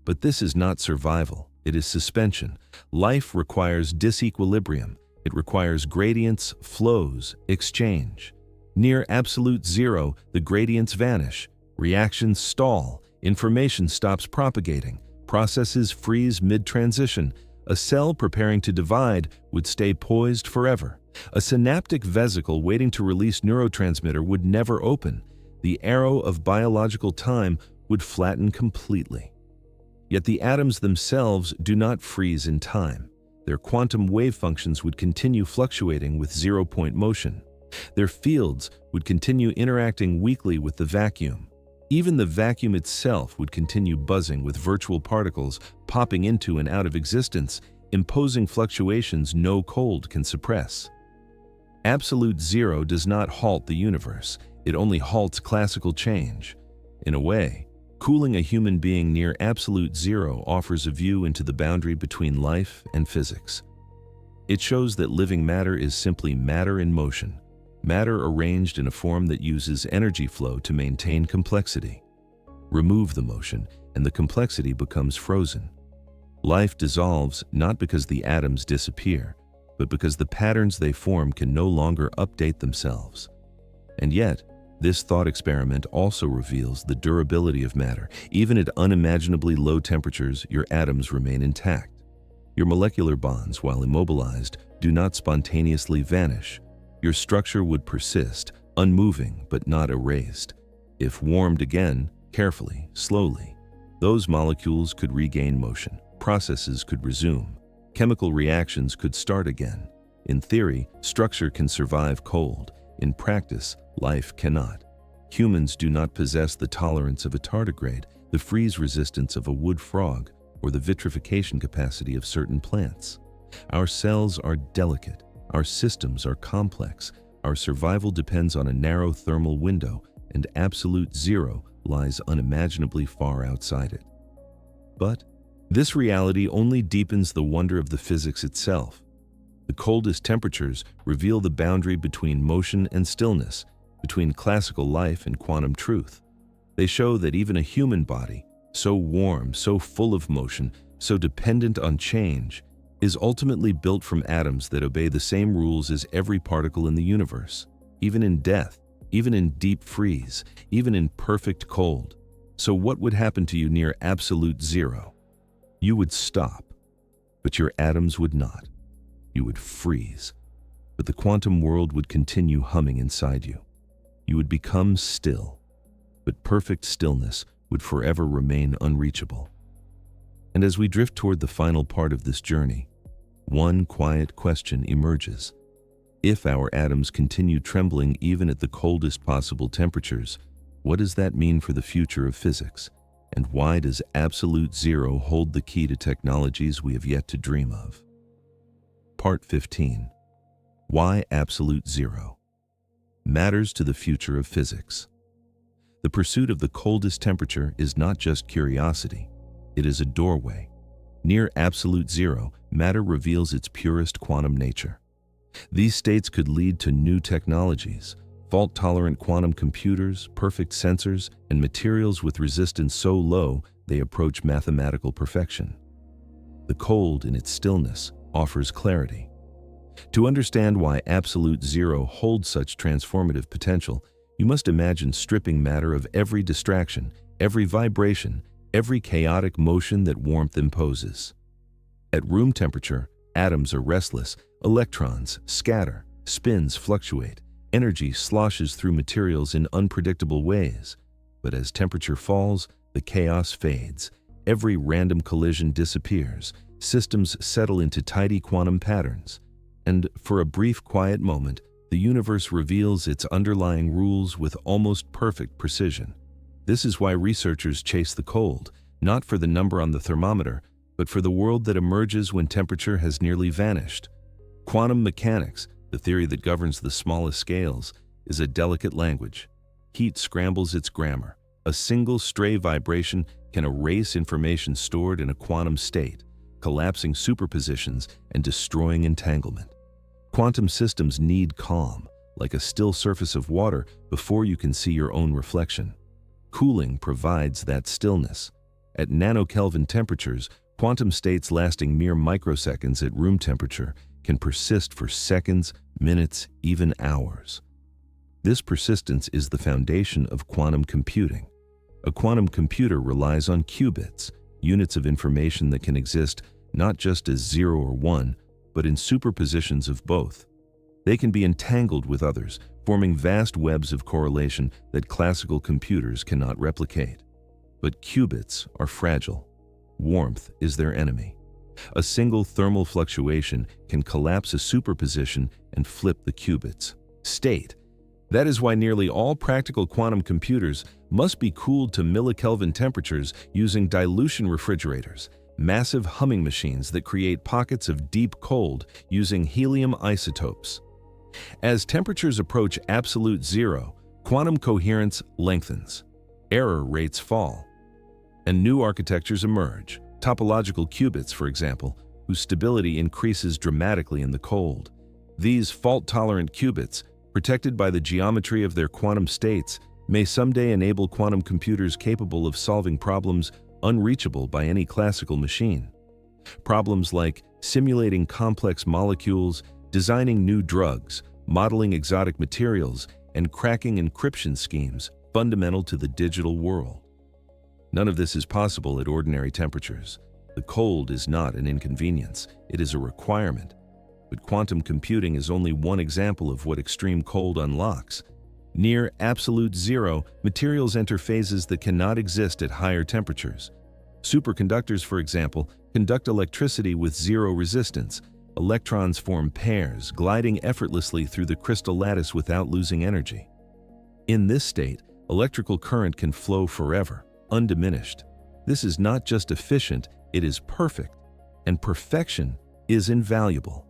But this is not survival. It is suspension. Life requires disequilibrium. It requires gradients, flows, exchange. Near absolute zero, the gradients vanish. Reactions stall. Information stops propagating. Processes freeze mid-transition. A cell preparing to divide would stay poised forever. A synaptic vesicle waiting to release neurotransmitter would never open. The arrow of biological time would flatten completely. Yet the atoms themselves do not freeze in time. Their quantum wave functions would continue fluctuating with zero-point motion. Their fields would continue interacting weakly with the vacuum. Even the vacuum itself would continue buzzing with virtual particles popping into and out of existence, imposing fluctuations no cold can suppress. Absolute zero does not halt the universe. It only halts classical change. In a way, cooling a human being near absolute zero offers a view into the boundary between life and physics. It shows that living matter is simply matter in motion, matter arranged in a form that uses energy flow to maintain complexity. Remove the motion, and the complexity becomes frozen. Life dissolves not because the atoms disappear, but because the patterns they form can no longer update themselves. And yet, this thought experiment also reveals the durability of matter. Even at unimaginably low temperatures, your atoms remain intact. Your molecular bonds, while immobilized, do not spontaneously vanish. Your structure would persist, unmoving but not erased. If warmed again, carefully, slowly, those molecules could regain motion. Processes could resume. Chemical reactions could start again. In theory, structure can survive cold. In practice, life cannot. Humans do not possess the tolerance of a tardigrade, the freeze resistance of a wood frog, or the vitrification capacity of certain plants. Our cells are delicate. Our systems are complex. Our survival depends on a narrow thermal window, and absolute zero lies unimaginably far outside it. But this reality only deepens the wonder of the physics itself. The coldest temperatures reveal the boundary between motion and stillness, between classical life and quantum truth. They show that even a human body, so warm, so full of motion, so dependent on change, is ultimately built from atoms that obey the same rules as every particle in the universe, even in death, even in deep freeze, even in perfect cold. So what would happen to you near absolute zero? You would stop, but your atoms would not. You would freeze, but the quantum world would continue humming inside you. You would become still, but perfect stillness would forever remain unreachable. And as we drift toward the final part of this journey, one quiet question emerges. If our atoms continue trembling even at the coldest possible temperatures, what does that mean for the future of physics? And why does absolute zero hold the key to technologies we have yet to dream of? Part 15. Why absolute zero matters to the future of physics. The pursuit of the coldest temperature is not just curiosity, it is a doorway. Near absolute zero, matter reveals its purest quantum nature. These states could lead to new technologies, fault-tolerant quantum computers, perfect sensors, and materials with resistance so low they approach mathematical perfection. The cold, in its stillness, offers clarity. To understand why absolute zero holds such transformative potential, you must imagine stripping matter of every distraction, every vibration, every chaotic motion that warmth imposes. At room temperature, atoms are restless, electrons scatter, spins fluctuate, energy sloshes through materials in unpredictable ways. But as temperature falls, the chaos fades. Every random collision disappears. Systems settle into tidy quantum patterns. And for a brief quiet moment, the universe reveals its underlying rules with almost perfect precision. This is why researchers chase the cold, not for the number on the thermometer, but for the world that emerges when temperature has nearly vanished. Quantum mechanics, the theory that governs the smallest scales, is a delicate language. Heat scrambles its grammar. A single stray vibration can erase information stored in a quantum state, collapsing superpositions and destroying entanglement. Quantum systems need calm, like a still surface of water before you can see your own reflection. Cooling provides that stillness. At nanokelvin temperatures, quantum states lasting mere microseconds at room temperature can persist for seconds, minutes, even hours. This persistence is the foundation of quantum computing. A quantum computer relies on qubits, units of information that can exist not just as 0 or 1, but in superpositions of both. They can be entangled with others, forming vast webs of correlation that classical computers cannot replicate. But qubits are fragile. Warmth is their enemy. A single thermal fluctuation can collapse a superposition and flip the qubit's state. That is why nearly all practical quantum computers must be cooled to millikelvin temperatures using dilution refrigerators, massive humming machines that create pockets of deep cold using helium isotopes. As temperatures approach absolute zero, quantum coherence lengthens, error rates fall, and new architectures emerge, topological qubits, for example, whose stability increases dramatically in the cold. These fault-tolerant qubits, protected by the geometry of their quantum states, may someday enable quantum computers capable of solving problems unreachable by any classical machine. Problems like simulating complex molecules, designing new drugs, modeling exotic materials, and cracking encryption schemes fundamental to the digital world. None of this is possible at ordinary temperatures. The cold is not an inconvenience, it is a requirement. But quantum computing is only one example of what extreme cold unlocks. Near absolute zero, materials enter phases that cannot exist at higher temperatures. Superconductors, for example, conduct electricity with zero resistance. Electrons form pairs, gliding effortlessly through the crystal lattice without losing energy. In this state, electrical current can flow forever, undiminished. This is not just efficient, it is perfect. And perfection is invaluable.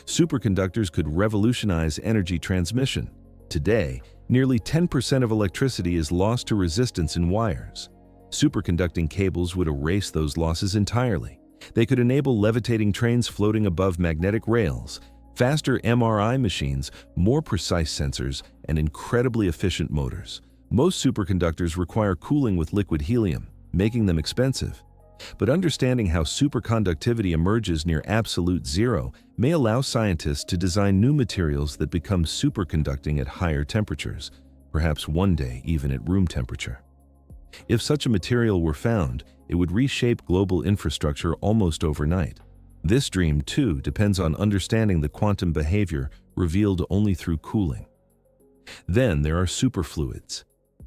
Superconductors could revolutionize energy transmission. Today, nearly 10% of electricity is lost to resistance in wires. Superconducting cables would erase those losses entirely. They could enable levitating trains floating above magnetic rails, faster MRI machines, more precise sensors, and incredibly efficient motors. Most superconductors require cooling with liquid helium, making them expensive. But understanding how superconductivity emerges near absolute zero may allow scientists to design new materials that become superconducting at higher temperatures, perhaps one day even at room temperature. If such a material were found, it would reshape global infrastructure almost overnight. This dream, too, depends on understanding the quantum behavior revealed only through cooling. Then there are superfluids.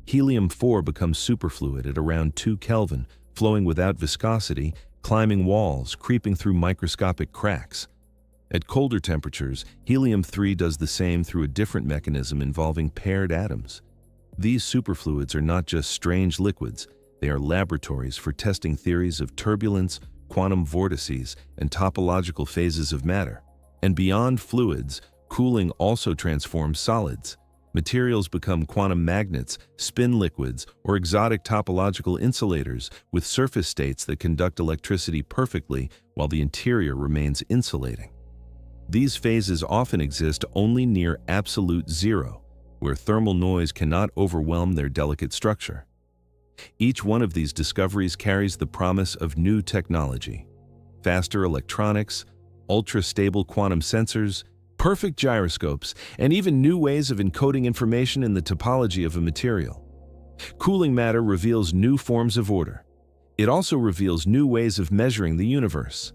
Helium-4 becomes superfluid at around 2 Kelvin, flowing without viscosity, climbing walls, creeping through microscopic cracks. At colder temperatures, helium-3 does the same through a different mechanism involving paired atoms. These superfluids are not just strange liquids, they are laboratories for testing theories of turbulence, quantum vortices, and topological phases of matter. And beyond fluids, cooling also transforms solids. Materials become quantum magnets, spin liquids, or exotic topological insulators with surface states that conduct electricity perfectly while the interior remains insulating. These phases often exist only near absolute zero, where thermal noise cannot overwhelm their delicate structure. Each one of these discoveries carries the promise of new technology: faster electronics, ultra-stable quantum sensors, perfect gyroscopes, and even new ways of encoding information in the topology of a material. Cooling matter reveals new forms of order. It also reveals new ways of measuring the universe.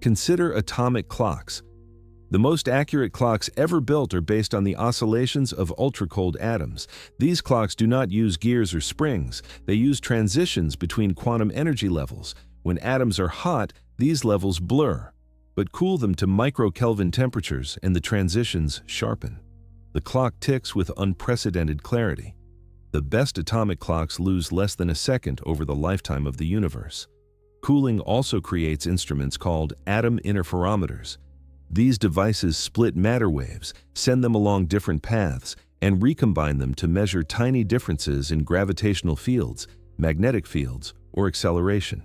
Consider atomic clocks. The most accurate clocks ever built are based on the oscillations of ultra-cold atoms. These clocks do not use gears or springs. They use transitions between quantum energy levels. When atoms are hot, these levels blur. But cool them to micro-Kelvin temperatures and the transitions sharpen. The clock ticks with unprecedented clarity. The best atomic clocks lose less than a second over the lifetime of the universe. Cooling also creates instruments called atom interferometers. These devices split matter waves, send them along different paths, and recombine them to measure tiny differences in gravitational fields, magnetic fields, or acceleration.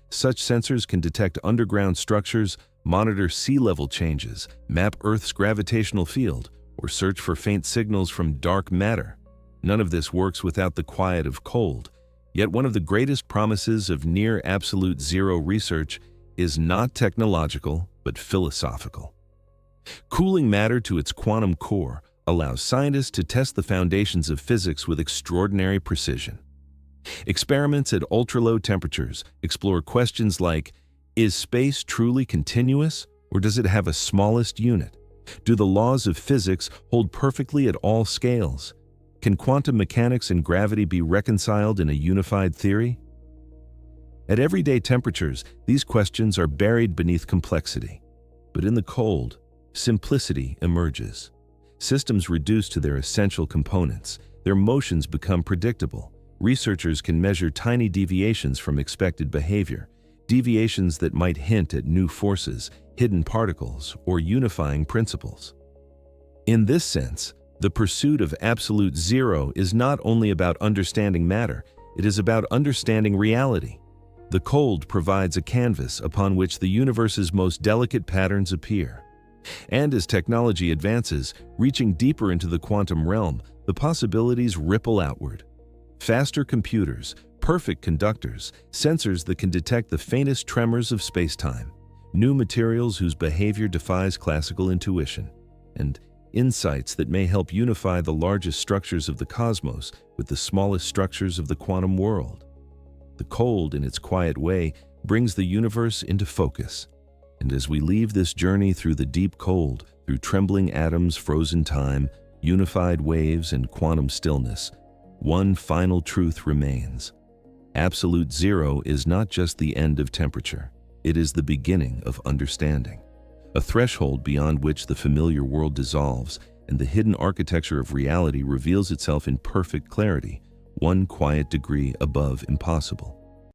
Such sensors can detect underground structures, monitor sea level changes, map Earth's gravitational field, or search for faint signals from dark matter. None of this works without the quiet of cold. Yet one of the greatest promises of near absolute zero research is not technological, but philosophical. Cooling matter to its quantum core allows scientists to test the foundations of physics with extraordinary precision. Experiments at ultra-low temperatures explore questions like, Is space truly continuous, or does it have a smallest unit? Do the laws of physics hold perfectly at all scales? Can quantum mechanics and gravity be reconciled in a unified theory? At everyday temperatures, these questions are buried beneath complexity. But in the cold, simplicity emerges. Systems reduce to their essential components. Their motions become predictable. Researchers can measure tiny deviations from expected behavior, deviations that might hint at new forces, hidden particles, or unifying principles. In this sense, the pursuit of absolute zero is not only about understanding matter, it is about understanding reality. The cold provides a canvas upon which the universe's most delicate patterns appear. And as technology advances, reaching deeper into the quantum realm, the possibilities ripple outward. Faster computers, perfect conductors, sensors that can detect the faintest tremors of space-time, new materials whose behavior defies classical intuition, and insights that may help unify the largest structures of the cosmos with the smallest structures of the quantum world. The cold, in its quiet way, brings the universe into focus. And as we leave this journey through the deep cold, through trembling atoms, frozen time, unified waves, and quantum stillness, one final truth remains. Absolute zero is not just the end of temperature. It is the beginning of understanding, a threshold beyond which the familiar world dissolves and the hidden architecture of reality reveals itself in perfect clarity, one quiet degree above impossible.